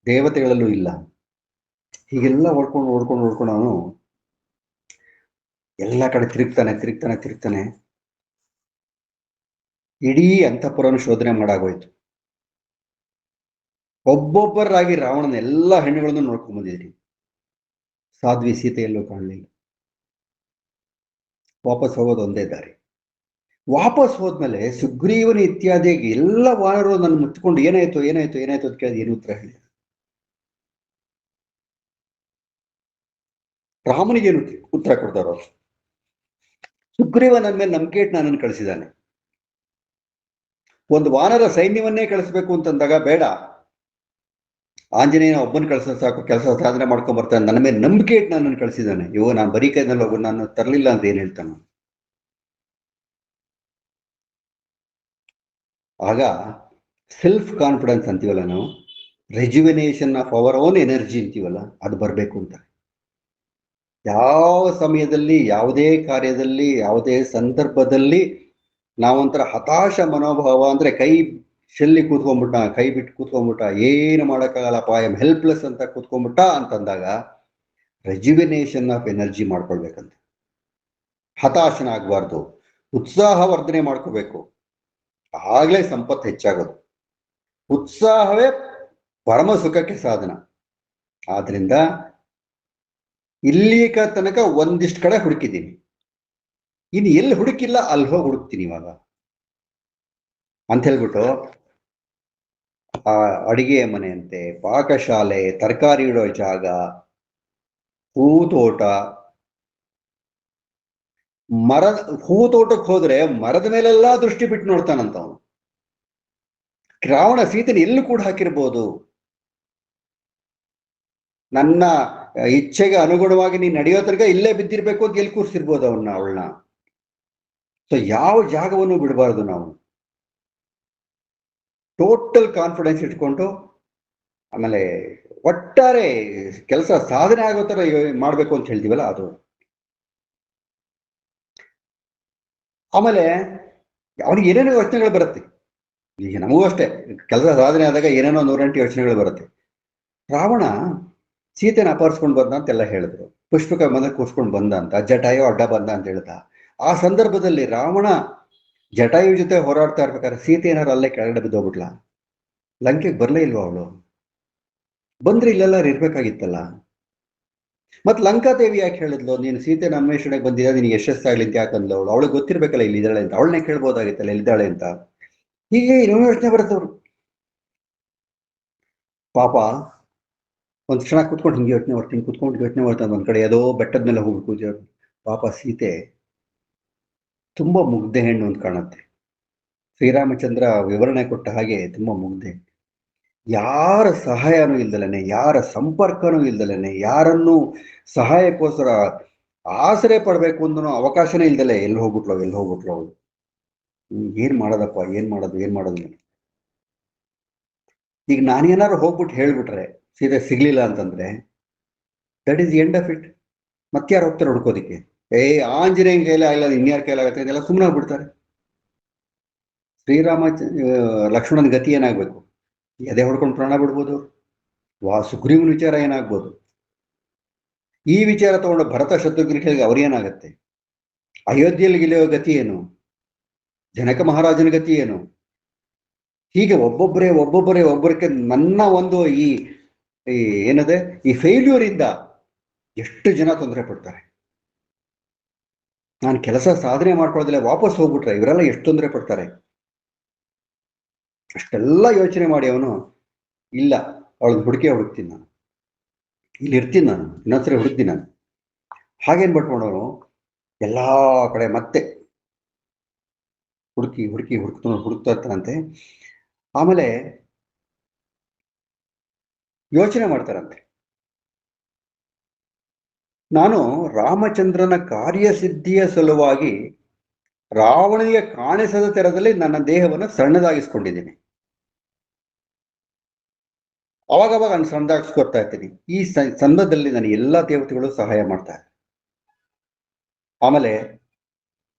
ದೇವತೆಗಳಲ್ಲೂ ಇಲ್ಲ. ಹೀಗೆಲ್ಲ ಓಡ್ಕೊಂಡು ಅವನು ಎಲ್ಲ ಕಡೆ ತಿರುಗ್ತಾನೆ. ಇಡೀ ಅಂತಃಪುರವನ್ನು ಶೋಧನೆ ಮಾಡಾಗೋಯ್ತು. ಒಬ್ಬೊಬ್ಬರಾಗಿ ರಾವಣನ ಎಲ್ಲಾ ಹೆಣ್ಣುಗಳನ್ನು ನೋಡ್ಕೊಂಡ್ ಬಂದಿದ್ರಿ. ಸಾಧ್ವಿ ಸೀತೆಯಲ್ಲೂ ಕಾಣಲಿಲ್ಲ. ವಾಪಸ್ ಹೋಗೋದು ಒಂದೇ ದಾರಿ. ವಾಪಸ್ ಹೋದ್ಮೇಲೆ ಸುಗ್ರೀವನ ಇತ್ಯಾದಿಯಾಗಿ ಎಲ್ಲ ವಾನರು ನನ್ನ ಮುಚ್ಚಿಕೊಂಡು ಏನಾಯ್ತು ಅಂತ ಕೇಳಿದ, ಏನು ಉತ್ತರ ಹೇಳಿ? ರಾಮನಿಗೇನು ಉತ್ತರ ಕೊಡ್ತಾರೋ? ಸುಗ್ರೀವ ನನ್ನ ಮೇಲೆ ನಂಬಿಕೆ ಇಟ್ಟು ನನ್ನನ್ನು ಕಳಿಸಿದ್ದಾನೆ. ಒಂದು ವಾನರ ಸೈನ್ಯವನ್ನೇ ಕಳಿಸ್ಬೇಕು ಅಂತಂದಾಗ ಬೇಡ, ಆಂಜನೇಯನ ಒಬ್ಬನ ಕಳ್ಸ ಸಾಕು, ಕೆಲಸ ಸಾಧನೆ ಮಾಡ್ಕೊಂಡ್ ಬರ್ತಾನೆ, ನನ್ನ ಮೇಲೆ ನಂಬಿಕೆ ಇಟ್ಟು ನನ್ನನ್ನು ಕಳಿಸಿದ್ದಾನೆ. ಇವು ನಾನು ಬರೀ ಕೈನಲ್ಲಿ ಹೋಗು, ನಾನು ತರಲಿಲ್ಲ ಅಂತ ಏನ್ ಹೇಳ್ತಾನೆ. ಆಗ ಸೆಲ್ಫ್ ಕಾನ್ಫಿಡೆನ್ಸ್ ಅಂತೀವಲ್ಲ ನಾವು, ರೆಜ್ಯುವಿನೇಷನ್ ಆಫ್ ಅವರ್ ಓನ್ ಎನರ್ಜಿ ಅಂತೀವಲ್ಲ, ಅದು ಬರಬೇಕು ಅಂತ. ಯಾವ ಸಮಯದಲ್ಲಿ, ಯಾವುದೇ ಕಾರ್ಯದಲ್ಲಿ, ಯಾವುದೇ ಸಂದರ್ಭದಲ್ಲಿ ನಾವೊಂಥರ ಹತಾಶ ಮನೋಭಾವ ಅಂದ್ರೆ ಕೈ ಶೆಲ್ಲಿ ಕೂತ್ಕೊಂಡ್ಬಿಟ್ಟ, ಕೈ ಬಿಟ್ಟು ಕೂತ್ಕೊಂಡ್ಬಿಟ್ಟ, ಏನು ಮಾಡೋಕ್ಕಾಗಲ್ಲಪ್ಪ, ಐ ಎಮ್ ಹೆಲ್ಪ್ಲೆಸ್ ಅಂತ ಕೂತ್ಕೊಂಡ್ಬಿಟ್ಟ ಅಂತಂದಾಗ ರೆಜ್ಯುವಿನೇಷನ್ ಆಫ್ ಎನರ್ಜಿ ಮಾಡ್ಕೊಳ್ಬೇಕಂತ. ಹತಾಶನಾಗಬಾರ್ದು, ಉತ್ಸಾಹವರ್ಧನೆ ಮಾಡ್ಕೋಬೇಕು. ಆಗ್ಲೇ ಸಂಪತ್ತು ಹೆಚ್ಚಾಗೋದು. ಉತ್ಸಾಹವೇ ಪರಮ ಸುಖಕ್ಕೆ ಸಾಧನ. ಆದ್ರಿಂದ ಇಲ್ಲಿಗ ತನಕ ಒಂದಿಷ್ಟು ಕಡೆ ಹುಡುಕಿದ್ದೀನಿ, ಇನ್ನು ಎಲ್ಲಿ ಹುಡುಕಿಲ್ಲ ಅಲ್ಲಿ ಹೋಗಿ ಹುಡುಕ್ತೀನಿ ಇವಾಗ ಅಂತ ಹೇಳ್ಬಿಟ್ಟು, ಆ ಅಡಿಗೆ ಮನೆ ಅಂತೆ, ಪಾಕಶಾಲೆ, ತರಕಾರಿ ಇಡೋ ಜಾಗ, ಹೂತೋಟ, ಹೂತೋಟಕ್ಕೆ ಹೋದ್ರೆ ಮರದ ಮೇಲೆಲ್ಲಾ ದೃಷ್ಟಿ ಬಿಟ್ಟು ನೋಡ್ತಾನಂತ ಅವನು. ರಾವಣ ಸೀತೆನ ಎಲ್ಲೂ ಕೂಡ ಹಾಕಿರ್ಬೋದು, ನನ್ನ ಇಚ್ಛೆಗೆ ಅನುಗುಣವಾಗಿ ನೀನ್ ನಡೆಯೋ ತನಕ ಇಲ್ಲೇ ಬಿದ್ದಿರ್ಬೇಕು ಅಂತ ಎಲ್ಲಿ ಕೂರಿಸಿರ್ಬೋದು ಅವಳನ್ನ. ಸೊ ಯಾವ ಜಾಗವನ್ನು ಬಿಡಬಾರ್ದು ನಾವು. ಟೋಟಲ್ ಕಾನ್ಫಿಡೆನ್ಸ್ ಇಟ್ಕೊಂಡು, ಆಮೇಲೆ ಒಟ್ಟಾರೆ ಕೆಲಸ ಸಾಧನೆ ಆಗೋ ತರ ಮಾಡ್ಬೇಕು ಅಂತ ಹೇಳ್ತೀವಲ್ಲ ಅದು. ಆಮೇಲೆ ಅವನಿಗೆ ಏನೇನೋ ಯೋಚನೆಗಳು ಬರುತ್ತೆ. ಈಗ ನಮಗೂ ಅಷ್ಟೇ ಕೆಲಸ ಸಾಧನೆ ಆದಾಗ ಏನೇನೋ 108 ಯೋಚನೆಗಳು ಬರುತ್ತೆ. ರಾವಣ ಸೀತೆನ ಅಪಹರಿಸ್ಕೊಂಡು ಬಂದ ಅಂತೆಲ್ಲ ಹೇಳಿದ್ರು, ಪುಷ್ಪಕ ಬಂದ ಕೂರ್ಸ್ಕೊಂಡು ಬಂದ ಅಂತ, ಜಟಾಯು ಅಡ್ಡ ಬಂದ ಅಂತ ಹೇಳ್ದ. ಆ ಸಂದರ್ಭದಲ್ಲಿ ರಾವಣ ಜಟಾಯು ಜೊತೆ ಹೋರಾಡ್ತಾ ಇರ್ಬೇಕಾದ್ರೆ ಸೀತೆ ಏನಾರು ಅಲ್ಲೇ ಕೆಳಗಡೆ ಬಿದ್ದೋಗ್ಬಿಟ್ಲ? ಲಂಕೆಗೆ ಬರ್ಲೇ ಇಲ್ವಾ ಅವಳು? ಬಂದ್ರೆ ಇಲ್ಲೆಲ್ಲ ಇರ್ಬೇಕಾಗಿತ್ತಲ್ಲ. ಮತ್ ಲಂಕಾದೇವಿ ಯಾಕೆ ಹೇಳಿದ್ಲು, ನೀನು ಸೀತೆನ ಅನ್ವೇಷಣೆಗೆ ಬಂದಿದ್ದ, ನಿನಗೆ ಯಶಸ್ಸಾಗ್ಲಿ ಅಂತ ಯಾಕಂದ್ಲು ಅವಳು? ಅವಳಿಗೆ ಗೊತ್ತಿರ್ಬೇಕಲ್ಲ ಇಲ್ಲಿ ಇದ್ದಾಳೆ ಅಂತ, ಅವಳನ್ನೇ ಕೇಳ್ಬೋದಾಗಿತ್ತಲ್ಲ ಎಲ್ಲಿದ್ದಾಳೆ ಅಂತ. ಹೀಗೆ ಇನ್ನೂ ಯೋಚನೆ ಬರುತ್ತವ್ರು. ಪಾಪ ಒಂದ್ ಕ್ಷಣ ಕುತ್ಕೊಂಡು ಹಿಂಗೆ ಯೋಚನೆ ಮಾಡ್ತೀನಿ, ಕುತ್ಕೊಂಡು ಯೋಚನೆ ಮಾಡ್ತಾನೆ. ಒಂದ್ ಕಡೆ ಯಾವುದೋ ಬೆಟ್ಟದ ಮೇಲೆ ಹೋಗಿ ಕೂತ ಪಾಪ ಸೀತೆ ತುಂಬಾ ಮುಗ್ಧೆ ಹೆಣ್ಣು ಅಂತ ಕಾಣುತ್ತೆ. ಶ್ರೀರಾಮಚಂದ್ರ ವಿವರಣೆ ಕೊಟ್ಟ ಹಾಗೆ ತುಂಬಾ ಮುಗ್ಧೆ, ಯಾರ ಸಹಾಯನೂ ಇಲ್ದಲೇನೆ, ಯಾರ ಸಂಪರ್ಕನೂ ಇಲ್ದಲೇನೆ, ಯಾರನ್ನು ಸಹಾಯಕ್ಕೋಸ್ಕರ ಆಸರೆ ಪಡ್ಬೇಕು ಅಂದನೂ ಅವಕಾಶನೇ ಇಲ್ದಲೆ ಎಲ್ಲಿ ಹೋಗ್ಬಿಟ್ಲು ಅವಳು. ಏನ್ ಮಾಡೋದಪ್ಪ, ಏನ್ ಮಾಡೋದು. ಈಗ ನಾನೇನಾದ್ರು ಹೋಗ್ಬಿಟ್ಟು ಹೇಳ್ಬಿಟ್ರೆ ಸೀತೆ ಸಿಗ್ಲಿಲ್ಲ ಅಂತಂದ್ರೆ that is the end of it. ಮತ್ತಾರು ಹೋಗ್ತಾರೆ ಹುಡ್ಕೋದಿಕ್ಕೆ? ಆಂಜನೇಯನ ಕೈಲಿ ಆಗಿಲ್ಲ, ಇನ್ಯಾರ ಕೈಲಾಗತ್ತೆ, ಇದೆಲ್ಲ ಸುಮ್ಮನೆ ಆಗ್ಬಿಡ್ತಾರೆ. ಲಕ್ಷ್ಮಣನ ಗತಿ ಏನಾಗ್ಬೇಕು? ಎದೆ ಹೊಡ್ಕೊಂಡು ಪ್ರಾಣ ಬಿಡ್ಬೋದು. ಸುಗ್ರೀವನ ವಿಚಾರ ಏನಾಗ್ಬೋದು? ಈ ವಿಚಾರ ತಗೊಂಡು ಭರತ ಶತ್ರುಘ್ನಿಗೆ ಅವ್ರೇನಾಗತ್ತೆ? ಅಯೋಧ್ಯೆಯಲ್ಲಿ ಗೆಲ್ಲುವ ಗತಿ ಏನು? ಜನಕ ಮಹಾರಾಜನ ಗತಿ ಏನು? ಹೀಗೆ ಒಬ್ಬೊಬ್ಬರಿಗೆ ನನ್ನ ಒಂದು ಈ ಏನದೆ ಈ ಫೇಲ್ಯೂರ್ ಇಂದ ಎಷ್ಟು ಜನ ತೊಂದರೆ ಪಡ್ತಾರೆ. ನಾನು ಕೆಲಸ ಸಾಧನೆ ಮಾಡ್ಕೊಳ್ಳೋದಿಲ್ಲ ವಾಪಸ್ ಹೋಗ್ಬಿಟ್ರೆ ಇವರೆಲ್ಲ ಎಷ್ಟು ತೊಂದರೆ ಪಡ್ತಾರೆ. ಅಷ್ಟೆಲ್ಲ ಯೋಚನೆ ಮಾಡಿ ಅವನು ಇಲ್ಲ, ಅವಳನ್ನ ಹುಡುಕ್ತೀನಿ ನಾನು, ಇಲ್ಲಿ ಇರ್ತೀನಿ, ನಾನು ಇನ್ನೊಂದ್ಸರಿ ಹುಡುಕ್ತೀನಿ ನಾನು. ಹಾಗೇನ್ ಬಿಟ್ಕೊಂಡವನು ಎಲ್ಲಾ ಕಡೆ ಮತ್ತೆ ಹುಡುಕ್ತಾ ಇರ್ತಾನಂತೆ. ಆಮೇಲೆ ಯೋಚನೆ ಮಾಡ್ತಾರಂತೆ, ನಾನು ರಾಮಚಂದ್ರನ ಕಾರ್ಯಸಿದ್ಧಿಯ ಸಲುವಾಗಿ ರಾವಣನಿಗೆ ಕಾಣಿಸದ ತೆರದಲ್ಲಿ ನನ್ನ ದೇಹವನ್ನು ಸಣ್ಣದಾಗಿಸ್ಕೊಂಡಿದ್ದೀನಿ. ಅವಾಗವಾಗ ನಾನು ಸಣ್ಣದಾಗಿಸ್ಕೊಡ್ತಾ ಇರ್ತೀನಿ. ಈ ಸಂದರ್ಭದಲ್ಲಿ ನನಗೆ ಎಲ್ಲಾ ದೇವತೆಗಳು ಸಹಾಯ ಮಾಡ್ತಾರೆ. ಆಮೇಲೆ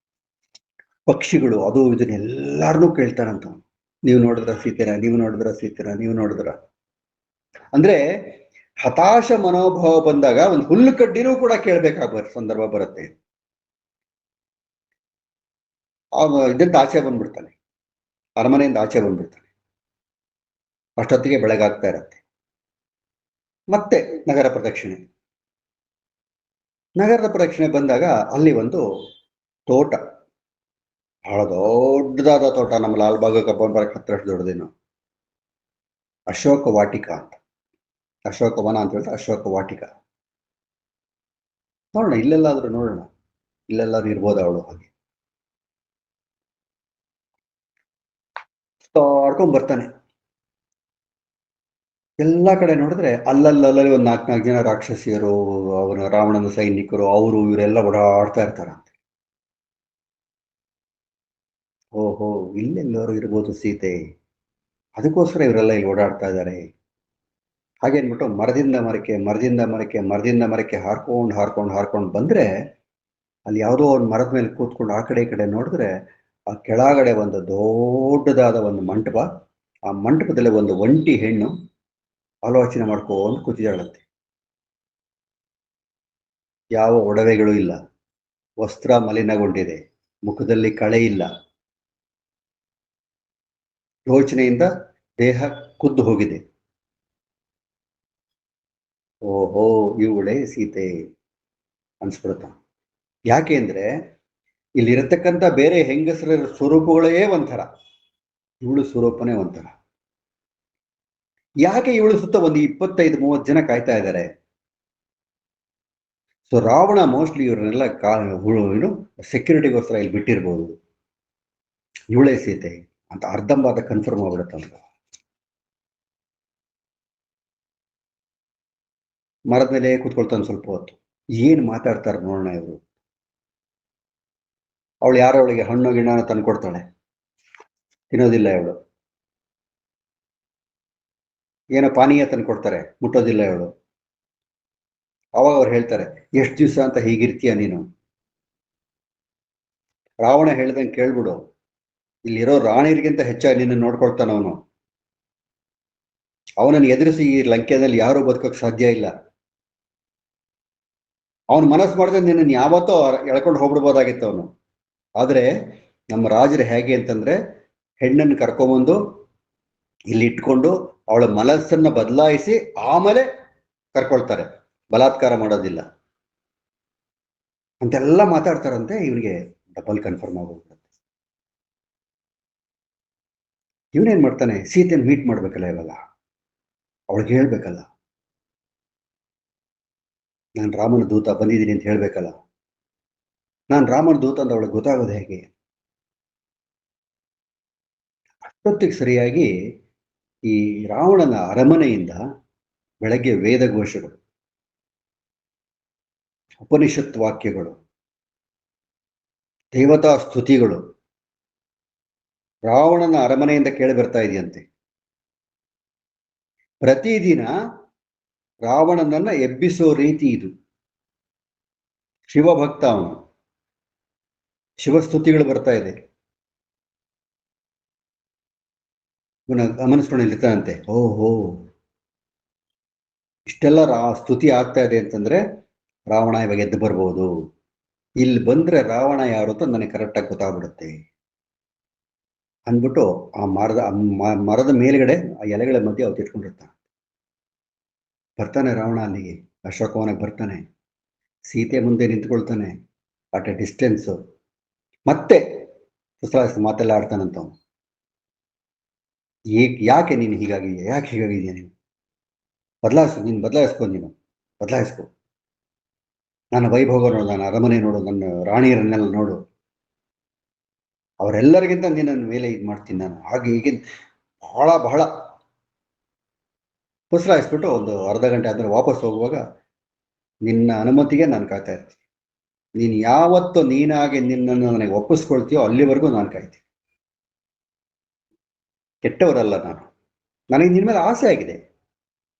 ಪಕ್ಷಿಗಳು ಅದು ಇದನ್ನೆಲ್ಲಾರನ್ನೂ ಕೇಳ್ತಾರಂತ, ನೀವು ನೋಡಿದ್ರ ಸೀತೆನ. ಅಂದ್ರೆ ಹತಾಶ ಮನೋಭಾವ ಬಂದಾಗ ಒಂದು ಹುಲ್ಲು ಕಡ್ಡಿನೂ ಕೂಡ ಕೇಳ್ಬೇಕಾಗ ಸಂದರ್ಭ ಬರುತ್ತೆ. ಇದಂತ ಆಚೆ ಬಂದ್ಬಿಡ್ತಾನೆ, ಅರಮನೆಯಿಂದ ಆಚೆ ಬಂದ್ಬಿಡ್ತಾನೆ. ಅಷ್ಟೊತ್ತಿಗೆ ಬೆಳಗಾಗ್ತಾ ಇರತ್ತೆ. ಮತ್ತೆ ನಗರದ ಪ್ರದಕ್ಷಿಣೆ ಬಂದಾಗ ಅಲ್ಲಿ ಒಂದು ತೋಟ, ಬಹಳ ದೊಡ್ಡದಾದ ತೋಟ, ನಮ್ಮ ಲಾಲ್ಬಾಗ್ ಕಬ್ಬನ್ ಹತ್ರ ದೊಡ್ಡದೇನು, ಅಶೋಕ ವಾಟಿಕಾ ಅಂತ, ಅಶೋಕವನ ಅಂತ ಹೇಳ್ತಾರೆ, ಅಶೋಕ ವಾಟಿಕಾ. ನೋಡೋಣ ಇಲ್ಲೆಲ್ಲಾದ್ರೂ ಇರ್ಬೋದ ಅವಳು. ಹಾಗೆ ಸುತ್ತಾಡ್ಕೊಂಡ್ ಬರ್ತಾನೆ. ಎಲ್ಲ ಕಡೆ ನೋಡಿದ್ರೆ ಅಲ್ಲಲ್ಲಿ ಒಂದು ನಾಲ್ಕು ನಾಲ್ಕು ಜನ ರಾಕ್ಷಸಿಯರು, ಅವನ ರಾವಣನ ಸೈನಿಕರು, ಅವರು ಇವರೆಲ್ಲ ಓಡಾಡ್ತಾ ಇರ್ತಾರಂತೆ. ಓಹೋ, ಇಲ್ಲೆಲ್ಲರೂ ಇರ್ಬೋದು ಸೀತೆ, ಅದಕ್ಕೋಸ್ಕರ ಇವರೆಲ್ಲ ಇಲ್ಲಿ ಓಡಾಡ್ತಾ ಇದ್ದಾರೆ. ಹಾಗೆ ಅಂದ್ಬಿಟ್ಟು ಮರದಿಂದ ಮರಕ್ಕೆ ಹಾರ್ಕೊಂಡು ಬಂದ್ರೆ, ಅಲ್ಲಿ ಯಾವುದೋ ಒಂದು ಮರದ ಮೇಲೆ ಕೂತ್ಕೊಂಡು ಆ ಕಡೆ ಈ ಕಡೆ ನೋಡಿದ್ರೆ, ಆ ಕೆಳಗಡೆ ಒಂದು ದೊಡ್ಡದಾದ ಒಂದು ಮಂಟಪ, ಆ ಮಂಟಪದಲ್ಲಿ ಒಂದು ಒಂಟಿ ಹೆಣ್ಣು ಆಲೋಚನೆ ಮಾಡ್ಕೊಂಡು ಕೂತಿದ್ದಾಳಂತೆ. ಯಾವ ಒಡವೆಗಳು ಇಲ್ಲ, ವಸ್ತ್ರ ಮಲಿನಗೊಂಡಿದೆ, ಮುಖದಲ್ಲಿ ಕಳೆ ಇಲ್ಲ, ಯೋಚನೆಯಿಂದ ದೇಹ ಕುದ್ದು ಹೋಗಿದೆ. ಓಹೋ, ಇವಳೇ ಸೀತೆ ಅನ್ಸ್ಬಿಡುತ್ತ. ಯಾಕೆ ಅಂದ್ರೆ ಇಲ್ಲಿರತಕ್ಕಂಥ ಬೇರೆ ಹೆಂಗಸರ ಸ್ವರೂಪಗಳೇ ಒಂಥರ, ಇವಳು ಸ್ವರೂಪನೇ ಒಂಥರ. ಯಾಕೆ ಇವಳು ಸುತ್ತ ಒಂದು 25-30 ಜನ ಕಾಯ್ತಾ ಇದ್ದಾರೆ? ಸೊ ರಾವಣ ಮೋಸ್ಟ್ಲಿ ಇವ್ರನ್ನೆಲ್ಲ ಏನು ಸೆಕ್ಯೂರಿಟಿಗೋಸ್ಕರ ಇಲ್ಲಿ ಬಿಟ್ಟಿರ್ಬೋದು. ಇವಳೇ ಸೀತೆ ಅಂತ ಅರ್ಧಂಬರ್ಧ ಕನ್ಫರ್ಮ್ ಆಗ್ಬಿಡುತ್ತಂತ. ಮರದ ಮೇಲೆ ಕೂತ್ಕೊಳ್ತಾನೆ ಸ್ವಲ್ಪ ಹೊತ್ತು. ಏನ್ ಮಾತಾಡ್ತಾರೆ ನೋಡೋಣ ಇವರು. ಅವಳು ಯಾರೋ ಅವಳಿಗೆ ಹಣ್ಣು ಗಿಣ್ಣನ ತಂದು ಕೊಡ್ತಾಳೆ, ತಿನ್ನೋದಿಲ್ಲ ಇವಳು. ಏನೋ ಪಾನೀಯ ತಂದು ಕೊಡ್ತಾರೆ, ಮುಟ್ಟೋದಿಲ್ಲ ಇವಳು. ಅವಾಗ ಅವ್ರು ಹೇಳ್ತಾರೆ, ಎಷ್ಟು ದಿವಸ ಅಂತ ಹೀಗಿರ್ತೀಯ ನೀನು? ರಾವಣ ಹೇಳ್ದಂಗೆ ಕೇಳ್ಬಿಡು, ಇಲ್ಲಿರೋ ರಾಣಿಯರಿಗಿಂತ ಹೆಚ್ಚಾಗಿ ನಿನ್ನ ನೋಡ್ಕೊಳ್ತಾನ ಅವನು. ಅವನನ್ನು ಎದುರಿಸಿ ಈ ಲಂಕೆಯಲ್ಲಿ ಯಾರೂ ಬದುಕೋಕ್ ಸಾಧ್ಯ ಇಲ್ಲ. ಅವನು ಮನಸ್ಸು ಮಾಡಿದ್ರೆ ನಿನ್ನನ್ನು ಯಾವತ್ತೋ ಎಳ್ಕೊಂಡು ಹೋಗ್ಬಿಡ್ಬೋದಾಗಿತ್ತು ಅವನು. ಆದ್ರೆ ನಮ್ಮ ರಾಜರು ಹೇಗೆ ಅಂತಂದ್ರೆ, ಹೆಣ್ಣನ್ನು ಕರ್ಕೊಂಬಂದು ಇಲ್ಲಿ ಇಟ್ಕೊಂಡು ಅವಳ ಮನಸ್ಸನ್ನ ಬದಲಾಯಿಸಿ ಆಮೇಲೆ ಕರ್ಕೊಳ್ತಾರೆ, ಬಲಾತ್ಕಾರ ಮಾಡೋದಿಲ್ಲ ಅಂತೆಲ್ಲ ಮಾತಾಡ್ತಾರಂತೆ. ಇವನಿಗೆ ಡಬಲ್ ಕನ್ಫರ್ಮ್ ಆಗೋಗ್ಬಿಡುತ್ತೆ. ಇವನೇನ್ ಮಾಡ್ತಾನೆ, ಸೀತೆಯನ್ನು ಮೀಟ್ ಮಾಡ್ಬೇಕಲ್ಲ ಇವಾಗ, ಅವಳಿಗೆ ಹೇಳ್ಬೇಕಲ್ಲ, ನಾನು ರಾಮನ ದೂತ ಬಂದಿದ್ದೀನಿ ಅಂತ ಹೇಳ್ಬೇಕಲ್ಲ. ನಾನು ರಾಮನ ದೂತ ಅಂತ ಅವಳಿಗೆ ಗೊತ್ತಾಗೋದು ಹೇಗೆ? ಅಷ್ಟೊತ್ತಿಗೆ ಸರಿಯಾಗಿ ಈ ರಾವಣನ ಅರಮನೆಯಿಂದ ಬೆಳಗ್ಗೆ ವೇದಘೋಷಗಳು, ಉಪನಿಷತ್ ವಾಕ್ಯಗಳು, ದೇವತಾ ಸ್ತುತಿಗಳು ರಾವಣನ ಅರಮನೆಯಿಂದ ಕೇಳಿ ಬರ್ತಾ ಇದೆಯಂತೆ. ಪ್ರತಿದಿನ ರಾವಣನನ್ನ ಎಬ್ಬಿಸೋ ರೀತಿ ಇದು. ಶಿವಭಕ್ತ ಅವನು, ಶಿವಸ್ತುತಿಗಳು ಬರ್ತಾ ಇದೆ. ಇವನ ಗಮನಿಸ್ಕೊಂಡು ಇರ್ತಾನಂತೆ, ಓಹೋ, ಇಷ್ಟೆಲ್ಲ ಸ್ತುತಿ ಆಗ್ತಾ ಇದೆ ಅಂತಂದ್ರೆ ರಾವಣ ಇವಾಗ ಎದ್ದು ಬರ್ಬೋದು. ಇಲ್ಲಿ ಬಂದ್ರೆ ರಾವಣ ಯಾರು ಅಂತ ನನಗೆ ಕರೆಕ್ಟಾಗಿ ಗೊತ್ತಾಗ್ಬಿಡುತ್ತೆ ಅಂದ್ಬಿಟ್ಟು ಆ ಮರದ ಮೇಲ್ಗಡೆ ಆ ಎಲೆಗಳ ಮಧ್ಯೆ ಅವ್ರು ತಿಟ್ಕೊಂಡಿರ್ತಾನೆ. ಬರ್ತಾನೆ ರಾವಣ ಅಲ್ಲಿಗೆ, ಅಶೋಕವನಕ್ಕೆ ಬರ್ತಾನೆ, ಸೀತೆ ಮುಂದೆ ನಿಂತ್ಕೊಳ್ತಾನೆ ಅಟ್ ಎ ಡಿಸ್ಟೆನ್ಸ್. ಮತ್ತೆ ಮಾತೆಲ್ಲ ಆಡ್ತಾನಂತವನು. ಯಾಕೆ ನೀನು ಹೀಗಾಗಿದೆಯಾ, ಯಾಕೆ ಹೀಗಾಗಿದೆಯಾ ನೀನು? ಬದಲಾಯಿಸ್ಕೊ, ನೀನು ಬದಲಾಯಿಸ್ಕೊ. ನನ್ನ ವೈಭೋಗ ನೋಡು, ನನ್ನ ಅರಮನೆ ನೋಡು, ನನ್ನ ರಾಣಿಯರನ್ನೆಲ್ಲ ನೋಡು, ಅವರೆಲ್ಲರಿಗಿಂತ ನಿನ್ನ ಮೇಲೆ ಇದು ಮಾಡ್ತೀನಿ ನಾನು, ಹಾಗೆ ಹೀಗೆ ಬಹಳ ಬಹಳ ಪುಸಲಾಯಿಸ್ಬಿಟ್ಟು ಒಂದು ಅರ್ಧ ಗಂಟೆ ಆದ್ಮೇಲೆ ವಾಪಸ್ ಹೋಗುವಾಗ, ನಿನ್ನ ಅನುಮತಿಗೆ ನಾನು ಕಾಯ್ತಾ ಇರ್ತೀನಿ. ನೀನು ಯಾವತ್ತು ನೀನಾಗೆ ನಿನ್ನನ್ನು ನನಗೆ ಒಪ್ಪಿಸ್ಕೊಳ್ತೀಯೋ ಅಲ್ಲಿವರೆಗೂ ನಾನು ಕಾಯ್ತೀನಿ. ಕೆಟ್ಟವರಲ್ಲ ನಾನು, ನನಗೆ ನಿನ್ನ ಮೇಲೆ ಆಸೆ ಆಗಿದೆ,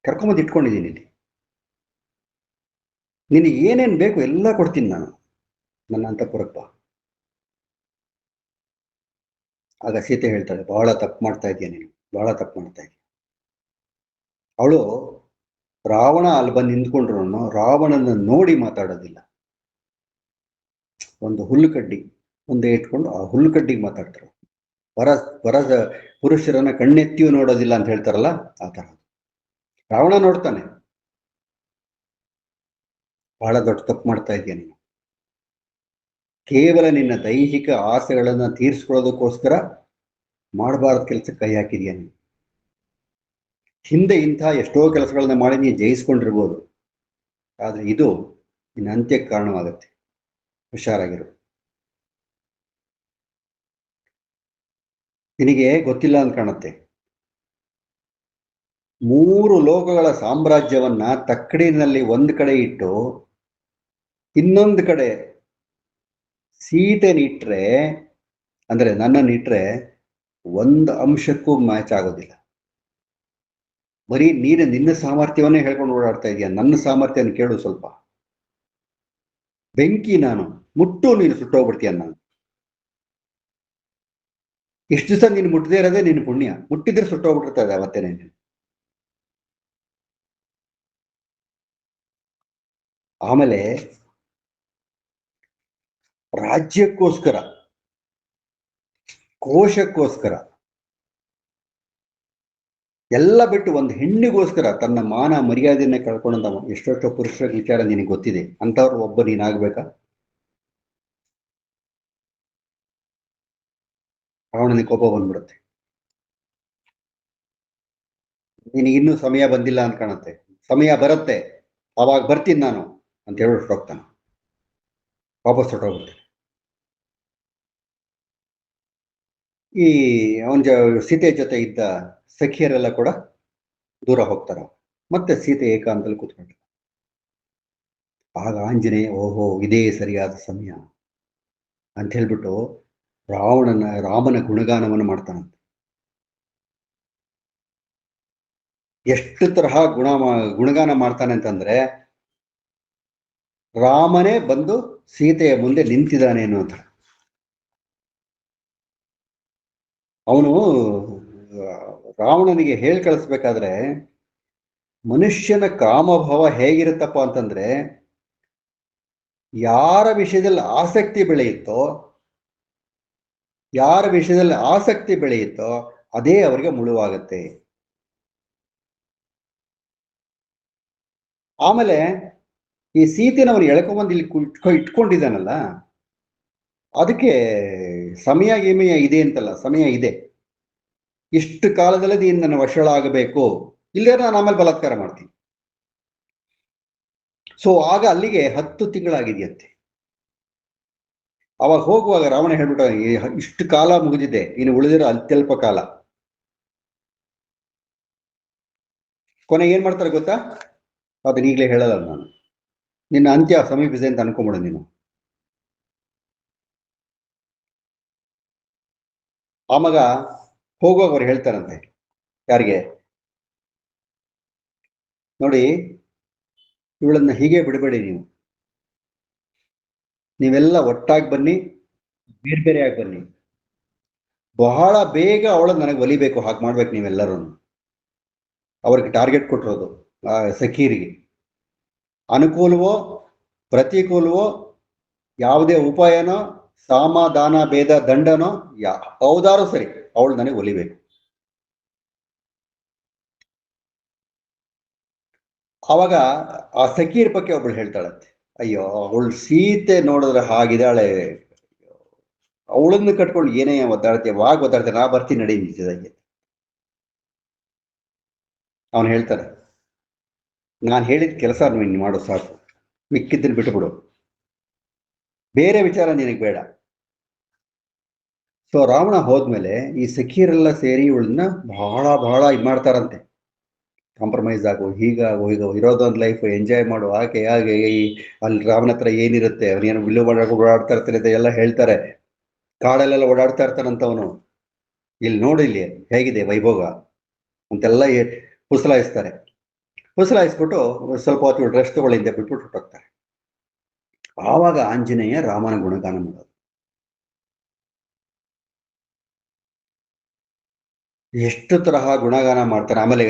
ಕರ್ಕೊಂಬಂದು ಇಟ್ಕೊಂಡಿದ್ದೀನಿ ಇಲ್ಲಿ. ನಿನಗೆ ಏನೇನು ಬೇಕು ಎಲ್ಲ ಕೊಡ್ತೀನಿ ನಾನು, ನನ್ನ ಅಂತಃಪುರಕ್ಕೆ ಬಾ. ಆಗ ಸೀತೆ ಹೇಳ್ತಾಳೆ, ಬಹಳ ತಪ್ಪು ಮಾಡ್ತಾ ಇದೀಯ ನೀನು, ಬಹಳ ತಪ್ಪು ಮಾಡ್ತಾ ಇದೀಯ. ಅವಳು ರಾವಣ ಅಲ್ಲಿ ಬಂದು ನಿಂತ್ಕೊಂಡ್ರು ರಾವಣನ ನೋಡಿ ಮಾತಾಡೋದಿಲ್ಲ. ಒಂದು ಹುಲ್ಲುಕಡ್ಡಿ ಮುಂದೆ ಇಟ್ಕೊಂಡು ಆ ಹುಲ್ಲುಕಡ್ಡಿಗೆ ಮಾತಾಡ್ತಾರೆ. ವರ ಪುರುಷರನ್ನ ಕಣ್ಣೆತ್ತಿಯೂ ನೋಡೋದಿಲ್ಲ ಅಂತ ಹೇಳ್ತಾರಲ್ಲ, ಆ ತರ. ರಾವಣ ನೋಡ್ತಾನೆ, ಬಹಳ ದೊಡ್ಡ ತಪ್ಪು ಮಾಡ್ತಾ ಇದೀಯ ನೀನು. ಕೇವಲ ನಿನ್ನ ದೈಹಿಕ ಆಸೆಗಳನ್ನ ತೀರಿಸ್ಕೊಳ್ಳೋದಕ್ಕೋಸ್ಕರ ಮಾಡಬಾರದ ಕೆಲಸಕ್ಕೆ ಕೈ ಹಾಕಿದೀಯ ನೀನು. ಹಿಂದೆ ಇಂಥ ಎಷ್ಟೋ ಕೆಲಸಗಳನ್ನ ಮಾಡಿ ನೀನು ಜಯಿಸ್ಕೊಂಡಿರ್ಬೋದು, ಆದ್ರೆ ಇದು ನಿನ್ನ ಅಂತ್ಯಕ್ಕೆ ಕಾರಣವಾಗುತ್ತೆ. ಹುಷಾರಾಗಿರು. ನಿನಗೆ ಗೊತ್ತಿಲ್ಲ ಅಂತ ಕಾಣುತ್ತೆ, 3 ಲೋಕಗಳ ಸಾಮ್ರಾಜ್ಯವನ್ನ ತಕ್ಕಡಿನಲ್ಲಿ ಒಂದು ಕಡೆ ಇಟ್ಟು ಇನ್ನೊಂದು ಕಡೆ ಸೀತೆನಿಟ್ರೆ, ಅಂದ್ರೆ ನನ್ನನ್ನಿಟ್ರೆ ಒಂದು ಅಂಶಕ್ಕೂ ಮ್ಯಾಚ್ ಆಗೋದಿಲ್ಲ. ಬರೀ ನೀನು ನಿನ್ನ ಸಾಮರ್ಥ್ಯವನ್ನೇ ಹೇಳ್ಕೊಂಡು ಓಡಾಡ್ತಾ ಇದೀಯ, ನನ್ನ ಸಾಮರ್ಥ್ಯನ ಕೇಳು ಸ್ವಲ್ಪ. ಬೆಂಕಿ ನಾನು, ಮುಟ್ಟು ನೀನು ಸುಟ್ಟೋಗ್ಬಿಡ್ತೀಯ ನಾನು. ಇಷ್ಟು ದಿವಸ ನೀನು ಮುಟ್ಟದೇ ಇರೋದೇ ನಿನ್ನ ಪುಣ್ಯ, ಮುಟ್ಟಿದ್ರೆ ಸುಟ್ಟೋಗ್ಬಿಟ್ಟಿರ್ತದೆ ಅವತ್ತೇನೆ. ಆಮೇಲೆ ರಾಜ್ಯಕ್ಕೋಸ್ಕರ, ಕೋಶಕ್ಕೋಸ್ಕರ ಎಲ್ಲ ಬಿಟ್ಟು ಒಂದು ಹೆಣ್ಣಿಗೋಸ್ಕರ ತನ್ನ ಮಾನ ಮರ್ಯಾದೆಯನ್ನೇ ಕಳ್ಕೊಂಡಂತ ಎಷ್ಟೆಷ್ಟೋ ಪುರುಷರ ವಿಚಾರ ನಿನಗೆ ಗೊತ್ತಿದೆ. ಅಂತವ್ರು ಒಬ್ಬ ನೀನಾಗ್ಬೇಕಾ? ರಾವಣನಿಗೆ ಕೋಪ ಬಂದ್ಬಿಡುತ್ತೆ. ನಿನಗಿನ್ನೂ ಸಮಯ ಬಂದಿಲ್ಲ ಅಂತ ಕಾಣುತ್ತೆ, ಸಮಯ ಬರುತ್ತೆ, ಅವಾಗ ಬರ್ತೀನಿ ನಾನು ಅಂತ ಹೇಳ್ಬಿಟ್ಟು ಹೋಗ್ತಾನೆ, ವಾಪಸ್ ಹೊರಟೋಗ್ಬಿಡ್ತಾನೆ. ಈ ಅವನ ಸೀತೆ ಜೊತೆ ಇದ್ದ ಸಖಿಯರೆಲ್ಲ ಕೂಡ ದೂರ ಹೋಗ್ತಾರ. ಮತ್ತೆ ಸೀತೆ ಏಕಾಂತದಲ್ಲಿ ಕೂತ್ಕೊಂಡ್ರು. ಆಗ ಆಂಜನೇಯ, ಓಹೋ ಇದೇ ಸರಿಯಾದ ಸಮಯ ಅಂತ ಹೇಳ್ಬಿಟ್ಟು ರಾಮನ ಗುಣಗಾನವನ್ನು ಮಾಡ್ತಾನಂತೆ. ಎಷ್ಟು ತರಹ ಗುಣಗಾನ ಮಾಡ್ತಾನೆ ಅಂತಂದ್ರೆ, ರಾಮನೇ ಬಂದು ಸೀತೆಯ ಮುಂದೆ ನಿಂತಿದ್ದಾನೆ ಅನ್ನೋದು. ಅವನು ರಾವಣನಿಗೆ ಹೇಳಿ ಕಳಿಸ್ಬೇಕಾದ್ರೆ, ಮನುಷ್ಯನ ಕಾಮಭಾವ ಹೇಗಿರುತ್ತಪ್ಪ ಅಂತಂದ್ರೆ, ಯಾರ ವಿಷಯದಲ್ಲಿ ಆಸಕ್ತಿ ಬೆಳೆಯುತ್ತೋ ಅದೇ ಅವರಿಗೆ ಮುಳುವಾಗತ್ತೆ. ಆಮೇಲೆ ಈ ಸೀತೆನವನು ಎಳ್ಕೊಂಬಂದು ಇಲ್ಲಿ ಇಟ್ಕೊಂಡಿದ್ದಾನಲ್ಲ, ಅದಕ್ಕೆ ಸಮಯ ಗೇಮಯ ಇದೆ ಅಂತಲ್ಲ, ಸಮಯ ಇದೆ. ಇಷ್ಟು ಕಾಲದಲ್ಲಿ ನೀನು ನನ್ನ ವಶಳಾಗಬೇಕು, ಇಲ್ಲೇ ನಾನು ಆಮೇಲೆ ಬಲಾತ್ಕಾರ ಮಾಡ್ತೀನಿ. ಸೊ ಆಗ ಅಲ್ಲಿಗೆ 10 ತಿಂಗಳಾಗಿದೆಯಂತೆ. ಅವಾಗ ಹೋಗುವಾಗ ರಾವಣ ಹೇಳ್ಬಿಟ್ಟ, ಇಷ್ಟು ಕಾಲ ಮುಗಿದಿದೆ, ಇನ್ನು ಉಳಿದಿರೋ ಅತ್ಯಲ್ಪ ಕಾಲ. ಕೊನೆ ಏನ್ ಮಾಡ್ತಾರೆ ಗೊತ್ತಾ? ಅದನ್ನ ಈಗಲೇ ಹೇಳಲ್ಲ ನಾನು. ನಿನ್ನ ಅಂತ್ಯ ಸಮೀಪಿಸಿದೆ ಅಂತ ಅನ್ಕೊಂಬಿಡ ನೀನು. ಆ ಮಗ ಹೋಗುವಾಗ ಅವ್ರು ಹೇಳ್ತಾರಂತೆ, ಯಾರಿಗೆ? ನೋಡಿ, ಇವಳನ್ನ ಹೀಗೆ ಬಿಡಬೇಡಿ, ನೀವೆಲ್ಲ ಒಟ್ಟಾಗಿ ಬನ್ನಿ, ಬೇರೆ ಬೇರೆಯಾಗಿ ಬನ್ನಿ, ಬಹಳ ಬೇಗ ಅವಳ ನನಗೆ ಒಲಿಬೇಕು, ಹಾಗೆ ಮಾಡ್ಬೇಕು ನೀವೆಲ್ಲರೂ. ಅವ್ರಿಗೆ ಟಾರ್ಗೆಟ್ ಕೊಟ್ಟಿರೋದು ಸಖೀರಿಗೆ. ಅನುಕೂಲವೋ ಪ್ರತಿಕೂಲವೋ ಯಾವುದೇ ಉಪಾಯನೋ ಸಾಮಾಧಾನ ಭೇದ ದಂಡನೋ ಯಾವುದಾದ್ರೂ ಸರಿ, ಅವಳು ನನಗೆ ಒಲಿಬೇಕು. ಅವಾಗ ಆ ಸಖೀರ್ ಬಗ್ಗೆ ಒಬ್ಳು ಹೇಳ್ತಾಳಂತೆ, ಅಯ್ಯೋ ಅವಳು ಸೀತೆ ನೋಡಿದ್ರೆ ಹಾಗಿದ್ದಾಳೆ, ಅವಳನ್ನು ಕಟ್ಕೊಂಡು ಏನೇ ಒದ್ದಾಡ್ತೆ, ನಾ ಬರ್ತೀನಿ ನಡಿ ನಿಂತಿದ್ದಾಗೆ. ಅವನು ಹೇಳ್ತಾನೆ, ನಾನು ಹೇಳಿದ ಕೆಲಸ ನೀನು ಮಾಡು ಸಾಕು, ಮಿಕ್ಕಿದ್ದನ್ನು ಬಿಟ್ಟುಬಿಡು, ಬೇರೆ ವಿಚಾರ ನಿನಗೆ ಬೇಡ. ಸೊ ರಾವಣ ಹೋದ್ಮೇಲೆ ಈ ಸಖಿಯರೆಲ್ಲ ಸೇರಿ ಇವಳನ್ನ ಬಹಳ ಇದು ಮಾಡ್ತಾರಂತೆ. ಕಾಂಪ್ರಮೈಸ್ ಆಗು, ಹೀಗಾಗು, ಇರೋದೊಂದು ಲೈಫ್ ಎಂಜಾಯ್ ಮಾಡು, ಹಾಗೆ ಅಲ್ಲಿ ರಾಮನ ಹತ್ರ ಏನಿರುತ್ತೆ, ಅವನೇನು ಬಿಲ್ಲು ಓಡಾಡ್ತಾ ಇರ್ತಾನೆ ಅಂತ ಎಲ್ಲ ಹೇಳ್ತಾರೆ. ಕಾಡಲ್ಲೆಲ್ಲ ಓಡಾಡ್ತಾ ಇರ್ತಾನಂತವನು, ಇಲ್ಲಿ ನೋಡಿ ಇಲ್ಲಿ ಹೇಗಿದೆ ವೈಭೋಗ ಅಂತೆಲ್ಲ ಪುಸಲಾಯಿಸ್ಬಿಟ್ಟು ಸ್ವಲ್ಪ ಹೊತ್ತು ರೆಸ್ಟ್ ತಗೊಳ್ಳಿಂದ ಬಿಟ್ಬಿಟ್ಟು ಹೊರಟೋಗ್ತಾರೆ. ಆವಾಗ ಆಂಜನೇಯ ರಾಮನ ಗುಣಗಾನ ಮಾಡೋದು. ಎಷ್ಟು ತರಹ ಗುಣಗಾನ ಮಾಡ್ತಾರೆ. ಆಮೇಲೆ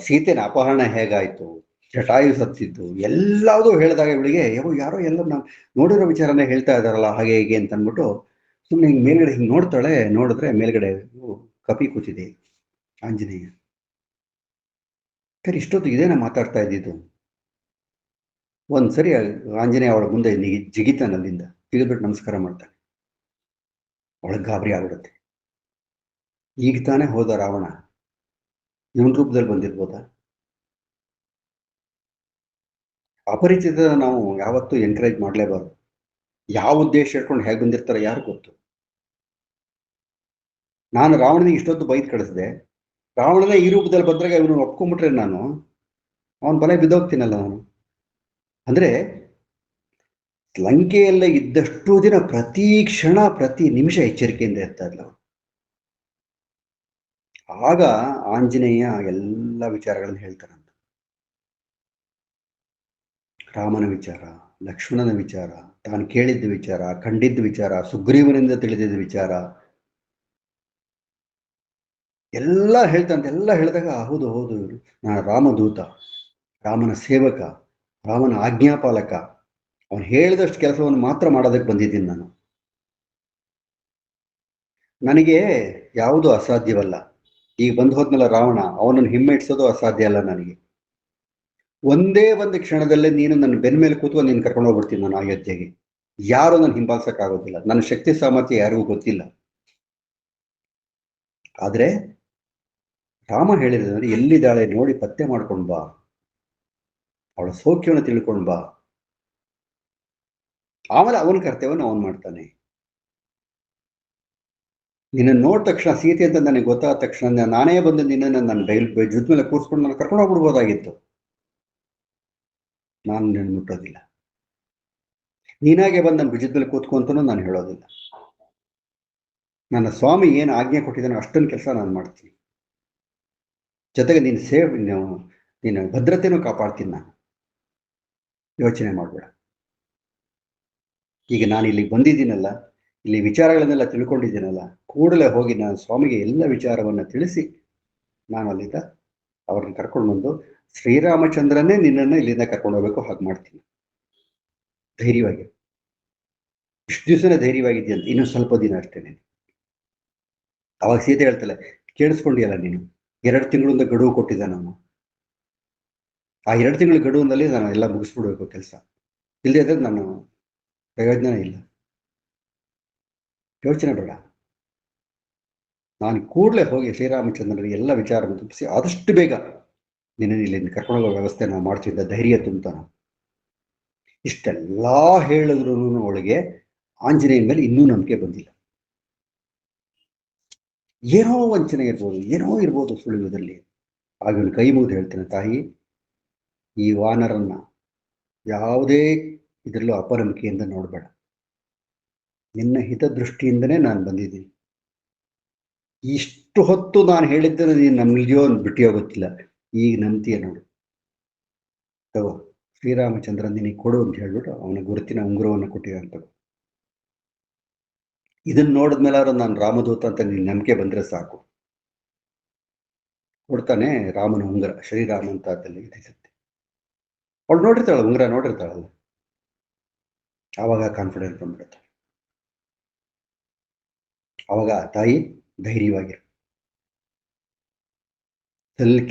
ಸೀತೆನ ಅಪಹರಣ ಹೇಗಾಯ್ತು, ಜಟಾಯು ಸತ್ತಿದ್ದು ಎಲ್ಲದೂ ಹೇಳಿದಾಗ ಇವಳಿಗೆ ಯಾರೋ ಎಲ್ಲ ನಾವು ನೋಡಿರೋ ವಿಚಾರನೇ ಹೇಳ್ತಾ ಇದ್ದಾರಲ್ಲ ಹಾಗೆ ಹೇಗೆ ಅಂತ ಅಂದ್ಬಿಟ್ಟು ಸುಮ್ಮನೆ ಹಿಂಗೆ ಮೇಲ್ಗಡೆ ಹಿಂಗೆ ನೋಡ್ತಾಳೆ. ನೋಡಿದ್ರೆ ಮೇಲ್ಗಡೆ ಕಪಿ ಕೂತಿದೆ ಆಂಜನೇಯ. ಸರಿ, ಇಷ್ಟೊತ್ತಿಗೆ ಇದೇನ ಮಾತಾಡ್ತಾ ಇದ್ದಿದ್ದು. ಒಂದ್ಸರಿ ಆಂಜನೇಯ ಅವಳ ಮುಂದೆ ಜಿಗಿತಾನೆ, ಅಲ್ಲಿಂದ ಜಿಗಿದ್ಬಿಟ್ಟು ನಮಸ್ಕಾರ ಮಾಡ್ತಾನೆ. ಅವಳಿಗೆ ಗಾಬರಿ ಆಗ್ಬಿಡುತ್ತೆ. ಈಗ ತಾನೇ ಹೋದ ರಾವಣ, ಇವನ್ ರೂಪದಲ್ಲಿ ಬಂದಿರ್ಬೋದಾ? ಅಪರಿಚಿತ ನಾವು ಯಾವತ್ತೂ ಎನ್ಕರೇಜ್ ಮಾಡಲೇಬಾರ್ದು. ಯಾವ ಉದ್ದೇಶ ಇಟ್ಕೊಂಡು ಹೇಗೆ ಬಂದಿರ್ತಾರೆ ಯಾರು ಗೊತ್ತು. ನಾನು ರಾವಣನಿಗೆ ಇಷ್ಟೊತ್ತು ಬೈದ್ ಕಳಿಸಿದೆ, ರಾವಣನೇ ಈ ರೂಪದಲ್ಲಿ ಬಂದಾಗ ಇವನು ಒಪ್ಕೊಂಡ್ಬಿಟ್ರೆ ನಾನು ಅವನ ಬಲೆ ಬಿದ್ದೋಗ್ತೀನಲ್ಲ ನಾನು. ಅಂದ್ರೆ ಲಂಕೆಯಲ್ಲೇ ಇದ್ದಷ್ಟು ದಿನ ಪ್ರತಿ ಕ್ಷಣ ಪ್ರತಿ ನಿಮಿಷ ಎಚ್ಚರಿಕೆಯಿಂದ ಇರ್ತಾ ಇದ್ಲ. ಆಗ ಆಂಜನೇಯ ಎಲ್ಲ ವಿಚಾರಗಳನ್ನು ಹೇಳ್ತಾರಂತ. ರಾಮನ ವಿಚಾರ, ಲಕ್ಷ್ಮಣನ ವಿಚಾರ, ತಾನು ಕೇಳಿದ್ದ ವಿಚಾರ, ಕಂಡಿದ್ದ ವಿಚಾರ, ಸುಗ್ರೀವನಿಂದ ತಿಳಿದಿದ್ದ ವಿಚಾರ ಎಲ್ಲ ಹೇಳ್ತಂತೆ. ಎಲ್ಲ ಹೇಳಿದಾಗ ಹೌದು ಹೌದು, ನಾನು ರಾಮದೂತ, ರಾಮನ ಸೇವಕ, ರಾಮನ ಆಜ್ಞಾಪಾಲಕ, ಅವನು ಹೇಳಿದಷ್ಟು ಕೆಲಸವನ್ನು ಮಾತ್ರ ಮಾಡೋದಕ್ಕೆ ಬಂದಿದ್ದೀನಿ ನಾನು. ನನಗೆ ಯಾವುದು ಅಸಾಧ್ಯವಲ್ಲ. ಈಗ ಬಂದು ಹೋದ್ಮೇಲೆ ರಾವಣ, ಅವನನ್ನು ಹಿಮ್ಮೆಟ್ಟಿಸೋದು ಅಸಾಧ್ಯ ಅಲ್ಲ ನನಗೆ. ಒಂದೇ ಒಂದು ಕ್ಷಣದಲ್ಲೇ ನೀನು ನನ್ನ ಬೆನ್ನ ಮೇಲೆ ಕೂತ್ಕೊಂಡು ನೀನು ಕರ್ಕೊಂಡು ಹೋಗ್ಬಿಡ್ತೀನಿ ನಾನು ಅಯೋಧ್ಯೆಗೆ. ಯಾರು ನನ್ನ ಹಿಂಬಾಲಿಸಕ್ಕಾಗೋದಿಲ್ಲ. ನನ್ನ ಶಕ್ತಿ ಸಾಮರ್ಥ್ಯ ಯಾರಿಗೂ ಗೊತ್ತಿಲ್ಲ. ಆದ್ರೆ ರಾಮ ಹೇಳಿದ್ರೆ ಎಲ್ಲಿದ್ದಾಳೆ ನೋಡಿ ಪತ್ತೆ ಮಾಡ್ಕೊಂಡು ಬಾ, ಅವಳ ಸೌಖ್ಯವನ್ನು ತಿಳ್ಕೊಂಡು ಬಾ, ಆಮೇಲೆ ಅವನ ಕರ್ತವ್ಯವನ್ನು ಅವನು ಮಾಡ್ತಾನೆ. ನಿನ್ನ ನೋಡಿದ ತಕ್ಷಣ ಸೀತೆ ಅಂತ ನನಗೆ ಗೊತ್ತಾದ ತಕ್ಷಣ ನಾನೇ ಬಂದು ನಿನ್ನನ್ನು ನನ್ನ ಜೊತೆ ಮೇಲೆ ಕೂರಿಸ್ಕೊಂಡು ನಾನು ಕರ್ಕೊಂಡು ಹೋಗ್ಬಿಡ್ಬೋದಾಗಿತ್ತು. ನಾನು ನಿನ್ನ ಮುಟ್ಟೋದಿಲ್ಲ. ನೀನಾಗೆ ಬಂದು ನನ್ನ ಭುಜದ ಮೇಲೆ ಕೂತ್ಕೊಂತನೂ ನಾನು ಹೇಳೋದಿಲ್ಲ. ನನ್ನ ಸ್ವಾಮಿ ಏನು ಆಜ್ಞೆ ಕೊಟ್ಟಿದ್ದಾನೋ ಅಷ್ಟೊಂದು ಕೆಲಸ ನಾನು ಮಾಡ್ತೀನಿ. ಜೊತೆಗೆ ನಿನ್ನ ಭದ್ರತೆನೂ ಕಾಪಾಡ್ತೀನಿ ನಾನು. ಯೋಚನೆ ಮಾಡಬೇಡ. ಈಗ ನಾನು ಇಲ್ಲಿಗೆ ಬಂದಿದ್ದೀನಲ್ಲ, ಇಲ್ಲಿ ವಿಚಾರಗಳನ್ನೆಲ್ಲ ತಿಳ್ಕೊಂಡಿದ್ದೀನಲ್ಲ, ಕೂಡಲೇ ಹೋಗಿ ನಾನು ಸ್ವಾಮಿಗೆ ಎಲ್ಲ ವಿಚಾರವನ್ನು ತಿಳಿಸಿ ನಾನು ಅಲ್ಲಿಂದ ಅವ್ರನ್ನ ಕರ್ಕೊಂಡು ಬಂದು ಶ್ರೀರಾಮಚಂದ್ರನೇ ನಿನ್ನನ್ನು ಇಲ್ಲಿಂದ ಕರ್ಕೊಂಡು ಹೋಗ್ಬೇಕು, ಹಾಗೆ ಮಾಡ್ತೀನಿ. ಧೈರ್ಯವಾಗಿ, ಇಷ್ಟು ದಿವಸನೇ ಧೈರ್ಯವಾಗಿದ್ದೀಯಂತ, ಇನ್ನೂ ಸ್ವಲ್ಪ ದಿನ ಅಷ್ಟೇ. ಅವಾಗ ಸೀತೆ ಹೇಳ್ತಾಳೆ, ಕೇಳಿಸ್ಕೊಂಡಿಯಲ್ಲ ನೀನು, 2 ತಿಂಗಳಿಂದ ಗಡುವು ಕೊಟ್ಟಿದ್ದ ನಾನು. ಆ 2 ತಿಂಗಳ ಗಡುವಿನಲ್ಲಿ ನಾನು ಎಲ್ಲ ಮುಗಿಸ್ಬಿಡ್ಬೇಕು ಕೆಲಸ. ಇಲ್ಲದೆ ಇದ್ರೆ ನಾನು ಪ್ರಯೋಜನ ಇಲ್ಲ. ಯೋಚನೆ ಬೇಡ. ನಾನು ಕೂಡಲೇ ಹೋಗಿ ಶ್ರೀರಾಮಚಂದ್ರನಿಗೆ ಎಲ್ಲ ವಿಚಾರವನ್ನು ತಪ್ಪಿಸಿ ಆದಷ್ಟು ಬೇಗ ನಿನ್ನ ಇಲ್ಲಿಂದ ಕರ್ಕೊಂಡು ಹೋಗೋ ವ್ಯವಸ್ಥೆ ನಾವು ಮಾಡ್ತಿದ್ದ ಧೈರ್ಯ ತುಂಬ್ತಾನ. ಇಷ್ಟೆಲ್ಲ ಹೇಳಿದ್ರು ಅವಳಿಗೆ ಆಂಜನೇಯನ ಮೇಲೆ ಇನ್ನೂ ನಂಬಿಕೆ ಬಂದಿಲ್ಲ. ಏನೋ ವಂಚನೆ ಇರ್ಬೋದು, ಏನೋ ಇರ್ಬೋದು ಸುಳಿವುದಲ್ಲಿ. ಆಗ ಇವನು ಕೈ ಮುಗಿದು ಹೇಳ್ತೇನೆ, ತಾಯಿ, ಈ ವಾನರನ್ನ ಯಾವುದೇ ಇದರಲ್ಲೂ ಅಪನಂಬಿಕೆಯಿಂದ ನೋಡಬೇಡ. ನಿನ್ನ ಹಿತದೃಷ್ಟಿಯಿಂದನೇ ನಾನು ಬಂದಿದ್ದೀನಿ. ಇಷ್ಟು ಹೊತ್ತು ನಾನು ಹೇಳಿದ್ದನ್ನು ನೀನು ನಂಬಿದೆಯೋ ಬಿಟ್ಟಿಯೋ ಗೊತ್ತಿಲ್ಲ. ಈಗ ನಂಬ್ತೀಯ ನೋಡು. ತಗೋ, ಶ್ರೀರಾಮಚಂದ್ರ ನಿನಗೆ ಕೊಡು ಅಂತ ಹೇಳ್ಬಿಟ್ಟು ಅವನ ಗುರುತಿನ ಉಂಗುರವನ್ನು ಕೊಟ್ಟಿರಂತ. ಇದನ್ನ ನೋಡಿದ್ಮೇಲೆ ನಾನು ರಾಮದೂತ ಅಂತ ನಿನ್ ನಂಬಿಕೆ ಬಂದ್ರೆ ಸಾಕು. ಕೊಡ್ತಾನೆ ರಾಮನ ಉಂಗುರ, ಶ್ರೀರಾಮ ಅಂತ ಅದಲ್ಲಿ ಇದಿಸುತ್ತೆ. ಅವಳು ನೋಡಿರ್ತಾಳೆ, ಉಂಗುರ ನೋಡಿರ್ತಾಳಲ್ಲ, ಆವಾಗ ಕಾನ್ಫಿಡೆನ್ಸ್ ಬಂದ್ಬಿಡುತ್ತೆ. ಅವಾಗ ತಾಯಿ ಧೈರ್ಯವಾಗಿರು,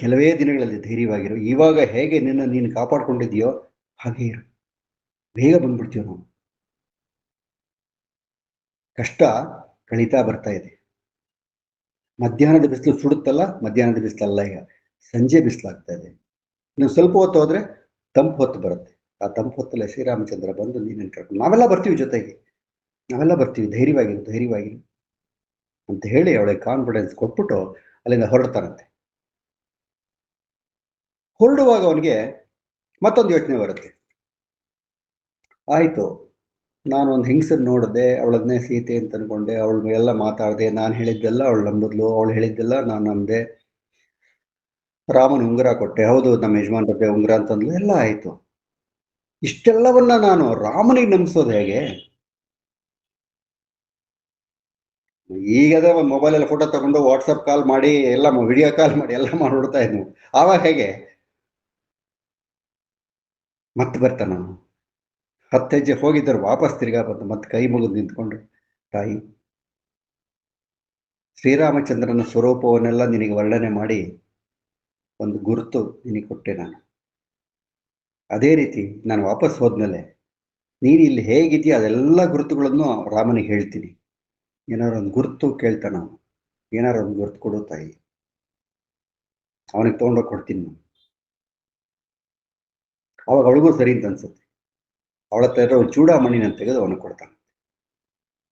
ಕೆಲವೇ ದಿನಗಳಲ್ಲಿ ಧೈರ್ಯವಾಗಿರು. ಇವಾಗ ಹೇಗೆ ನೀನು ಕಾಪಾಡ್ಕೊಂಡಿದೆಯೋ ಹಾಗೆ ಇರು, ಬೇಗ ಬಂದ್ಬಿಡ್ತೀವಿ ನಾವು. ಕಷ್ಟ ಕಳೀತಾ ಬರ್ತಾ ಇದೆ. ಮಧ್ಯಾಹ್ನದ ಬಿಸಿಲು ಸುಡುತ್ತಲ್ಲ, ಮಧ್ಯಾಹ್ನದ ಬಿಸಿಲಲ್ಲ, ಈಗ ಸಂಜೆ ಬಿಸಿಲಾಗ್ತಾ ಇದೆ. ಇನ್ನು ಸ್ವಲ್ಪ ಹೊತ್ತು ಹೋದ್ರೆ ತಂಪು ಹೊತ್ತು ಬರುತ್ತೆ. ಆ ತಂಪು ಹೊತ್ತಲ್ಲೇ ಶ್ರೀರಾಮಚಂದ್ರ ಬಂದು ನೀನನ್ನು ಕರ್ಕೊಂಡು ನಾವೆಲ್ಲ ಬರ್ತೀವಿ, ಜೊತೆಗೆ ನಾವೆಲ್ಲ ಬರ್ತೀವಿ, ಧೈರ್ಯವಾಗಿರು ಧೈರ್ಯವಾಗಿರು ಅಂತ ಹೇಳಿ ಅವಳಿಗೆ ಕಾನ್ಫಿಡೆನ್ಸ್ ಕೊಟ್ಬಿಟ್ಟು ಅಲ್ಲಿಂದ ಹೊರಡ್ತಾನಂತೆ. ಹೊರಡುವಾಗ ಅವನಿಗೆ ಮತ್ತೊಂದು ಯೋಚನೆ ಬರುತ್ತೆ. ಆಯ್ತು, ನಾನು ಒಂದು ಹೆಂಗಸನ್ನು ನೋಡಿದೆ, ಅವಳನ್ನೇ ಸೀತೆ ಅಂತ ಅನ್ಕೊಂಡೆ, ಅವಳ ಎಲ್ಲ ಮಾತಾಡಿದೆ, ನಾನು ಹೇಳಿದ್ದೆಲ್ಲ ಅವಳು ನಂಬದ್ಲು, ಅವಳು ಹೇಳಿದ್ದೆಲ್ಲ ನಾನು ನಂಬಿದೆ. ರಾಮನ ಉಂಗುರ ಕೊಟ್ಟೆ, ಹೌದು ನಮ್ಮ ಯಜಮಾನ್ ಬಗ್ಗೆ ಉಂಗುರ ಅಂತಂದ್ಲು, ಎಲ್ಲ ಆಯ್ತು. ಇಷ್ಟೆಲ್ಲವನ್ನ ನಾನು ರಾಮನಿಗೆ ನಂಬಿಸೋದು ಹೇಗೆ? ಈಗದ ಮೊಬೈಲ್ ಅಲ್ಲಿ ಫೋಟೋ ತಗೊಂಡು ವಾಟ್ಸಪ್ ಕಾಲ್ ಮಾಡಿ ಎಲ್ಲ ವಿಡಿಯೋ ಕಾಲ್ ಮಾಡಿ ಎಲ್ಲ ಮಾಡ್ಬಿಡ್ತಾ ಇದ್ನು. ಆವಾಗ ಹೇಗೆ? ಮತ್ತೆ ಬರ್ತಾನ ನಾನು 10 ಹೆಜ್ಜೆ ಹೋಗಿದ್ದರು, ವಾಪಸ್ ತಿರ್ಗಾ ಬಂದು ಮತ್ತೆ ಕೈ ಮುಗಿದು ನಿಂತ್ಕೊಂಡು, ತಾಯಿ, ಶ್ರೀರಾಮಚಂದ್ರನ ಸ್ವರೂಪವನ್ನೆಲ್ಲ ನಿನಗೆ ವರ್ಣನೆ ಮಾಡಿ ಒಂದು ಗುರುತು ನಿನಗೆ ಕೊಟ್ಟೆ ನಾನು. ಅದೇ ರೀತಿ ನಾನು ವಾಪಸ್ ಹೋದ್ಮೇಲೆ ನೀನು ಇಲ್ಲಿ ಹೇಗಿದೆಯಾ ಅದೆಲ್ಲ ಗುರುತುಗಳನ್ನು ರಾಮನಿಗೆ ಹೇಳ್ತೀನಿ. ಏನಾರು ಒಂದು ಗುರುತು ಕೇಳ್ತಾನ, ಏನಾರು ಒಂದು ಗುರುತು ಕೊಡು ತಾಯಿ, ಅವನಿಗೆ ತಗೊಂಡೋಗಿ ಕೊಡ್ತೀನಿ ನಾನು. ಅವಾಗ ಅವಳಿಗೂ ಸರಿ ಅಂತ ಅನ್ಸುತ್ತೆ. ಅವಳ ಹತ್ರ ಒಂದು ಚೂಡಾಮಣಿನ ತೆಗೆದು ಅವನಿಗೆ ಕೊಡ್ತಾನೆ.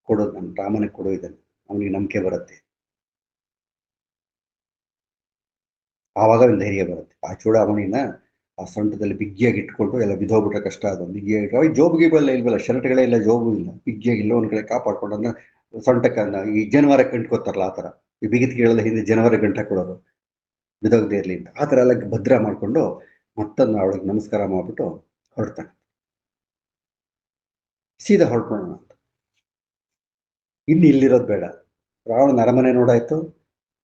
ಕೊಡೋದು ನನ್ನ ರಾಮನಿಗೆ ಕೊಡೋ ಇದನ್ನು, ಅವನಿಗೆ ನಂಬಿಕೆ ಬರುತ್ತೆ. ಆವಾಗ ಒಂದು ಧೈರ್ಯ ಬರುತ್ತೆ. ಆ ಚೂಡಾಮಣಿನ ಆ ಸೊಂಟದಲ್ಲಿ ಬಿಗಿಯಾಗಿ ಇಟ್ಕೊಂಡು ಎಲ್ಲ ಬಿದ್ದೋಗ್ಬಿಟ್ರೆ ಕಷ್ಟ. ಅದು ಬಿಗಿಯಾಗಿ ಅವಾಗ ಜೋಬಿಗೆಲ್ಲ ಇಲ್ವಲ್ಲ, ಶರ್ಟ್ಗಳೇ ಇಲ್ಲ, ಜೋಬು ಇಲ್ಲ, ಬಿಗಿಯಾಗಿ ಇಲ್ಲ ಒಂದ್ ಕಡೆ ಕಾಪಾಡ್ಕೊಂಡು ಅದನ್ನ ಸೊಂಟಕ್ಕನ್ನ ಈ ಜನವಾರ ಗಂಟ್ಕೋತಾರಲ್ಲ ಆ ಥರ, ಈ ಬಿಗಿತ್ಗೆಳೆಲ್ಲ ಹಿಂದೆ ಜನವಾರ ಗಂಟು ಹಾಕೊಳ್ಳೋದು ಬಿದೋಗದೆ ಇರಲಿ ಅಂತ, ಆ ಥರ ಎಲ್ಲ ಭದ್ರ ಮಾಡಿಕೊಂಡು ಮತ್ತೊಂದು ಅವಳಿಗೆ ನಮಸ್ಕಾರ ಮಾಡ್ಬಿಟ್ಟು ಹೊರಡ್ತಾನೆ. ಸೀದಾ ಹೊರಡ್ಕೊಳ್ಳೋಣ ಅಂತ. ಇನ್ನು ಇಲ್ಲಿರೋದು ಬೇಡ. ರಾವಣನ ಅರಮನೆ ನೋಡಾಯ್ತು,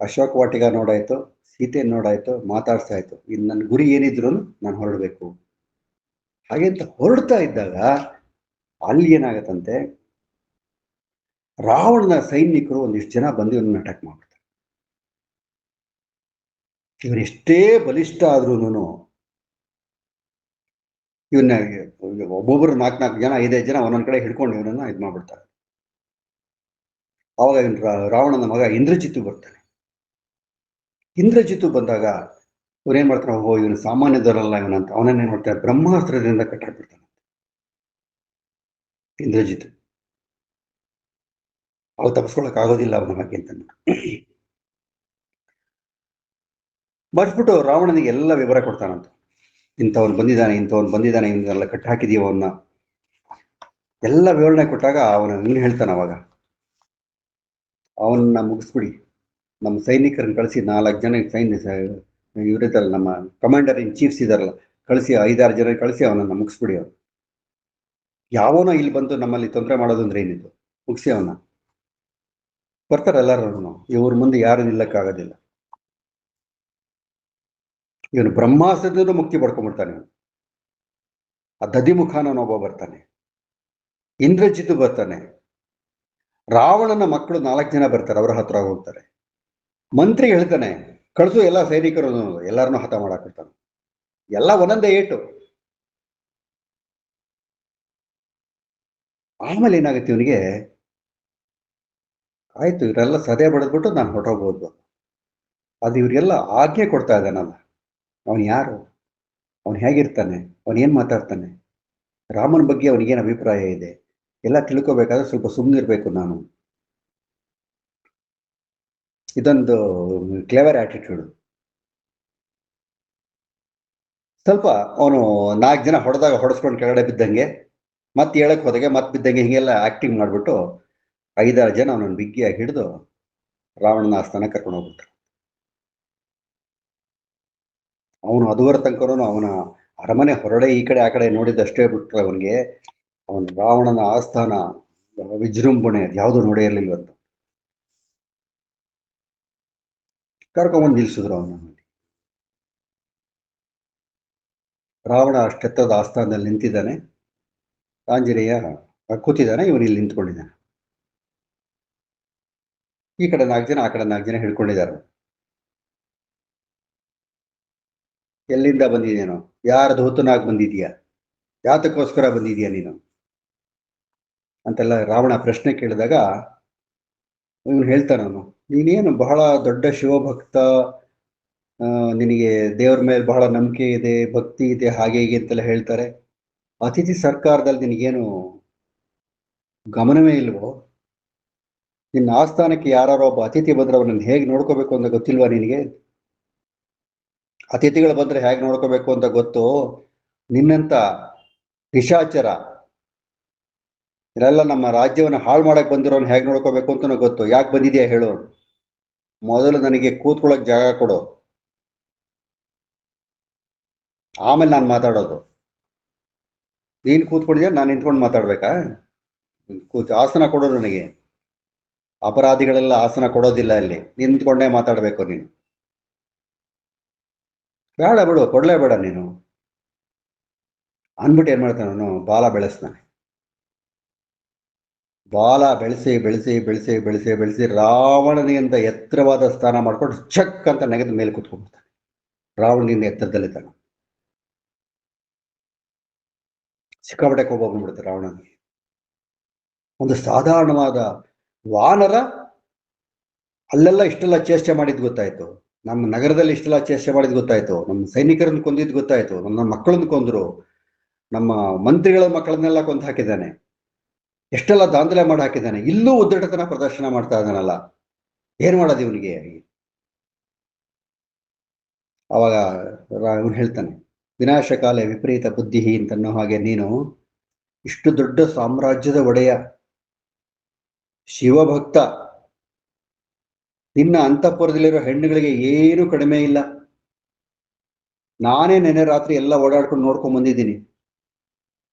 ಅಶೋಕ ವಾಟಿಗ ನೋಡಾಯ್ತು, ಸೀತೆಯನ್ನು ನೋಡಾಯ್ತು, ಮಾತಾಡ್ಸಾಯ್ತು. ಇನ್ನು ನನ್ನ ಗುರಿ ಏನಿದ್ರು ನಾನು ಹೊರಡಬೇಕು. ಹಾಗೆ ಅಂತ ಹೊರಡ್ತಾ ಇದ್ದಾಗ ಅಲ್ಲಿ ಏನಾಗತ್ತಂತೆ, ರಾವಣನ ಸೈನಿಕರು ಒಂದಿಷ್ಟು ಜನ ಬಂದು ಇವನ್ನ ಅಟ್ಯಾಕ್ ಮಾಡ್ಬಿಡ್ತಾರೆ. ಇವರೆಷ್ಟೇ ಬಲಿಷ್ಠ ಆದ್ರೂ ಇವನ್ನ ಒಬ್ಬೊಬ್ರು 4 ಜನ 5 ಜನ ಒಂದೊಂದ್ ಕಡೆ ಹಿಡ್ಕೊಂಡು ಇವನನ್ನ ಇದು ಮಾಡ್ಬಿಡ್ತಾರೆ. ಅವಾಗ ರಾವಣನ ಮಗ ಇಂದ್ರಜಿತ್ತು ಬರ್ತಾನೆ. ಇಂದ್ರಜಿತ್ತು ಬಂದಾಗ ಇವ್ರೇನ್ ಮಾಡ್ತಾನೆ, ಓಹೋ ಇವನು ಸಾಮಾನ್ಯದವರಲ್ಲ ಇವನಂತ ಅವನನ್ನೇನ್ ಮಾಡ್ತಾರೆ, ಬ್ರಹ್ಮಾಸ್ತ್ರದಿಂದ ಕಟ್ಟಾಕ್ಬಿಡ್ತಾನೆ ಇಂದ್ರಜಿತ್ತು. ಅವ್ ತಪ್ಪಿಸ್ಕೊಳಕ್ ಆಗೋದಿಲ್ಲ ಅವನ ಬಗ್ಗೆ ಅಂತ ಬರ್ಸ್ಬಿಟ್ಟು ರಾವಣನಿಗೆ ಎಲ್ಲ ವಿವರ ಕೊಡ್ತಾನಂತ. ಇಂಥವ್ನು ಬಂದಿದ್ದಾನೆ ಇವನ್ನೆಲ್ಲ ಕಟ್ಟಿ ಹಾಕಿದೀವ ಅವನ್ನ ಎಲ್ಲ ವಿವರಣೆ ಕೊಟ್ಟಾಗ ಇವನು ಹೇಳ್ತಾನೆ, ಅವಾಗ ಅವನ್ನ ಮುಗಿಸ್ಬಿಡಿ, ನಮ್ಮ ಸೈನಿಕರನ್ನ ಕಳಿಸಿ 4 ಜನ ಇವರಿದ್ದಾರಲ್ಲ, ನಮ್ಮ ಕಮಾಂಡರ್ ಇನ್ ಚೀಫ್ಸ್ ಇದಾರಲ್ಲ, ಕಳಿಸಿ 5-6 ಜನ ಕಳಿಸಿ ಅವನನ್ನ ಮುಗಿಸ್ಬಿಡಿ. ಅವನು ಯಾವನೋ ಇಲ್ಲಿ ಬಂದು ನಮ್ಮಲ್ಲಿ ತೊಂದರೆ ಮಾಡೋದು ಅಂದ್ರೆ ಏನಿತ್ತು, ಮುಗಿಸಿ ಅವನ್ನ. ಬರ್ತಾರೆ ಎಲ್ಲರೂ, ಇವ್ರ ಮುಂದೆ ಯಾರು ನಿಲ್ಲಕ್ಕಾಗೋದಿಲ್ಲ. ಇವನು ಬ್ರಹ್ಮಾಸ್ತ್ರದಿಂದ ಮುಕ್ತಿ ಪಡ್ಕೊಂಡ್ಬಿಡ್ತಾನೆ. ಆ ದಧಿಮುಖನೊಬ್ಬ ಬರ್ತಾನೆ, ಇಂದ್ರಜಿತ್ತು ಬರ್ತಾನೆ, ರಾವಣನ ಮಕ್ಕಳು 4 ಜನ ಬರ್ತಾರೆ, ಅವರ ಹತ್ರ ಹೋಗ್ತಾರೆ. ಮಂತ್ರಿ ಹೇಳ್ತಾನೆ, ಕಳಿಸು ಎಲ್ಲ ಸೈನಿಕರು, ಎಲ್ಲರನ್ನೂ ಹತ ಮಾಡಾಕ್ಬಿಡ್ತಾನೆ. ಎಲ್ಲ ಒಂದೊಂದೇ ಏಟು. ಆಮೇಲೆ ಏನಾಗುತ್ತೆ ಇವನಿಗೆ, ಆಯ್ತು ಇವರೆಲ್ಲ ಸದೆ ಬಡದ್ಬಿಟ್ಟು ನಾನು ಹೊರಟೋಗ್ಬೋದು. ಅದು ಇವ್ರಿಗೆಲ್ಲ ಆಜ್ಞೆ ಕೊಡ್ತಾ ಇದ್ದಾನಲ್ಲ, ಅವನು ಯಾರು, ಅವನು ಹೇಗಿರ್ತಾನೆ, ಅವನು ಏನ್ ಮಾತಾಡ್ತಾನೆ, ರಾಮನ ಬಗ್ಗೆ ಅವನಿಗೇನು ಅಭಿಪ್ರಾಯ ಇದೆ ಎಲ್ಲ ತಿಳ್ಕೊಬೇಕಾದ್ರೆ ಸ್ವಲ್ಪ ಸುಮ್ಮನಿರ್ಬೇಕು ನಾನು. ಇದೊಂದು ಕ್ಲೇವರ್ ಆಟಿಟ್ಯೂಡ್. ಸ್ವಲ್ಪ ಅವನು 4 ಜನ ಹೊಡೆಸ್ಕೊಂಡು ಕೆಳಗಡೆ ಬಿದ್ದಂಗೆ, ಮತ್ತೆ ಹೇಳಕ್ ಹೋದಾಗೆ ಮತ್ತೆ ಬಿದ್ದಂಗೆ, ಹಿಂಗೆಲ್ಲ ಆಕ್ಟಿಂಗ್ ಮಾಡ್ಬಿಟ್ಟು 5-6 ಜನ ಅವನನ್ನು ಬಿಗ್ಗಿಯಾಗಿ ಹಿಡಿದು ರಾವಣನ ಆಸ್ಥಾನ ಕರ್ಕೊಂಡು ಹೋಗ್ಬಿಟ್ರು. ಅವನು ಅದುವರ ತನಕನೂ ಅವನ ಅರಮನೆ ಹೊರಡೆ ಈ ಕಡೆ ಆ ಕಡೆ ನೋಡಿದ್ದಷ್ಟೇ ಬಿಟ್ರೆ ಅವನಿಗೆ ಅವನ ರಾವಣನ ಆಸ್ಥಾನ ವಿಜೃಂಭಣೆ ಯಾವುದು ನೋಡೇ ಇರ್ಲಿಲ್ವಂತ. ಕರ್ಕೊಂಡ್ಬಂದು ನಿಲ್ಸಿದ್ರು ಅವನನ್ನು. ರಾವಣ ಅಷ್ಟೆತ್ತದ ಆಸ್ಥಾನದಲ್ಲಿ ನಿಂತಿದ್ದಾನೆ, ಆಂಜನೇಯ ಕೂತಿದ್ದಾನೆ, ಇವನು ಇಲ್ಲಿ ನಿಂತ್ಕೊಂಡಿದ್ದಾನೆ. ಈ ಕಡೆ 4 ಜನ ಆ ಕಡೆ 4 ಜನ ಹಿಡ್ಕೊಂಡಿದ್ದಾರೆ. ಎಲ್ಲಿಂದ ಬಂದಿದ್ದೇನೋ, ಯಾರ ಧೂತನಾಗಿ ಬಂದಿದೀಯಾ, ಯಾತಕ್ಕೋಸ್ಕರ ಬಂದಿದೀಯ ನೀನು ಅಂತೆಲ್ಲ ರಾವಣ ಪ್ರಶ್ನೆ ಕೇಳಿದಾಗ ಇವನು ಹೇಳ್ತಾನವನು, ನೀನೇನು ಬಹಳ ದೊಡ್ಡ ಶಿವಭಕ್ತ, ನಿನಗೆ ದೇವ್ರ ಮೇಲೆ ಬಹಳ ನಂಬಿಕೆ ಇದೆ, ಭಕ್ತಿ ಇದೆ, ಹಾಗೆ ಹೀಗೆ ಅಂತೆಲ್ಲ ಹೇಳ್ತಾರೆ. ಅತಿಥಿ ಸರ್ಕಾರದಲ್ಲಿ ನಿನಗೇನು ಗಮನವೇ ಇಲ್ವೋ, ನಿನ್ನ ಆಸ್ಥಾನಕ್ಕೆ ಯಾರೋ ಒಬ್ಬ ಅತಿಥಿ ಬಂದ್ರೆ ಅವನನ್ನು ಹೇಗೆ ನೋಡ್ಕೋಬೇಕು ಅಂತ ಗೊತ್ತಿಲ್ವಾ ನಿನಗೆ, ಅತಿಥಿಗಳು ಬಂದ್ರೆ ಹೇಗೆ ನೋಡ್ಕೋಬೇಕು ಅಂತ ಗೊತ್ತು, ನಿನ್ನಂತ ನಿಶಾಚರ ಇದೆಲ್ಲ ನಮ್ಮ ರಾಜ್ಯವನ್ನು ಹಾಳು ಮಾಡಕ್ ಬಂದಿರೋನು ಹೇಗೆ ನೋಡ್ಕೋಬೇಕು ಅಂತ ಗೊತ್ತು, ಯಾಕೆ ಬಂದಿದ್ಯಾ ಹೇಳು, ಮೊದಲು ನನಗೆ ಕೂತ್ಕೊಳ್ಳೋಕೆ ಜಾಗ ಕೊಡು, ಆಮೇಲೆ ನಾನು ಮಾತಾಡೋದು. ನೀನು ಕೂತ್ಕೊಂಡಿದ್ಯಾ, ನಾನು ನಿಂತ್ಕೊಂಡು ಮಾತಾಡ್ಬೇಕಾ, ಆಸನ ಕೊಡು ನನಗೆ. ಅಪರಾಧಿಗಳೆಲ್ಲ ಆಸನ ಕೊಡೋದಿಲ್ಲ, ಅಲ್ಲಿ ನಿಂತ್ಕೊಂಡೇ ಮಾತಾಡ್ಬೇಕು ನೀನು. ಬೇಡ ಬಿಡು, ಕೊಡ್ಲೇ ಬೇಡ ನೀನು ಅನ್ಬಿಟ್ಟು ಏನ್ ಮಾಡ್ತಾನೆ ಅವನು, ಬಾಲ ಬೆಳೆಸ್ತಾನೆ. ಬಾಲ ಬೆಳೆಸಿ ಬೆಳೆಸಿ ಬೆಳೆಸಿ ಬೆಳೆಸಿ ಬೆಳೆಸಿ ರಾವಣನಿಗಿಂತ ಎತ್ತರವಾದ ಸ್ಥಾನ ಮಾಡ್ಕೊಂಡು ಚಕ್ ಅಂತ ನೆಗೆದ ಮೇಲೆ ಕೂತ್ಕೊಂಡ್ಬಿಡ್ತಾನೆ. ರಾವಣನಿಂದ ಎತ್ತರದಲ್ಲಿದ್ದಾನೆ, ಸಿಕ್ಕಾಪಟ್ಟೆ ಕೋಪ ಬಂದ್ಬಿಡುತ್ತೆ ರಾವಣನಿಗೆ. ಒಂದು ಸಾಧಾರಣವಾದ ವಾನರ ಅಲ್ಲೆಲ್ಲ ಇಷ್ಟೆಲ್ಲ ಚೇಷ್ಟೆ ಮಾಡಿದ್ ಗೊತ್ತಾಯ್ತು, ನಮ್ಮ ನಗರದಲ್ಲಿ ಇಷ್ಟೆಲ್ಲ ಚೇಷ್ಟೆ ಮಾಡಿದ್ ಗೊತ್ತಾಯ್ತು, ನಮ್ಮ ಸೈನಿಕರನ್ನು ಕೊಂದಿದ್ ಗೊತ್ತಾಯ್ತು, ನಮ್ಮ ಮಕ್ಕಳನ್ನು ಕೊಂದ್ರು, ನಮ್ಮ ಮಂತ್ರಿಗಳ ಮಕ್ಕಳನ್ನೆಲ್ಲ ಕೊಂದು ಹಾಕಿದ್ದಾನೆ, ಎಷ್ಟೆಲ್ಲ ದಾಂಧಲೆ ಮಾಡಿ ಹಾಕಿದ್ದಾನೆ, ಇಲ್ಲೂ ಉದ್ದಟತನ ಪ್ರದರ್ಶನ ಮಾಡ್ತಾ ಇದ್ದಾನಲ್ಲ, ಏನ್ ಮಾಡೋದು ಇವನಿಗೆ. ಅವಾಗ ಅವನು ಹೇಳ್ತಾನೆ, ವಿನಾಶಕಾಲ ವಿಪರೀತ ಬುದ್ಧಿ ಅಂತನ್ನೋ ಹಾಗೆ ನೀನು ಇಷ್ಟು ದೊಡ್ಡ ಸಾಮ್ರಾಜ್ಯದ ಒಡೆಯ, ಶಿವಭಕ್ತ, ನಿನ್ನ ಅಂತಃಪುರದಲ್ಲಿರೋ ಹೆಣ್ಣುಗಳಿಗೆ ಏನು ಕಡಿಮೆ ಇಲ್ಲ. ನಾನೇ ನೆನೆ ರಾತ್ರಿ ಎಲ್ಲ ಓಡಾಡ್ಕೊಂಡು ನೋಡ್ಕೊಂಡ್ ಬಂದಿದ್ದೀನಿ.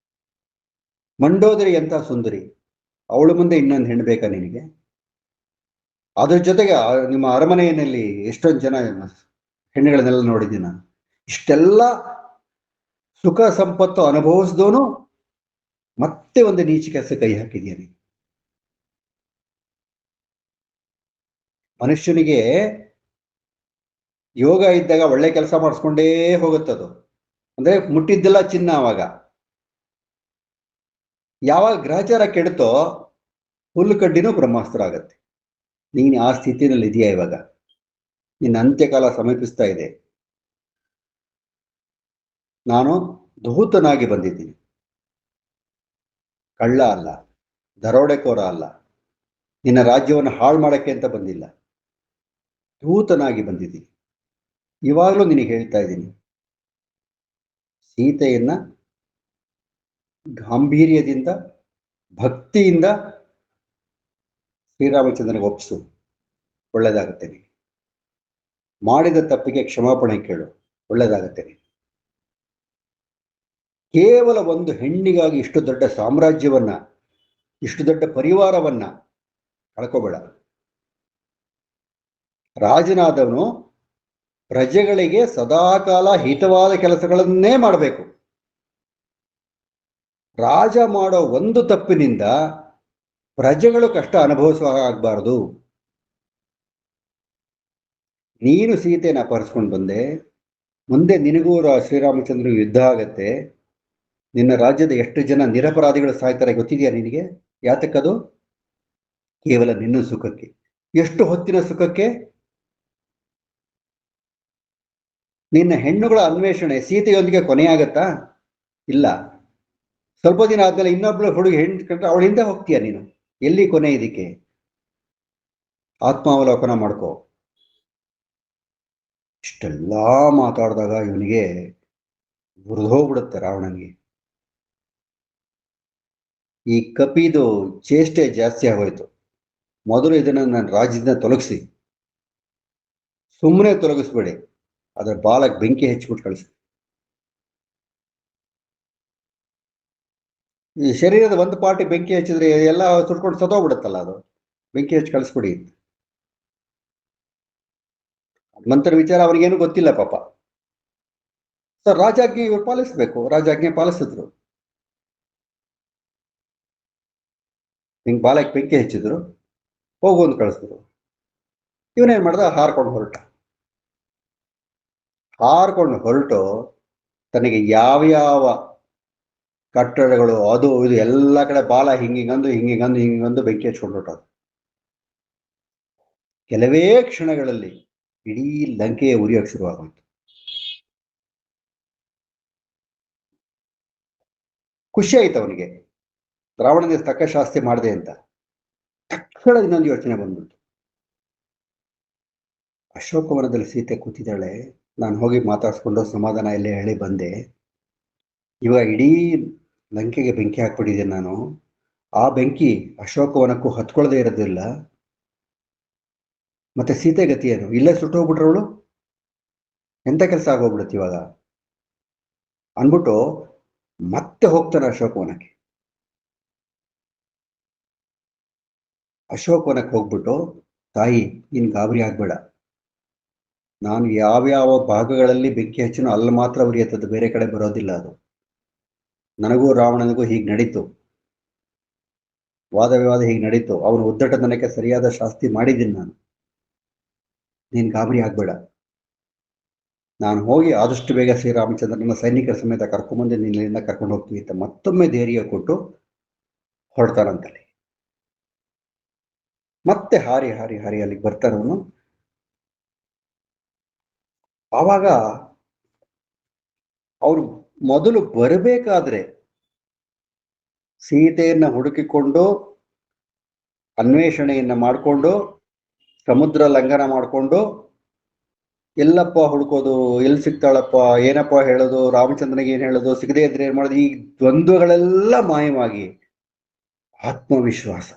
ಮಂಡೋದರಿ ಅಂತ ಸುಂದರಿ, ಅವಳು ಮುಂದೆ ಇನ್ನೊಂದು ಹೆಣ್ಣು ಬೇಕಾ ನಿನಗೆ? ಅದ್ರ ಜೊತೆಗೆ ನಿಮ್ಮ ಅರಮನೆಯಲ್ಲಿ ಎಷ್ಟೊಂದು ಜನ ಹೆಣ್ಣುಗಳನ್ನೆಲ್ಲ ನೋಡಿದ್ದೀನಿ ನಾನು. ಇಷ್ಟೆಲ್ಲ ಸುಖ ಸಂಪತ್ತು ಅನುಭವಿಸಿದವನು ಮತ್ತೆ ಒಂದು ನೀಚ ಕೆಲಸ ಕೈ ಹಾಕಿದ್ಯಾ ನೀನು. ಮನುಷ್ಯನಿಗೆ ಯೋಗ ಇದ್ದಾಗ ಒಳ್ಳೆ ಕೆಲಸ ಮಾಡಿಸ್ಕೊಂಡೇ ಹೋಗುತ್ತದು. ಅಂದ್ರೆ ಮುಟ್ಟಿದ್ದೆಲ್ಲ ಚಿನ್ನ. ಅವಾಗ ಯಾವಾಗ ಗ್ರಹಚಾರ ಕೆಡುತ್ತೋ ಹುಲ್ಲು ಕಡ್ಡಿನೂ ಬ್ರಹ್ಮಾಸ್ತ್ರ ಆಗತ್ತೆ. ನೀನು ಆ ಸ್ಥಿತಿನಲ್ಲಿ ಇದೆಯಾ ಇವಾಗ? ನಿನ್ನ ಅಂತ್ಯಕಾಲ ಸಮೀಪಿಸ್ತಾ ಇದೆ. ನಾನು ಧೂತನಾಗಿ ಬಂದಿದ್ದೀನಿ, ಕಳ್ಳ ಅಲ್ಲ, ದರೋಡೆಕೋರ ಅಲ್ಲ, ನಿನ್ನ ರಾಜ್ಯವನ್ನು ಹಾಳು ಮಾಡಕ್ಕೆ ಅಂತ ಬಂದಿಲ್ಲ, ಧೂತನಾಗಿ ಬಂದಿದ್ದೀನಿ. ಇವಾಗಲೂ ನಿನಗೆ ಹೇಳ್ತಾ ಇದ್ದೀನಿ, ಸೀತೆಯನ್ನ ಗಾಂಭೀರ್ಯದಿಂದ ಭಕ್ತಿಯಿಂದ ಶ್ರೀರಾಮಚಂದ್ರನಿಗೆ ಒಪ್ಪಿಸು, ಒಳ್ಳೇದಾಗುತ್ತೆ. ಮಾಡಿದ ತಪ್ಪಿಗೆ ಕ್ಷಮಾಪಣೆ ಕೇಳು, ಒಳ್ಳೇದಾಗುತ್ತೆ. ಕೇವಲ ಒಂದು ಹೆಣ್ಣಿಗಾಗಿ ಇಷ್ಟು ದೊಡ್ಡ ಸಾಮ್ರಾಜ್ಯವನ್ನ, ಇಷ್ಟು ದೊಡ್ಡ ಪರಿವಾರವನ್ನ ಕಳ್ಕೋಬೇಡ. ರಾಜನಾದವನು ಪ್ರಜೆಗಳಿಗೆ ಸದಾಕಾಲ ಹಿತವಾದ ಕೆಲಸಗಳನ್ನೇ ಮಾಡಬೇಕು. ರಾಜ ಮಾಡೋ ಒಂದು ತಪ್ಪಿನಿಂದ ಪ್ರಜೆಗಳು ಕಷ್ಟ ಅನುಭವಿಸುವ ಆಗಬಾರದು. ನೀನು ಸೀತೆಯನ್ನು ಅಪಹರಿಸ್ಕೊಂಡು ಬಂದೆ, ಮುಂದೆ ನಿನಗೂ ಶ್ರೀರಾಮಚಂದ್ರನಿಗೂ ಯುದ್ಧ ಆಗತ್ತೆ. ನಿನ್ನ ರಾಜ್ಯದ ಎಷ್ಟು ಜನ ನಿರಪರಾಧಿಗಳು ಸಾಯ್ತಾರೆ ಗೊತ್ತಿದೆಯಾ ನಿನಗೆ? ಯಾತಕ್ಕದು? ಕೇವಲ ನಿನ್ನ ಸುಖಕ್ಕೆ. ಎಷ್ಟು ಹೊತ್ತಿನ ಸುಖಕ್ಕೆ? ನಿನ್ನ ಹೆಣ್ಣುಗಳ ಅನ್ವೇಷಣೆ ಸೀತೆಯೊಂದಿಗೆ ಕೊನೆಯಾಗತ್ತಾ? ಇಲ್ಲ. ಸ್ವಲ್ಪ ದಿನ ಆದ್ಮೇಲೆ ಇನ್ನೊಬ್ಳು ಹುಡುಗಿ ಹೆಣ್ಣು ಕಂಡ್ರೆ ಅವಳ ಹಿಂದೆ ಹೋಗ್ತೀಯ ನೀನು. ಎಲ್ಲಿ ಕೊನೆ ಇದಕ್ಕೆ? ಆತ್ಮಾವಲೋಕನ ಮಾಡ್ಕೋ. ಇಷ್ಟೆಲ್ಲ ಮಾತಾಡಿದಾಗ ಇವನಿಗೆ ಮುರಿದೋಗ್ಬಿಡುತ್ತೆ ರಾವಣನಿಗೆ. ಈ ಕಪಿದು ಚೇಷ್ಟೆ ಜಾಸ್ತಿ ಆಗೋಯ್ತು. ಮೊದಲು ಇದನ್ನ ನನ್ನ ರಾಜ್ಯದಿಂದ ತೊಲಗಿಸಿ. ಸುಮ್ಮನೆ ತೊಲಗಿಸ್ಬೇಡಿ, ಅದರ ಬಾಲಕ್ಕೆ ಬೆಂಕಿ ಹೆಚ್ಚಿಬಿಟ್ಟು ಕಳಿಸಿ. ಈ ಶರೀರದ ಒಂದು ಪಾರ್ಟಿ ಬೆಂಕಿ ಹಚ್ಚಿದ್ರೆ ಎಲ್ಲ ಸುಟ್ಕೊಂಡು ಸತ್ತೋಗ್ಬಿಡುತ್ತಲ್ಲ, ಅದು ಬೆಂಕಿ ಹಚ್ಚಿ ಕಳಿಸ್ಬಿಡಿ. ಮಂತ್ರ ವಿಚಾರ ಅವ್ರಿಗೇನು ಗೊತ್ತಿಲ್ಲ ಪಾಪ. ಸರ್ ರಾಜಾಜ್ಞೆ ಇವ್ರು ಪಾಲಿಸ್ಬೇಕು, ರಾಜಾಜ್ಞೆ ಪಾಲಿಸಿದ್ರು. ಹಿಂಗ್ ಬಾಲಕ್ಕೆ ಬೆಂಕಿ ಹಚ್ಚಿದ್ರು, ಹೋಗು ಅಂತ ಕಳಿಸಿದ್ರು. ಇವನೇನ್ ಮಾಡ್ದ? ಹಾರ್ಕೊಂಡು ಹೊರಟು ತನಗೆ ಯಾವ್ಯಾವ ಕಟ್ಟಡಗಳು ಅದು ಇದು ಎಲ್ಲ ಕಡೆ ಬಾಲ ಹಿಂಗಿಂಗಂದು ಬೆಂಕಿ ಹಚ್ಕೊಂಡು ಹೊರಟೋದು. ಕೆಲವೇ ಕ್ಷಣಗಳಲ್ಲಿ ಇಡೀ ಲಂಕೆಯ ಉರಿಯೋಕೆ ಶುರುವಾಗೋಯ್ತು. ಖುಷಿ ಆಯ್ತು ಅವನಿಗೆ, ರಾವಣನಿಗೆ ತಕ್ಕ ಶಾಸ್ತಿ ಮಾಡಿದೆ ಅಂತ. ತಕ್ಷಣ ಇನ್ನೊಂದು ಯೋಚನೆ ಬಂದ್ಬಿಟ್ಟು, ಅಶೋಕವನದಲ್ಲಿ ಸೀತೆ ಕೂತಿದ್ದಾಳೆ, ನಾನು ಹೋಗಿ ಮಾತಾಡ್ಸ್ಕೊಂಡು ಸಮಾಧಾನ ಎಲ್ಲ ಹೇಳಿ ಬಂದೆ. ಇವಾಗ ಇಡೀ ಲಂಕೆಗೆ ಬೆಂಕಿ ಹಾಕ್ಬಿಟ್ಟಿದ್ದೀನಿ ನಾನು. ಆ ಬೆಂಕಿ ಅಶೋಕವನಕ್ಕೂ ಹತ್ಕೊಳ್ಳದೆ ಇರೋದಿಲ್ಲ. ಮತ್ತೆ ಸೀತೆ ಗತಿ ಏನು? ಇಲ್ಲೇ ಸುಟ್ಟೋಗ್ಬಿಟ್ರವಳು, ಎಂತ ಕೆಲಸ ಆಗೋಗ್ಬಿಡುತ್ತೆ ಇವಾಗ ಅನ್ಬಿಟ್ಟು ಮತ್ತೆ ಹೋಗ್ತಾನೆ ಅಶೋಕವನಕ್ಕೆ. ಅಶೋಕವನಕ್ಕೆ ಹೋಗ್ಬಿಟ್ಟು, ತಾಯಿ ನೀನು ಗಾಬರಿ ಆಗ್ಬೇಡ, ನಾನು ಯಾವ್ಯಾವ ಭಾಗಗಳಲ್ಲಿ ಬೆಂಕಿ ಹಚ್ಚಿನೋ ಅಲ್ಲಿ ಮಾತ್ರ ಉರಿಯತ್ತದು, ಬೇರೆ ಕಡೆ ಬರೋದಿಲ್ಲ ಅದು. ನನಗೂ ರಾವಣನಿಗೂ ಹೀಗೆ ನಡೀತು, ವಾದ ವಿವಾದ ಹೀಗೆ ನಡೀತು. ಅವನು ಉದ್ದಟತನಕ್ಕೆ ಸರಿಯಾದ ಶಾಸ್ತಿ ಮಾಡಿದ್ದೀನಿ ನಾನು. ನೀನು ಗಾಬರಿ ಆಗ್ಬೇಡ, ನಾನು ಹೋಗಿ ಆದಷ್ಟು ಬೇಗ ಶ್ರೀರಾಮಚಂದ್ರನ ಸೈನಿಕರ ಸಮೇತ ಕರ್ಕೊಂಬಂದು ನಿನ್ನಿಂದ ಕರ್ಕೊಂಡು ಹೋಗ್ತೀವಿ ಅಂತ ಮತ್ತೊಮ್ಮೆ ಧೈರ್ಯ ಕೊಟ್ಟು ಹೊರಡ್ತಾನಂತಲ್ಲಿ. ಮತ್ತೆ ಹಾರಿ ಹಾರಿ ಹಾರಿ ಅಲ್ಲಿಗೆ ಬರ್ತಾನವನು. ಆವಾಗ ಅವ್ರು ಮೊದಲು ಬರಬೇಕಾದ್ರೆ ಸೀತೆಯನ್ನ ಹುಡುಕಿಕೊಂಡು ಅನ್ವೇಷಣೆಯನ್ನ ಮಾಡಿಕೊಂಡು ಸಮುದ್ರ ಲಂಘನ ಮಾಡಿಕೊಂಡು ಎಲ್ಲಪ್ಪ ಹುಡುಕೋದು, ಎಲ್ಲಿ ಸಿಗ್ತಾಳಪ್ಪ, ಏನಪ್ಪ ಹೇಳೋದು, ರಾಮಚಂದ್ರನಿಗೆ ಏನ್ ಹೇಳೋದು, ಸಿಗದೇ ಇದ್ರೆ ಏನ್ ಮಾಡೋದು, ಈ ದ್ವಂದ್ವಗಳೆಲ್ಲ ಮಾಯವಾಗಿ ಆತ್ಮವಿಶ್ವಾಸ.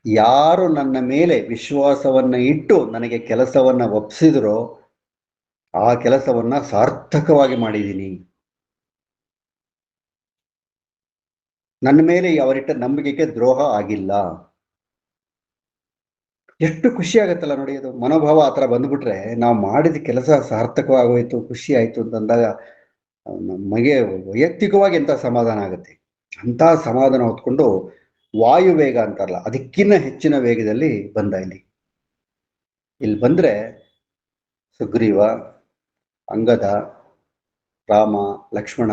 ಯಾರು ನನ್ನ ಮೇಲೆ ವಿಶ್ವಾಸವನ್ನ ಇಟ್ಟು ನನಗೆ ಕೆಲಸವನ್ನ ಒಪ್ಪಿಸಿದ್ರೋ ಆ ಕೆಲಸವನ್ನ ಸಾರ್ಥಕವಾಗಿ ಮಾಡಿದ್ದೀನಿ. ನನ್ನ ಮೇಲೆ ಅವರಿಟ್ಟ ನಂಬಿಕೆಗೆ ದ್ರೋಹ ಆಗಿಲ್ಲ. ಎಷ್ಟು ಖುಷಿ ಆಗತ್ತಲ್ಲ ನೋಡಿ, ಅದು ಮನೋಭಾವ ಆತರ ಬಂದ್ಬಿಟ್ರೆ ನಾವು ಮಾಡಿದ ಕೆಲಸ ಸಾರ್ಥಕವಾಗೋಯ್ತು, ಖುಷಿ ಆಯ್ತು ಅಂತಂದಾಗ ನಮಗೆ ವೈಯಕ್ತಿಕವಾಗಿ ಎಂತ ಸಮಾಧಾನ ಆಗುತ್ತೆ. ಅಂತ ಸಮಾಧಾನ ಹೊತ್ಕೊಂಡು ವಾಯು ವೇಗ ಅಂತಾರಲ್ಲ, ಅದಕ್ಕಿಂತ ಹೆಚ್ಚಿನ ವೇಗದಲ್ಲಿ ಬಂದ ಇಲ್ಲಿ ಬಂದ್ರೆ ಸುಗ್ರೀವ, ಅಂಗದ, ರಾಮ, ಲಕ್ಷ್ಮಣ,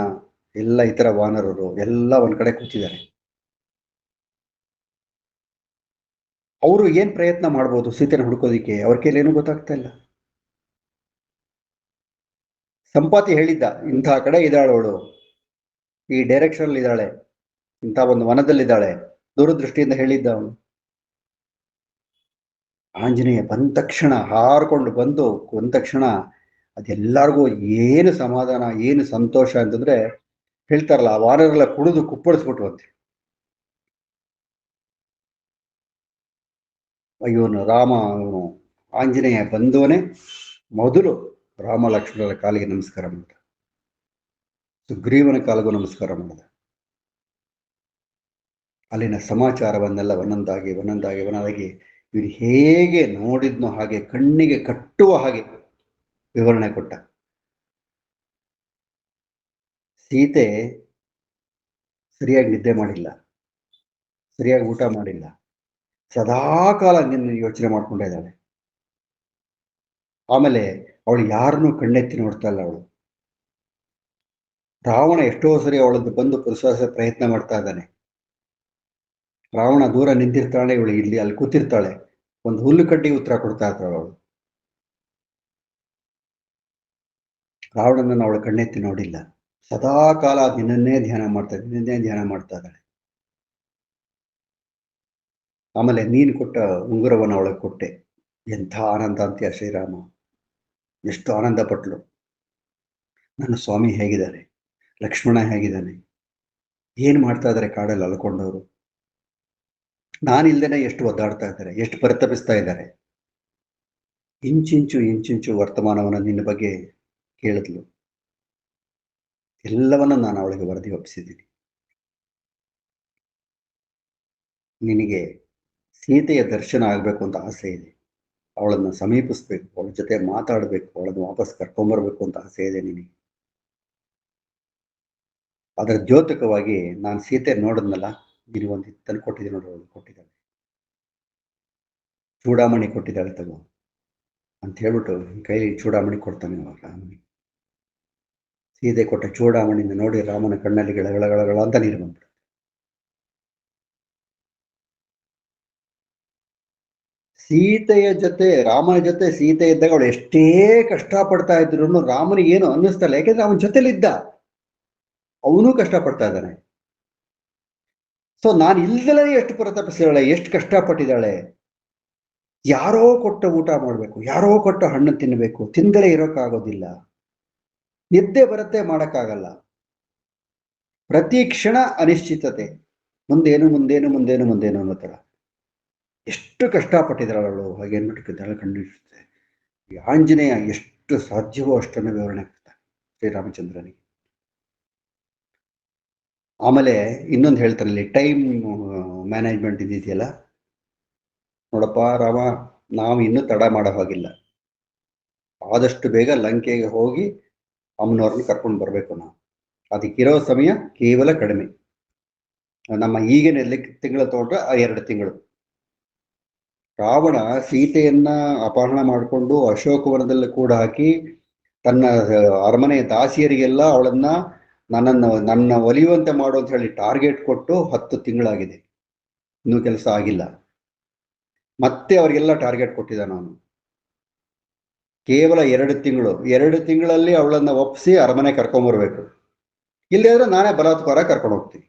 ಎಲ್ಲ ಇತರ ವಾನರರು ಎಲ್ಲ ಒಂದ್ ಕಡೆ ಕೂತಿದ್ದಾರೆ. ಅವರು ಏನ್ ಪ್ರಯತ್ನ ಮಾಡ್ಬೋದು ಸೀತೆನ ಹುಡ್ಕೋದಿಕ್ಕೆ, ಅವ್ರ ಕೈಲಿ ಏನೂ ಗೊತ್ತಾಗ್ತಾ ಇಲ್ಲ. ಸಂಪಾತಿ ಹೇಳಿದ್ದ, ಇಂಥ ಕಡೆ ಇದ್ದಾಳವಳು, ಈ ಡೈರೆಕ್ಷನ್ ಇದ್ದಾಳೆ, ಇಂಥ ಒಂದು ವನದಲ್ಲಿದ್ದಾಳೆ, ದೂರದೃಷ್ಟಿಯಿಂದ ಹೇಳಿದ್ದ ಅವನು. ಆಂಜನೇಯ ಬಂದ ತಕ್ಷಣ ಹಾರ್ಕೊಂಡು ಬಂದ ತಕ್ಷಣ ಅದೆಲ್ಲರಿಗೂ ಏನು ಸಮಾಧಾನ, ಏನು ಸಂತೋಷ ಅಂತಂದ್ರೆ ಹೇಳ್ತಾರಲ್ಲ, ಆ ವಾನರೆಲ್ಲ ಕುಡಿದು ಕುಪ್ಪಳಿಸ್ಬಿಟ್ರು ಅಂತೆ. ಅಯ್ಯೋನು ರಾಮ, ಅವನು ಆಂಜನೇಯ ಬಂದವನೇ ಮೊದಲು ರಾಮ ಲಕ್ಷ್ಮಣರ ಕಾಲಿಗೆ ನಮಸ್ಕಾರ ಮಾಡಿದ, ಸುಗ್ರೀವನ ಕಾಲಿಗೂ ನಮಸ್ಕಾರ ಮಾಡಿದ. ಅಲ್ಲಿನ ಸಮಾಚಾರವನ್ನೆಲ್ಲ ಒಂದೊಂದಾಗಿ ಇವನು ಹೇಗೆ ನೋಡಿದ್ನೋ ಹಾಗೆ ಕಣ್ಣಿಗೆ ಕಟ್ಟುವ ಹಾಗೆ ವಿವರಣೆ ಕೊಟ್ಟ. ಸೀತೆ ಸರಿಯಾಗಿ ನಿದ್ದೆ ಮಾಡಿಲ್ಲ, ಸರಿಯಾಗಿ ಊಟ ಮಾಡಿಲ್ಲ, ಸದಾಕಾಲ ನಿನ್ನ ಯೋಚನೆ ಮಾಡ್ಕೊಂಡೇ ಇದ್ದಾಳೆ. ಆಮೇಲೆ ಅವಳು ಯಾರನ್ನೂ ಕಣ್ಣೆತ್ತಿ ನೋಡ್ತಾ ಇಲ್ಲ. ಅವಳು ರಾವಣ ಎಷ್ಟೋ ಸರಿ ಅವಳದ್ದು ಬಂದು ಪುರುಷಾಸ ಪ್ರಯತ್ನ ಮಾಡ್ತಾ ಇದ್ದಾನೆ. ರಾವಣ ದೂರ ನಿಂತಿರ್ತಾಳೆ, ಇವಳು ಇಲ್ಲಿ ಅಲ್ಲಿ ಕೂತಿರ್ತಾಳೆ, ಒಂದು ಹುಲ್ಲು ಕಡ್ಡಿ ಉತ್ತರ ಕೊಡ್ತಾ ಇರ್ತಾಳೆ ಅವಳು. ರಾವಣನನ್ನು ಅವಳು ಕಣ್ಣೆತ್ತಿ ನೋಡಿಲ್ಲ, ಸದಾ ಕಾಲ ನಿನ್ನನ್ನೇ ಧ್ಯಾನ ಮಾಡ್ತಾ ಇದ್ದಾಳೆ. ಆಮೇಲೆ ನೀನು ಕೊಟ್ಟ ಉಂಗುರವನ್ನು ಅವಳಿಗೆ ಕೊಟ್ಟೆ. ಎಂಥ ಆನಂದ ಅಂತೀಯ ಶ್ರೀರಾಮ, ಎಷ್ಟು ಆನಂದ ಪಟ್ಲು. ನನ್ನ ಸ್ವಾಮಿ ಹೇಗಿದ್ದಾರೆ, ಲಕ್ಷ್ಮಣ ಹೇಗಿದ್ದಾನೆ, ಏನ್ ಮಾಡ್ತಾ ಇದ್ದಾರೆ ಕಾಡಲ್ಲಿ ಅಲ್ಕೊಂಡವರು, ನಾನಿಲ್ದೇನೆ ಎಷ್ಟು ಒದ್ದಾಡ್ತಾ ಇದ್ದಾರೆ, ಎಷ್ಟು ಪರಿತಪಿಸ್ತಾ ಇದ್ದಾರೆ. ಇಂಚಿಂಚು ವರ್ತಮಾನವನ್ನು ನಿನ್ನ ಬಗ್ಗೆ ಕೇಳಿದ್ಲು. ಎಲ್ಲವನ್ನ ನಾನು ಅವಳಿಗೆ ವರದಿ ಒಪ್ಪಿಸಿದ್ದೀನಿ. ನಿನಗೆ ಸೀತೆಯ ದರ್ಶನ ಆಗ್ಬೇಕು ಅಂತ ಆಸೆ ಇದೆ, ಅವಳನ್ನ ಸಮೀಪಿಸ್ಬೇಕು, ಅವಳ ಜೊತೆ ಮಾತಾಡ್ಬೇಕು, ಅವಳನ್ನು ವಾಪಸ್ ಕರ್ಕೊಂಬರ್ಬೇಕು ಅಂತ ಆಸೆ ಇದೆ ನಿನಗೆ. ಅದರ ದ್ಯೋತಕವಾಗಿ ನಾನು ಸೀತೆ ನೋಡಿದ್ನಲ್ಲ, ನಿನಗೊಂದು ತಂದು ಕೊಟ್ಟಿದ್ದೀನಿ ನೋಡ್ರಿ, ಅವಳು ಕೊಟ್ಟಿದ್ದಾಳೆ, ಚೂಡಾಮಣಿ ಕೊಟ್ಟಿದ್ದಾಳೆ, ತಗೋ ಅಂತ ಹೇಳ್ಬಿಟ್ಟು ಕೈಲಿ ಚೂಡಾಮಣಿ ಕೊಡ್ತಾನೆ ರಾಮನಿಗೆ. ಸೀತೆ ಕೊಟ್ಟ ಚೂಡಾಮಣಿಯಿಂದ ನೋಡಿ ರಾಮನ ಕಣ್ಣಲ್ಲಿ ಗಳಗಳಗಳ ಅಂತ ನೀರು ಬಂದ್ಬಿಡುತ್ತೆ. ಸೀತೆಯ ಜೊತೆ, ರಾಮನ ಜೊತೆ ಸೀತೆ ಇದ್ದಾಗ ಅವಳು ಎಷ್ಟೇ ಕಷ್ಟ ಪಡ್ತಾ ಇದ್ರು ರಾಮನಿಗೆ ಏನು ಅನ್ನಿಸ್ತಲ್ಲ, ಯಾಕೆಂದ್ರೆ ಅವನ ಜೊತೆಲಿದ್ದ, ಅವನು ಕಷ್ಟ ಪಡ್ತಾ ಇದ್ದಾನೆ. ಸೊ ನಾನು ಇಲ್ದಲೇ ಎಷ್ಟು ಪರಿತಪಿಸಿದಾಳೆ, ಎಷ್ಟು ಕಷ್ಟಪಟ್ಟಿದ್ದಾಳೆ. ಯಾರೋ ಕೊಟ್ಟ ಊಟ ಮಾಡ್ಬೇಕು, ಯಾರೋ ಕೊಟ್ಟ ಹಣ್ಣು ತಿನ್ಬೇಕು, ತಿಂದಲೇ ಇರೋಕ್ಕಾಗೋದಿಲ್ಲ, ನಿದ್ದೆ ಬರುತ್ತೆ ಮಾಡಕ್ಕಾಗಲ್ಲ, ಪ್ರತಿ ಕ್ಷಣ ಅನಿಶ್ಚಿತತೆ, ಮುಂದೇನು ಅನ್ನೋ ತರ ಎಷ್ಟು ಕಷ್ಟಪಟ್ಟಿದ್ದಾಳು. ಹಾಗೆ ಅಂದ್ಬಿಟ್ಟು ಖಂಡಿಸುತ್ತೆ. ಈ ಆಂಜನೇಯ ಎಷ್ಟು ಸಾಧ್ಯವೋ ಅಷ್ಟನ್ನು ವಿವರಣೆ ಕೊಡ್ತಾನೆ ಶ್ರೀರಾಮಚಂದ್ರನಿಗೆ. ಆಮೇಲೆ ಇನ್ನೊಂದು ಹೇಳ್ತಾರೆ ಇಲ್ಲಿ, ಟೈಮ್ ಮ್ಯಾನೇಜ್ಮೆಂಟ್ ಇದೆಯಲ್ಲ, ನೋಡಪ್ಪ ರಾಮ, ನಾವು ಇನ್ನೂ ತಡ ಮಾಡೋ ಹಾಗಿಲ್ಲ, ಆದಷ್ಟು ಬೇಗ ಲಂಕೆಗೆ ಹೋಗಿ ಅಮ್ಮನವ್ರನ್ನ ಕರ್ಕೊಂಡು ಬರ್ಬೇಕು. ನಾವು ಅದಕ್ಕಿರೋ ಸಮಯ ಕೇವಲ ಕಡಿಮೆ, ನಮ್ಮ ಈಗಿನ ತಿಂಗಳ ತಗೊಂಡ್ರೆ 2 ತಿಂಗಳು. ರಾವಣ ಸೀತೆಯನ್ನ ಅಪಹರಣ ಮಾಡಿಕೊಂಡು ಅಶೋಕವನದಲ್ಲಿ ಕೂಡ ಹಾಕಿ ತನ್ನ ಅರಮನೆಯ ದಾಸಿಯರಿಗೆಲ್ಲ ಅವಳನ್ನ ನನ್ನ ಒಲಿಯುವಂತೆ ಮಾಡು ಅಂತ ಹೇಳಿ ಟಾರ್ಗೆಟ್ ಕೊಟ್ಟು 10 ತಿಂಗಳಾಗಿದೆ, ಇನ್ನೂ ಕೆಲಸ ಆಗಿಲ್ಲ. ಮತ್ತೆ ಅವರಿಗೆಲ್ಲ ಟಾರ್ಗೆಟ್ ಕೊಟ್ಟಿದ್ದ ನಾನು, ಕೇವಲ 2 ತಿಂಗಳಲ್ಲಿ ಅವಳನ್ನ ಒಪ್ಪಿಸಿ ಅರಮನೆ ಕರ್ಕೊಂಡ್ಬರ್ಬೇಕು, ಇಲ್ಲದ್ರೆ ನಾನೇ ಬಲಾತ್ಕಾರ ಕರ್ಕೊಂಡು ಹೋಗ್ತೀನಿ.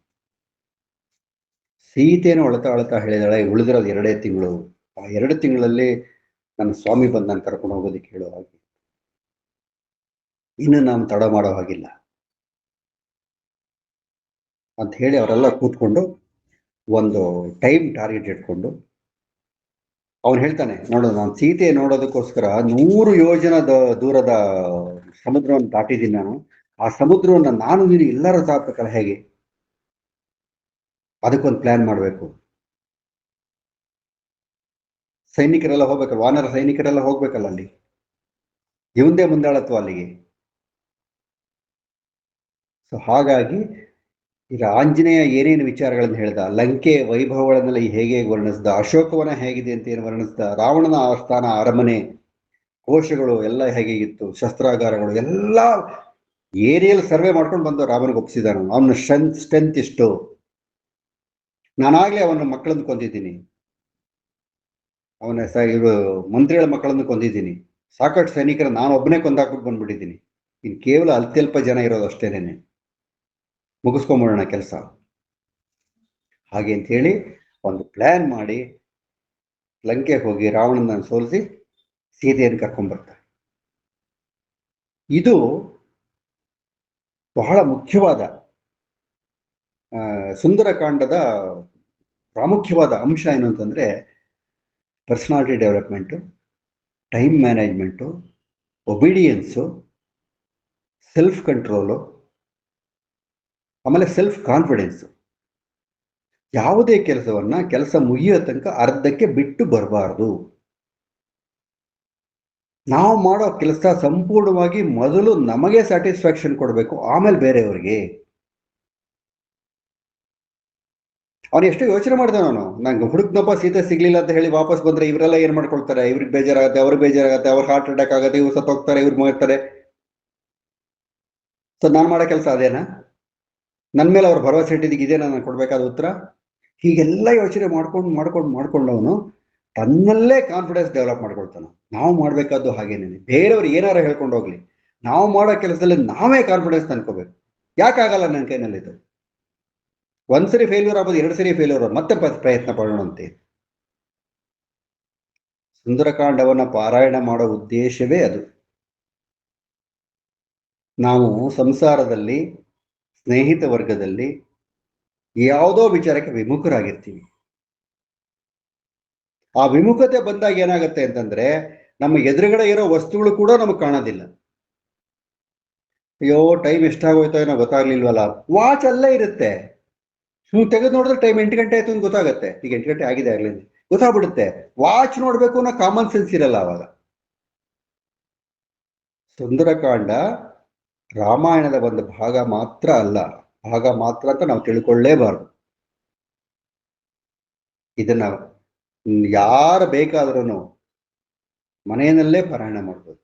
ಸೀತೆಯನ್ನು ಅಳತಾ ಹೇಳಿದಾಳೆ, ಉಳಿದಿರೋದು 2 ತಿಂಗಳು. ಆ 2 ತಿಂಗಳಲ್ಲಿ ನನ್ನ ಸ್ವಾಮಿ ಬಂದು ನಾನು ಕರ್ಕೊಂಡು ಹೋಗೋದಕ್ಕೆ ಹೇಳೋ ಹಾಗೆ. ಇನ್ನು ನಾನು ತಡ ಮಾಡೋ ಹಾಗಿಲ್ಲ ಅಂತ ಹೇಳಿ ಅವರೆಲ್ಲ ಕೂತ್ಕೊಂಡು ಒಂದು ಟೈಮ್ ಟಾರ್ಗೆಟ್ ಇಟ್ಕೊಂಡು ಅವನು ಹೇಳ್ತಾನೆ, ನೋಡು ನಾನು ಸೀತೆ ನೋಡೋದಕ್ಕೋಸ್ಕರ 100 ಯೋಜನ ದೂರದ ಸಮುದ್ರವನ್ನು ದಾಟಿದ್ದೀನಿ ನಾನು. ಆ ಸಮುದ್ರವನ್ನು ನಾನು ನೀನು ಎಲ್ಲರೂ ದಾಟಬೇಕಲ್ಲ, ಹೇಗೆ? ಅದಕ್ಕೊಂದು ಪ್ಲಾನ್ ಮಾಡಬೇಕು. ಸೈನಿಕರೆಲ್ಲ ಹೋಗ್ಬೇಕಲ್ಲ, ವಾನರ ಸೈನಿಕರೆಲ್ಲ ಹೋಗ್ಬೇಕಲ್ಲ ಅಲ್ಲಿ. ಇವಂದೇ ಮುಂದಾಳತ್ವ ಅಲ್ಲಿಗೆ. ಸೊ ಹಾಗಾಗಿ ಈಗ ಆಂಜನೇಯ ಏನೇನು ವಿಚಾರಗಳನ್ನು ಹೇಳ್ದ, ಲಂಕೆ ವೈಭವಗಳನ್ನೆಲ್ಲ ಹೇಗೆ ವರ್ಣಿಸ್ದ, ಅಶೋಕವನ ಹೇಗಿದೆ ಅಂತ ಏನು ವರ್ಣಿಸ್ದ, ರಾವಣನ ಆಸ್ಥಾನ, ಅರಮನೆ, ಕೋಶಗಳು ಎಲ್ಲ ಹೇಗಿತ್ತು, ಶಸ್ತ್ರಾಗಾರಗಳು ಎಲ್ಲ ಏರಿಯಲ್ಲಿ ಸರ್ವೆ ಮಾಡ್ಕೊಂಡು ಬಂದು ರಾಮನಿಗೆ ಒಪ್ಪಿಸಿದ. ಅವನ ಸ್ಟ್ರೆಂತ್ ಇಷ್ಟು, ನಾನಾಗ್ಲೇ ಅವನ ಮಕ್ಕಳನ್ನು ಕೊಂದಿದ್ದೀನಿ, ಅವನ ಇವರು ಮಂತ್ರಿಗಳ ಮಕ್ಕಳನ್ನು ಕೊಂದಿದ್ದೀನಿ, ಸಾಕಷ್ಟು ಸೈನಿಕರ ನಾನು ಒಬ್ಬನೇ ಕೊಂದಾಕ್ಬಿಟ್ಟು ಬಂದ್ಬಿಟ್ಟಿದ್ದೀನಿ, ಇನ್ನು ಕೇವಲ ಅತ್ಯಲ್ಪ ಜನ ಇರೋದು ಅಷ್ಟೇನೆ, ಮುಗಿಸ್ಕೊಂಬಿಡೋಣ ಕೆಲಸ ಹಾಗೆ ಅಂತ ಹೇಳಿ ಒಂದು ಪ್ಲಾನ್ ಮಾಡಿ ಲಂಕೆಗೆ ಹೋಗಿ ರಾವಣನ ಸೋಲಿಸಿ ಸೀತೆಯನ್ನು ಕರ್ಕೊಂಡ್ಬರ್ತಾರೆ. ಇದು ಬಹಳ ಮುಖ್ಯವಾದ ಸುಂದರಕಾಂಡದ ಪ್ರಾಮುಖ್ಯವಾದ ಅಂಶ ಏನು ಅಂತಂದ್ರೆ, personality development, time management, obedience, self control, ಆಮೇಲೆ ಸೆಲ್ಫ್ ಕಾನ್ಫಿಡೆನ್ಸು. ಯಾವುದೇ ಕೆಲಸ ಮುಗಿಯೋ ತನಕ ಅರ್ಧಕ್ಕೆ ಬಿಟ್ಟು ಬರಬಾರ್ದು. ನಾವು ಮಾಡೋ ಕೆಲಸ ಸಂಪೂರ್ಣವಾಗಿ ಮೊದಲು ನಮಗೆ ಸ್ಯಾಟಿಸ್ಫ್ಯಾಕ್ಷನ್ ಕೊಡಬೇಕು, ಆಮೇಲೆ ಬೇರೆಯವರಿಗೆ. ಅವನು ಎಷ್ಟು ಯೋಚನೆ ಮಾಡಿದೆ, ನಂಗೆ ಹುಡುಕ್ನಪ್ಪ ಸೀತೆ ಸಿಗ್ಲಿಲ್ಲ ಅಂತ ಹೇಳಿ ವಾಪಸ್ ಬಂದ್ರೆ ಇವರೆಲ್ಲ ಏನ್ ಮಾಡ್ಕೊಳ್ತಾರೆ, ಇವ್ರಿಗೆ ಬೇಜಾರಾಗತ್ತೆ, ಅವ್ರಿಗೆ ಬೇಜಾರಾಗತ್ತೆ, ಅವ್ರಿಗೆ ಹಾರ್ಟ್ ಅಟ್ಯಾಕ್ ಆಗುತ್ತೆ, ಇವ್ರು ಸತ್ತೋಗ್ತಾರೆ, ಇವ್ರು ಮುಗಿತಾರೆ. ಸೊ ನಾನು ಮಾಡೋ ಕೆಲಸ ಅದೇನಾ? ನನ್ನ ಮೇಲೆ ಅವ್ರು ಭರವಸೆ ಇಟ್ಟಿದ್ದಕ್ಕೆ ಇದೇ ನಾನು ಕೊಡ್ಬೇಕಾದ ಉತ್ತರ? ಹೀಗೆಲ್ಲ ಯೋಚನೆ ಮಾಡ್ಕೊಂಡು ಅವನು ತನ್ನಲ್ಲೇ ಕಾನ್ಫಿಡೆನ್ಸ್ ಡೆವಲಪ್ ಮಾಡ್ಕೊಳ್ತಾನೆ. ನಾವು ಮಾಡ್ಬೇಕಾದ್ದು ಹಾಗೇನೇನೆ, ಬೇರೆಯವ್ರು ಏನಾರು ಹೇಳ್ಕೊಂಡು ಹೋಗ್ಲಿ, ನಾವು ಮಾಡೋ ಕೆಲಸದಲ್ಲಿ ನಾವೇ ಕಾನ್ಫಿಡೆನ್ಸ್ ತಂದ್ಕೋಬೇಕು. ಯಾಕಾಗಲ್ಲ ನನ್ನ ಕೈನಲ್ಲಿದ್ದು? ಒಂದ್ಸರಿ ಫೇಲ್ಯೂರ್ ಆಗ್ಬೋದು, 2 ಸರಿ ಫೇಲ್ಯೂರ್, ಮತ್ತೆ ಪ್ರಯತ್ನ ಪಡೋಣಂತೆ. ಸುಂದರಕಾಂಡವನ್ನ ಪಾರಾಯಣ ಮಾಡೋ ಉದ್ದೇಶವೇ ಅದು. ನಾವು ಸಂಸಾರದಲ್ಲಿ, ಸ್ನೇಹಿತ ವರ್ಗದಲ್ಲಿ ಯಾವುದೋ ವಿಚಾರಕ್ಕೆ ವಿಮುಖರಾಗಿರ್ತೀವಿ. ಆ ವಿಮುಖತೆ ಬಂದಾಗ ಏನಾಗುತ್ತೆ ಅಂತಂದ್ರೆ, ನಮ್ಮ ಎದುರುಗಡೆ ಇರೋ ವಸ್ತುಗಳು ಕೂಡ ನಮಗೆ ಕಾಣೋದಿಲ್ಲ. ಅಯ್ಯೋ ಟೈಮ್ ಎಷ್ಟಾಗೋಯ್ತೋ ಏನೋ ಗೊತ್ತಾಗ್ಲಿಲ್ವಲ್ಲ, ವಾಚ್ ಅಲ್ಲೇ ಇರುತ್ತೆ, ನೀವು ತೆಗೆದು ನೋಡಿದ್ರೆ ಟೈಮ್ 8 ಗಂಟೆ ಆಯ್ತು ಅಂತ ಗೊತ್ತಾಗತ್ತೆ. ಈಗ 8 ಗಂಟೆ ಆಗಿದೆ ಆಗ್ಲಿಂದ ಗೊತ್ತಾಗ್ಬಿಡುತ್ತೆ. ವಾಚ್ ನೋಡ್ಬೇಕು ಅನ್ನೋ ಕಾಮನ್ ಸೆನ್ಸ್ ಇರಲ್ಲ ಅವಾಗ. ಸುಂದರಕಾಂಡ ರಾಮಾಯಣದ ಒಂದು ಭಾಗ ಮಾತ್ರ ಅಲ್ಲ, ಭಾಗ ಮಾತ್ರ ಅಂತ ನಾವು ತಿಳ್ಕೊಳ್ಳೇಬಾರ್ದು. ಇದನ್ನ ಯಾರು ಬೇಕಾದ್ರೂ ಮನೆಯಲ್ಲೇ ಪಾರಾಯಣ ಮಾಡ್ಬೋದು,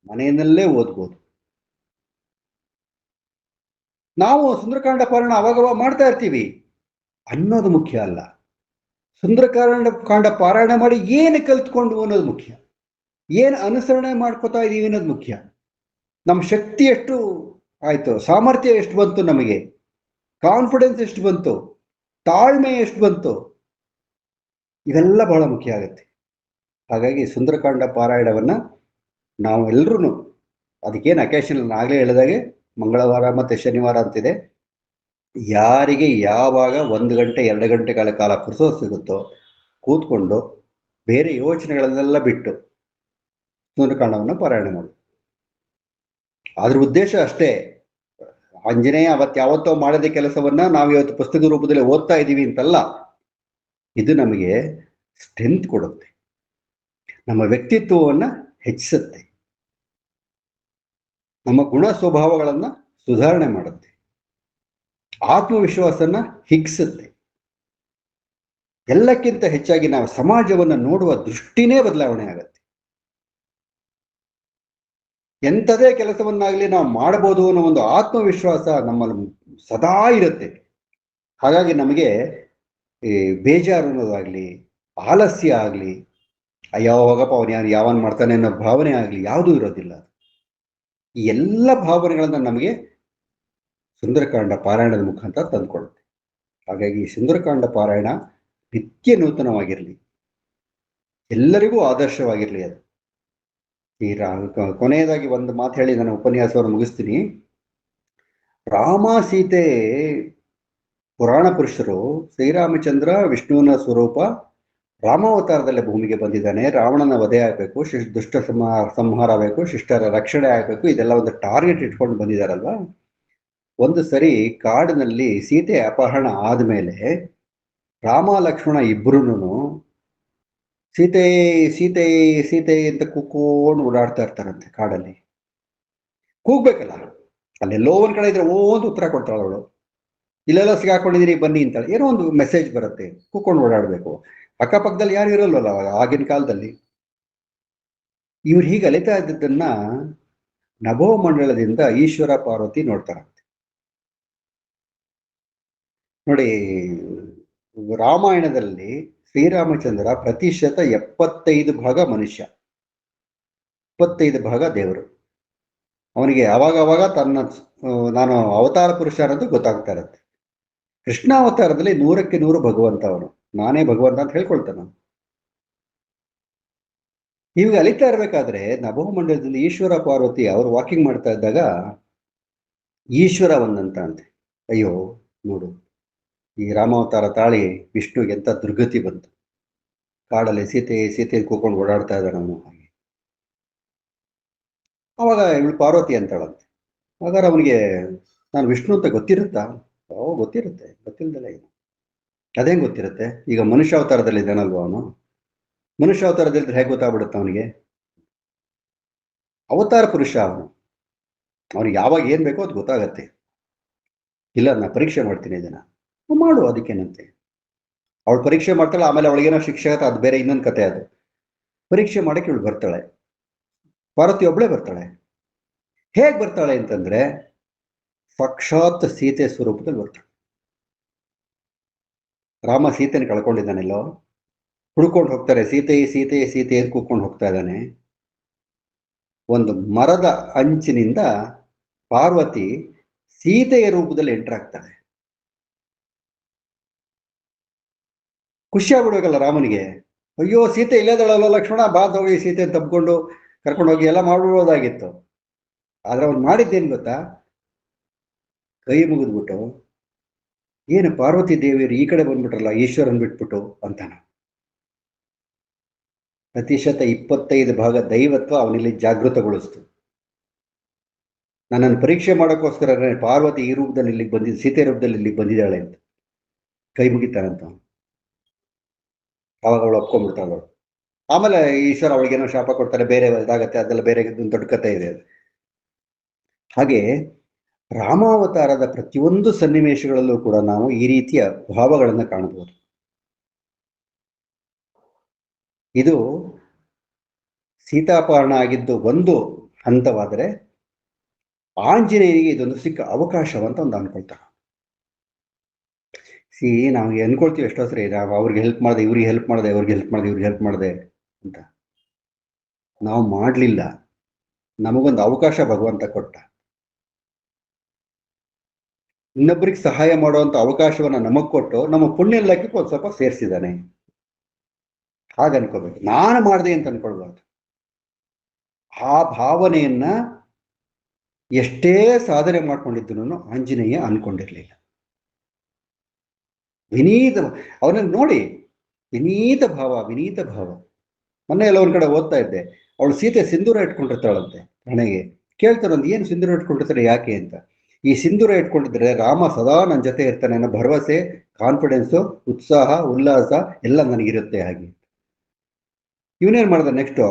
ಮನೆಯಲ್ಲೇ ಓದ್ಬೋದು. ನಾವು ಸುಂದರಕಾಂಡ ಪಾರಾಯಣ ಅವಾಗವಾಗ ಮಾಡ್ತಾ ಇರ್ತೀವಿ ಅನ್ನೋದು ಮುಖ್ಯ ಅಲ್ಲ. ಸುಂದರಕಾಂಡ ಪಾರಾಯಣ ಮಾಡಿ ಏನು ಕಲ್ತ್ಕೊಂಡು ಅನ್ನೋದು ಮುಖ್ಯ, ಏನು ಅನುಸರಣೆ ಮಾಡ್ಕೋತಾ ಇದೀವಿ ಅನ್ನೋದು ಮುಖ್ಯ. ನಮ್ಮ ಶಕ್ತಿ ಎಷ್ಟು ಆಯ್ತು, ಸಾಮರ್ಥ್ಯ ಎಷ್ಟು ಬಂತು, ನಮಗೆ ಕಾನ್ಫಿಡೆನ್ಸ್ ಎಷ್ಟು ಬಂತು, ತಾಳ್ಮೆ ಎಷ್ಟು ಬಂತು, ಇವೆಲ್ಲ ಬಹಳ ಮುಖ್ಯ ಆಗುತ್ತೆ. ಹಾಗಾಗಿ ಸುಂದರಕಾಂಡ ಪಾರಾಯಣವನ್ನ ನಾವು ಎಲ್ರೂ, ಅದಕ್ಕೇನು ಅಕೇಶನ್ ಆಗಲೇ ಹೇಳಿದಾಗೆ ಮಂಗಳವಾರ ಮತ್ತೆ ಶನಿವಾರ ಅಂತಿದೆ, ಯಾರಿಗೆ ಯಾವಾಗ 1 ಗಂಟೆ 2 ಗಂಟೆಗಳ ಕಾಲ ಪುರ್ಸೋತ್ ಸಿಗುತ್ತೋ ಕೂತ್ಕೊಂಡು ಬೇರೆ ಯೋಚನೆಗಳನ್ನೆಲ್ಲ ಬಿಟ್ಟು ಸುಂದರಕಾಂಡವನ್ನು ಪಾರಾಯಣ ಮಾಡೋದು. ಅದ್ರ ಉದ್ದೇಶ ಅಷ್ಟೇ, ಆಂಜನೇಯ ಯಾವತ್ತೋ ಮಾಡದ ಕೆಲಸವನ್ನ ನಾವು ಇವತ್ತು ಪುಸ್ತಕ ರೂಪದಲ್ಲಿ ಓದ್ತಾ ಇದ್ದೀವಿ ಅಂತಲ್ಲ. ಇದು ನಮಗೆ ಸ್ಟ್ರೆಂತ್ ಕೊಡುತ್ತೆ, ನಮ್ಮ ವ್ಯಕ್ತಿತ್ವವನ್ನ ಹೆಚ್ಚಿಸುತ್ತೆ, ನಮ್ಮ ಗುಣ ಸ್ವಭಾವಗಳನ್ನ ಸುಧಾರಣೆ ಮಾಡುತ್ತೆ, ಆತ್ಮವಿಶ್ವಾಸನ ಹಿಗ್ಸುತ್ತೆ. ಎಲ್ಲಕ್ಕಿಂತ ಹೆಚ್ಚಾಗಿ ನಾವು ಸಮಾಜವನ್ನು ನೋಡುವ ದೃಷ್ಟಿನೇ ಬದಲಾವಣೆ ಆಗುತ್ತೆ. ಎಂಥದೇ ಕೆಲಸವನ್ನಾಗಲಿ ನಾವು ಮಾಡಬಹುದು ಅನ್ನೋ ಒಂದು ಆತ್ಮವಿಶ್ವಾಸ ನಮ್ಮಲ್ಲಿ ಸದಾ ಇರುತ್ತೆ. ಹಾಗಾಗಿ ನಮಗೆ ಈ ಬೇಜಾರು ಅನ್ನೋದಾಗ್ಲಿ, ಆಲಸ್ಯ ಆಗಲಿ, ಅಯ್ಯೋ ಹೋಗಪ್ಪ ಅವನು ಯಾವನ್ ಮಾಡ್ತಾನೆ ಅನ್ನೋ ಭಾವನೆ ಆಗಲಿ ಯಾವುದೂ ಇರೋದಿಲ್ಲ. ಈ ಎಲ್ಲ ಭಾವನೆಗಳನ್ನ ನಮಗೆ ಸುಂದರಕಾಂಡ ಪಾರಾಯಣದ ಮುಖಾಂತರ ತಂದುಕೊಡುತ್ತೆ. ಹಾಗಾಗಿ ಸುಂದರಕಾಂಡ ಪಾರಾಯಣ ನಿತ್ಯ ನೂತನವಾಗಿರಲಿ. ಎಲ್ಲರಿಗೂ ಆದರ್ಶವಾಗಿರ್ಲಿ ಅದು. ಈ ಕೊನೆಯದಾಗಿ ಒಂದು ಮಾತು ಹೇಳಿ ನಾನು ಉಪನ್ಯಾಸವನ್ನು ಮುಗಿಸ್ತೀನಿ. ರಾಮ ಸೀತೆ ಪುರಾಣ ಪುರುಷರು, ಶ್ರೀರಾಮಚಂದ್ರ ವಿಷ್ಣುವಿನ ಸ್ವರೂಪ, ರಾಮಾವತಾರದಲ್ಲೇ ಭೂಮಿಗೆ ಬಂದಿದ್ದಾನೆ. ರಾವಣನ ವಧೆ ಆಗಬೇಕು, ದುಷ್ಟ ಸಂಹಾರ ಆಗಬೇಕು, ಶಿಷ್ಟರ ರಕ್ಷಣೆ ಆಗಬೇಕು, ಇದೆಲ್ಲ ಒಂದು ಟಾರ್ಗೆಟ್ ಇಟ್ಕೊಂಡು ಬಂದಿದ್ದಾರಲ್ವಾ. ಒಂದು ಸರಿ ಕಾಡಿನಲ್ಲಿ ಸೀತೆ ಅಪಹರಣ ಆದ್ಮೇಲೆ ರಾಮ ಲಕ್ಷ್ಮಣ ಇಬ್ರುನು ಸೀತೆ ಸೀತೆ ಸೀತೆ ಅಂತ ಕೂತ್ಕೊಂಡು ಓಡಾಡ್ತಾ ಇರ್ತಾರಂತೆ ಕಾಡಲ್ಲಿ. ಕೂಗ್ಬೇಕಲ್ಲ, ಅಲ್ಲೆಲ್ಲೋ ಒಂದ್ ಕಡೆ ಇದ್ರೆ ಒಂದು ಉತ್ತರ ಕೊಡ್ತಾಳ ಅವಳು. ಇಲ್ಲೆಲ್ಲ ಸಿಗಾಕೊಂಡಿದೀನಿ ಬನ್ನಿ ಅಂತಾಳೆ, ಏನೋ ಒಂದು ಮೆಸೇಜ್ ಬರುತ್ತೆ. ಕೂತ್ಕೊಂಡು ಓಡಾಡ್ಬೇಕು. ಅಕ್ಕಪಕ್ಕದಲ್ಲಿ ಯಾರು ಇರಲ್ವಲ್ಲ ಆಗಿನ ಕಾಲದಲ್ಲಿ. ಇವ್ರು ಹೀಗೆ ಅಲಿತಾ ಇದ್ದದನ್ನ ನಭೋ ಮಂಡಲದಿಂದ ಈಶ್ವರ ಪಾರ್ವತಿ ನೋಡ್ತಾರಂತೆ. ನೋಡಿ, ರಾಮಾಯಣದಲ್ಲಿ ಶ್ರೀರಾಮಚಂದ್ರ ಪ್ರತಿಶತ 75 ಭಾಗ ಮನುಷ್ಯ, 25 ಭಾಗ ದೇವರು. ಅವನಿಗೆ ಅವಾಗ ತನ್ನ ನಾನು ಅವತಾರ ಪುರುಷ ಅನ್ನೋದು ಗೊತ್ತಾಗ್ತಾ ಇರುತ್ತೆ. ಕೃಷ್ಣಾವತಾರದಲ್ಲಿ 100ಕ್ಕೆ 100 ಭಗವಂತ. ಅವನು ನಾನೇ ಭಗವಂತ ಅಂತ ಹೇಳ್ಕೊಳ್ತಾನ. ಇವಾಗ ಅಲಿತಾ ಇರ್ಬೇಕಾದ್ರೆ ನಭೋಮಂಡಲದಲ್ಲಿ ಈಶ್ವರ ಪಾರ್ವತಿ ಅವರು ವಾಕಿಂಗ್ ಮಾಡ್ತಾ ಇದ್ದಾಗ ಈಶ್ವರ ಒಂದಂತ ಅಂತೆ, ಅಯ್ಯೋ ನೋಡು, ಈ ರಾಮಾವತಾರ ತಾಳಿ ವಿಷ್ಣುಗೆ ಎಂತ ದುರ್ಗತಿ ಬಂತು, ಕಾಡಲ್ಲಿ ಸೀತೆ ಸೀತೆ ಕೂತ್ಕೊಂಡು ಓಡಾಡ್ತಾ ಇದ್ದಾನೆ ಅವನು. ಹಾಗೆ ಅವಾಗ ಇವಳು ಪಾರ್ವತಿ ಅಂತಾಳಂತೆ, ಹಾಗಾದ್ರೆ ಅವನಿಗೆ ನಾನು ವಿಷ್ಣು ಅಂತ ಗೊತ್ತಿರುತ್ತಾ? ಗೊತ್ತಿರುತ್ತೆ, ಗೊತ್ತಿಲ್ದಲ್ಲ ಏನು. ಅದೇಂಗ್ ಗೊತ್ತಿರುತ್ತೆ? ಈಗ ಮನುಷ್ಯ ಅವತಾರದಲ್ಲಿ ಇದ್ದಾನಲ್ವ ಅವನು, ಮನುಷ್ಯ ಅವತಾರದಲ್ಲಿ ಹೇಗೆ ಗೊತ್ತಾಗ್ಬಿಡುತ್ತೆ ಅವನಿಗೆ? ಅವತಾರ ಪುರುಷ ಅವನು, ಅವನಿಗೆ ಯಾವಾಗ ಏನ್ ಬೇಕೋ ಅದು ಗೊತ್ತಾಗತ್ತೆ. ಇಲ್ಲ ನಾ ಪರೀಕ್ಷೆ ಮಾಡ್ತೀನಿ ಇದನ್ನ, ಮಾಡು, ಅದಕ್ಕೇನಂತೆ. ಅವಳು ಪರೀಕ್ಷೆ ಮಾಡ್ತಾಳೆ, ಆಮೇಲೆ ಅವಳಿಗೇನೋ ಶಿಕ್ಷೆ ಆಗುತ್ತೆ, ಅದು ಬೇರೆ ಇನ್ನೊಂದು ಕತೆ. ಅದು ಪರೀಕ್ಷೆ ಮಾಡಕ್ಕೆ ಇವಳು ಬರ್ತಾಳೆ, ಪಾರ್ವತಿ ಒಬ್ಳೆ ಬರ್ತಾಳೆ. ಹೇಗ್ ಬರ್ತಾಳೆ ಅಂತಂದ್ರೆ ಸಾಕ್ಷಾತ್ ಸೀತೆ ಸ್ವರೂಪದಲ್ಲಿ ಬರ್ತಾಳೆ. ರಾಮ ಸೀತೆನ ಕಳ್ಕೊಂಡಿದ್ದಾನೆಲ್ಲೋ, ಹುಡ್ಕೊಂಡು ಹೋಗ್ತಾರೆ. ಸೀತೆ ಸೀತೆ ಸೀತೆ ಅಂತ ಕೂತ್ಕೊಂಡು ಹೋಗ್ತಾ ಇದ್ದಾನೆ. ಒಂದು ಮರದ ಅಂಚಿನಿಂದ ಪಾರ್ವತಿ ಸೀತೆಯ ರೂಪದಲ್ಲಿ ಎಂಟರ್ ಆಗ್ತಾಳೆ. ಖುಷಿ ಆಗ್ಬಿಡ್ಬೇಕಲ್ಲ ರಾಮನಿಗೆ. ಅಯ್ಯೋ ಸೀತೆ ಇಲ್ಲದಳಲ್ಲ ಲಕ್ಷ್ಮಣ, ಬಾ ಹೋಗಿ ಸೀತೆ ತಬ್ಕೊಂಡು ಕರ್ಕೊಂಡು ಹೋಗಿ ಎಲ್ಲ ಮಾಡ್ಬಿಡೋದಾಗಿತ್ತು. ಆದ್ರೆ ಅವ್ನು ಮಾಡಿದ್ದೇನು ಗೊತ್ತಾ? ಕೈ ಮುಗಿದ್ಬಿಟ್ಟು, ಏನು ಪಾರ್ವತಿ ದೇವಿಯರು ಈ ಕಡೆ ಬಂದ್ಬಿಟ್ರಲ್ಲ ಈಶ್ವರನ್ ಬಿಟ್ಬಿಟ್ಟು ಅಂತಾನ. ಪ್ರತಿಶತ 25 ಭಾಗ ದೈವತ್ವ ಅವನಲ್ಲಿ ಜಾಗೃತಗೊಳಿಸ್ತು. ನನ್ನನ್ನು ಪರೀಕ್ಷೆ ಮಾಡೋಕ್ಕೋಸ್ಕರ ಪಾರ್ವತಿ ಈ ರೂಪದಲ್ಲಿ ಇಲ್ಲಿಗೆ ಬಂದಿದ್ದು, ಸೀತೆ ರೂಪದಲ್ಲಿ ಇಲ್ಲಿಗೆ ಬಂದಿದ್ದಾಳೆ ಅಂತ ಕೈ ಮುಗಿತಾನಂತ. ಅವಾಗ ಅವಳು ಒಪ್ಕೊಂಡ್ಬಿಡ್ತಾಳು. ಆಮೇಲೆ ಈಶ್ವರ ಅವಳಿಗೇನೋ ಶಾಪ ಕೊಡ್ತಾರೆ, ಬೇರೆ ಇದಾಗತ್ತೆ, ಅದೆಲ್ಲ ಬೇರೆ ದೊಡ್ಡ ಕಥೆ ಇದೆ. ಹಾಗೆ ರಾಮಾವತಾರದ ಪ್ರತಿಯೊಂದು ಸನ್ನಿವೇಶಗಳಲ್ಲೂ ಕೂಡ ನಾವು ಈ ರೀತಿಯ ಭಾವಗಳನ್ನು ಕಾಣಬಹುದು. ಇದು ಸೀತಾಪಹರಣ ಆಗಿದ್ದು ಒಂದು ಹಂತವಾದರೆ, ಆಂಜನೇಯನಿಗೆ ಇದೊಂದು ಸಿಕ್ಕ ಅವಕಾಶವಂತ ಒಂದು ಅನ್ಕೊಳ್ತಾರೆ. ನಾವು ಅನ್ಕೊಳ್ತೀವಿ ಎಷ್ಟೋ ಸರಿ, ನಾವು ಅವ್ರಿಗೆ ಹೆಲ್ಪ್ ಮಾಡಿದೆ, ಇವ್ರಿಗೆ ಹೆಲ್ಪ್ ಮಾಡಿದೆ, ಅವ್ರಿಗೆ ಹೆಲ್ಪ್ ಮಾಡಿದೆ, ಇವ್ರಿಗೆ ಹೆಲ್ಪ್ ಮಾಡಿದೆ ಅಂತ. ನಾವು ಮಾಡಲಿಲ್ಲ, ನಮಗೊಂದು ಅವಕಾಶ ಭಗವಂತ ಕೊಟ್ಟ. ಇನ್ನೊಬ್ಬರಿಗೆ ಸಹಾಯ ಮಾಡುವಂತ ಅವಕಾಶವನ್ನ ನಮಗ್ ಕೊಟ್ಟು ನಮ್ಮ ಪುಣ್ಯ ಲೆಕ್ಕಕ್ಕೆ ಒಂದು ಸ್ವಲ್ಪ ಸೇರಿಸಿದ್ದಾನೆ. ಹಾಗೆ ಅನ್ಕೋಬೇಕು, ನಾನು ಮಾಡಿದೆ ಅಂತ ಅನ್ಕೊಳ್ಬಾರ್ದು. ಆ ಭಾವನೆಯನ್ನ ಎಷ್ಟೇ ಸಾಧನೆ ಮಾಡ್ಕೊಂಡಿದ್ದು ಆಂಜನೇಯ ಅನ್ಕೊಂಡಿರ್ಲಿಲ್ಲ. ವಿನೀತ, ಅವನನ್ನು ನೋಡಿ, ವಿನೀತ ಭಾವ, ವಿನೀತ ಭಾವ. ಮೊನ್ನೆ ಎಲ್ಲ ಒಂದ್ ಕಡೆ ಓದ್ತಾ ಇದ್ದೆ, ಅವಳು ಸೀತೆ ಸಿಂಧೂರ ಇಟ್ಕೊಂಡಿರ್ತಾಳಂತೆ ಹಣೆಗೆ. ಕೇಳ್ತಾರಂತ, ಏನು ಸಿಂಧೂರ ಇಟ್ಕೊಂಡಿರ್ತಾರೆ ಯಾಕೆ ಅಂತ. ಈ ಸಿಂಧೂರ ಇಟ್ಕೊಂಡಿದ್ರೆ ರಾಮ ಸದಾ ನನ್ನ ಜೊತೆ ಇರ್ತಾನೆ ಅನ್ನೋ ಭರವಸೆ, ಕಾನ್ಫಿಡೆನ್ಸು, ಉತ್ಸಾಹ, ಉಲ್ಲಾಸ ಎಲ್ಲ ನನಗಿರುತ್ತೆ. ಹಾಗೆ ಇವನೇನ್ ಮಾಡ್ದ, ನೆಕ್ಸ್ಟ್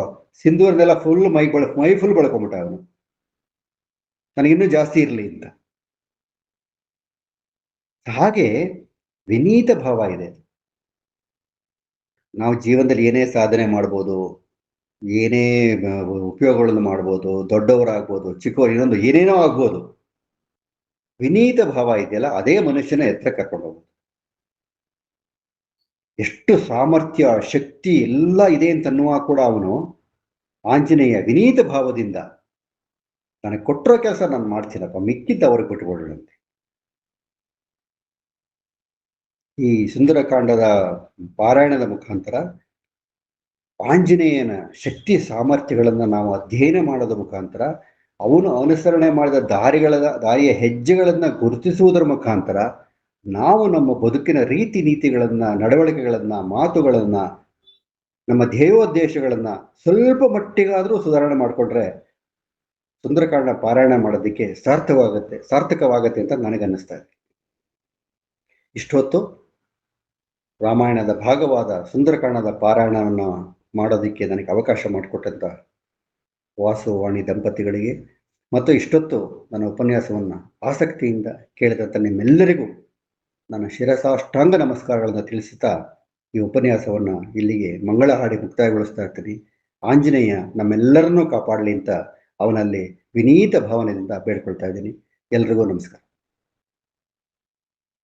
ಸಿಂಧೂರದೆಲ್ಲ ಫುಲ್ ಮೈ ಫುಲ್ ಬಳಕೊಂಬಿಟ್ಟ ಅವನು, ನನಗಿನ್ನೂ ಜಾಸ್ತಿ ಇರಲಿ ಅಂತ. ಹಾಗೆ ವಿನೀತ ಭಾವ ಇದೆ. ನಾವು ಜೀವನದಲ್ಲಿ ಏನೇ ಸಾಧನೆ ಮಾಡ್ಬೋದು, ಏನೇ ಉಪಯೋಗಗಳನ್ನು ಮಾಡ್ಬೋದು, ದೊಡ್ಡವರಾಗ್ಬೋದು, ಚಿಕ್ಕವರು, ಇನ್ನೊಂದು ಏನೇನೋ ಆಗ್ಬೋದು. ವಿನೀತ ಭಾವ ಇದೆಯಲ್ಲ, ಅದೇ ಮನುಷ್ಯನ ಎತ್ತರ ಕರ್ಕೊಂಡು ಹೋಗೋದು. ಎಷ್ಟು ಸಾಮರ್ಥ್ಯ, ಶಕ್ತಿ ಎಲ್ಲ ಇದೆ ಅಂತನ್ನುವ ಕೂಡ ಅವನು ಆಂಜನೇಯ ವಿನೀತ ಭಾವದಿಂದ ನನಗೆ ಕೊಟ್ಟಿರೋ ಕೆಲಸ ನಾನು ಮಾಡ್ತೀನಪ್ಪ, ಮಿಕ್ಕಿದ್ದ ಅವ್ರಿಗೆ ಕೊಟ್ಟುಕೊಳ್ಳಂತೆ. ಈ ಸುಂದರಕಾಂಡದ ಪಾರಾಯಣದ ಮುಖಾಂತರ ಆಂಜನೇಯನ ಶಕ್ತಿ ಸಾಮರ್ಥ್ಯಗಳನ್ನು ನಾವು ಅಧ್ಯಯನ ಮಾಡೋದ್ರ ಮುಖಾಂತರ, ಅವನು ಅನುಸರಣೆ ಮಾಡಿದ ದಾರಿಯ ಹೆಜ್ಜೆಗಳನ್ನು ಗುರುತಿಸುವುದರ ಮುಖಾಂತರ ನಾವು ನಮ್ಮ ಬದುಕಿನ ರೀತಿ ನೀತಿಗಳನ್ನು, ನಡವಳಿಕೆಗಳನ್ನು, ಮಾತುಗಳನ್ನು, ನಮ್ಮ ಧ್ಯೇಯೋದ್ದೇಶಗಳನ್ನು ಸ್ವಲ್ಪ ಮಟ್ಟಿಗಾದರೂ ಸುಧಾರಣೆ ಮಾಡಿಕೊಂಡ್ರೆ ಸುಂದರಕಾಂಡ ಪಾರಾಯಣ ಮಾಡೋದಕ್ಕೆ ಸಾರ್ಥಕವಾಗತ್ತೆ ಅಂತ ನನಗನ್ನಿಸ್ತಾ ಇದೆ. ಇಷ್ಟೊತ್ತು ರಾಮಾಯಣದ ಭಾಗವಾದ ಸುಂದರಕಾಂಡದ ಪಾರಾಯಣವನ್ನು ಮಾಡೋದಕ್ಕೆ ನನಗೆ ಅವಕಾಶ ಮಾಡಿಕೊಟ್ಟಂತ ವಾಸುವಾಣಿ ದಂಪತಿಗಳಿಗೆ ಮತ್ತು ಇಷ್ಟೊತ್ತು ನನ್ನ ಉಪನ್ಯಾಸವನ್ನು ಆಸಕ್ತಿಯಿಂದ ಕೇಳಿದಂಥ ನಿಮ್ಮೆಲ್ಲರಿಗೂ ನನ್ನ ಶಿರಸಾಷ್ಟಾಂಗ ನಮಸ್ಕಾರಗಳನ್ನು ತಿಳಿಸುತ್ತಾ ಈ ಉಪನ್ಯಾಸವನ್ನು ಇಲ್ಲಿಗೆ ಮಂಗಳ ಹಾಡಿ ಮುಕ್ತಾಯಗೊಳಿಸ್ತಾ ಇರ್ತೀನಿ. ಆಂಜನೇಯ ನಮ್ಮೆಲ್ಲರನ್ನೂ ಕಾಪಾಡಲಿ ಅಂತ ಅವನಲ್ಲಿ ವಿನೀತ ಭಾವನೆಯಿಂದ ಬೇಡ್ಕೊಳ್ತಾ ಇದ್ದೀನಿ. ಎಲ್ರಿಗೂ ನಮಸ್ಕಾರ.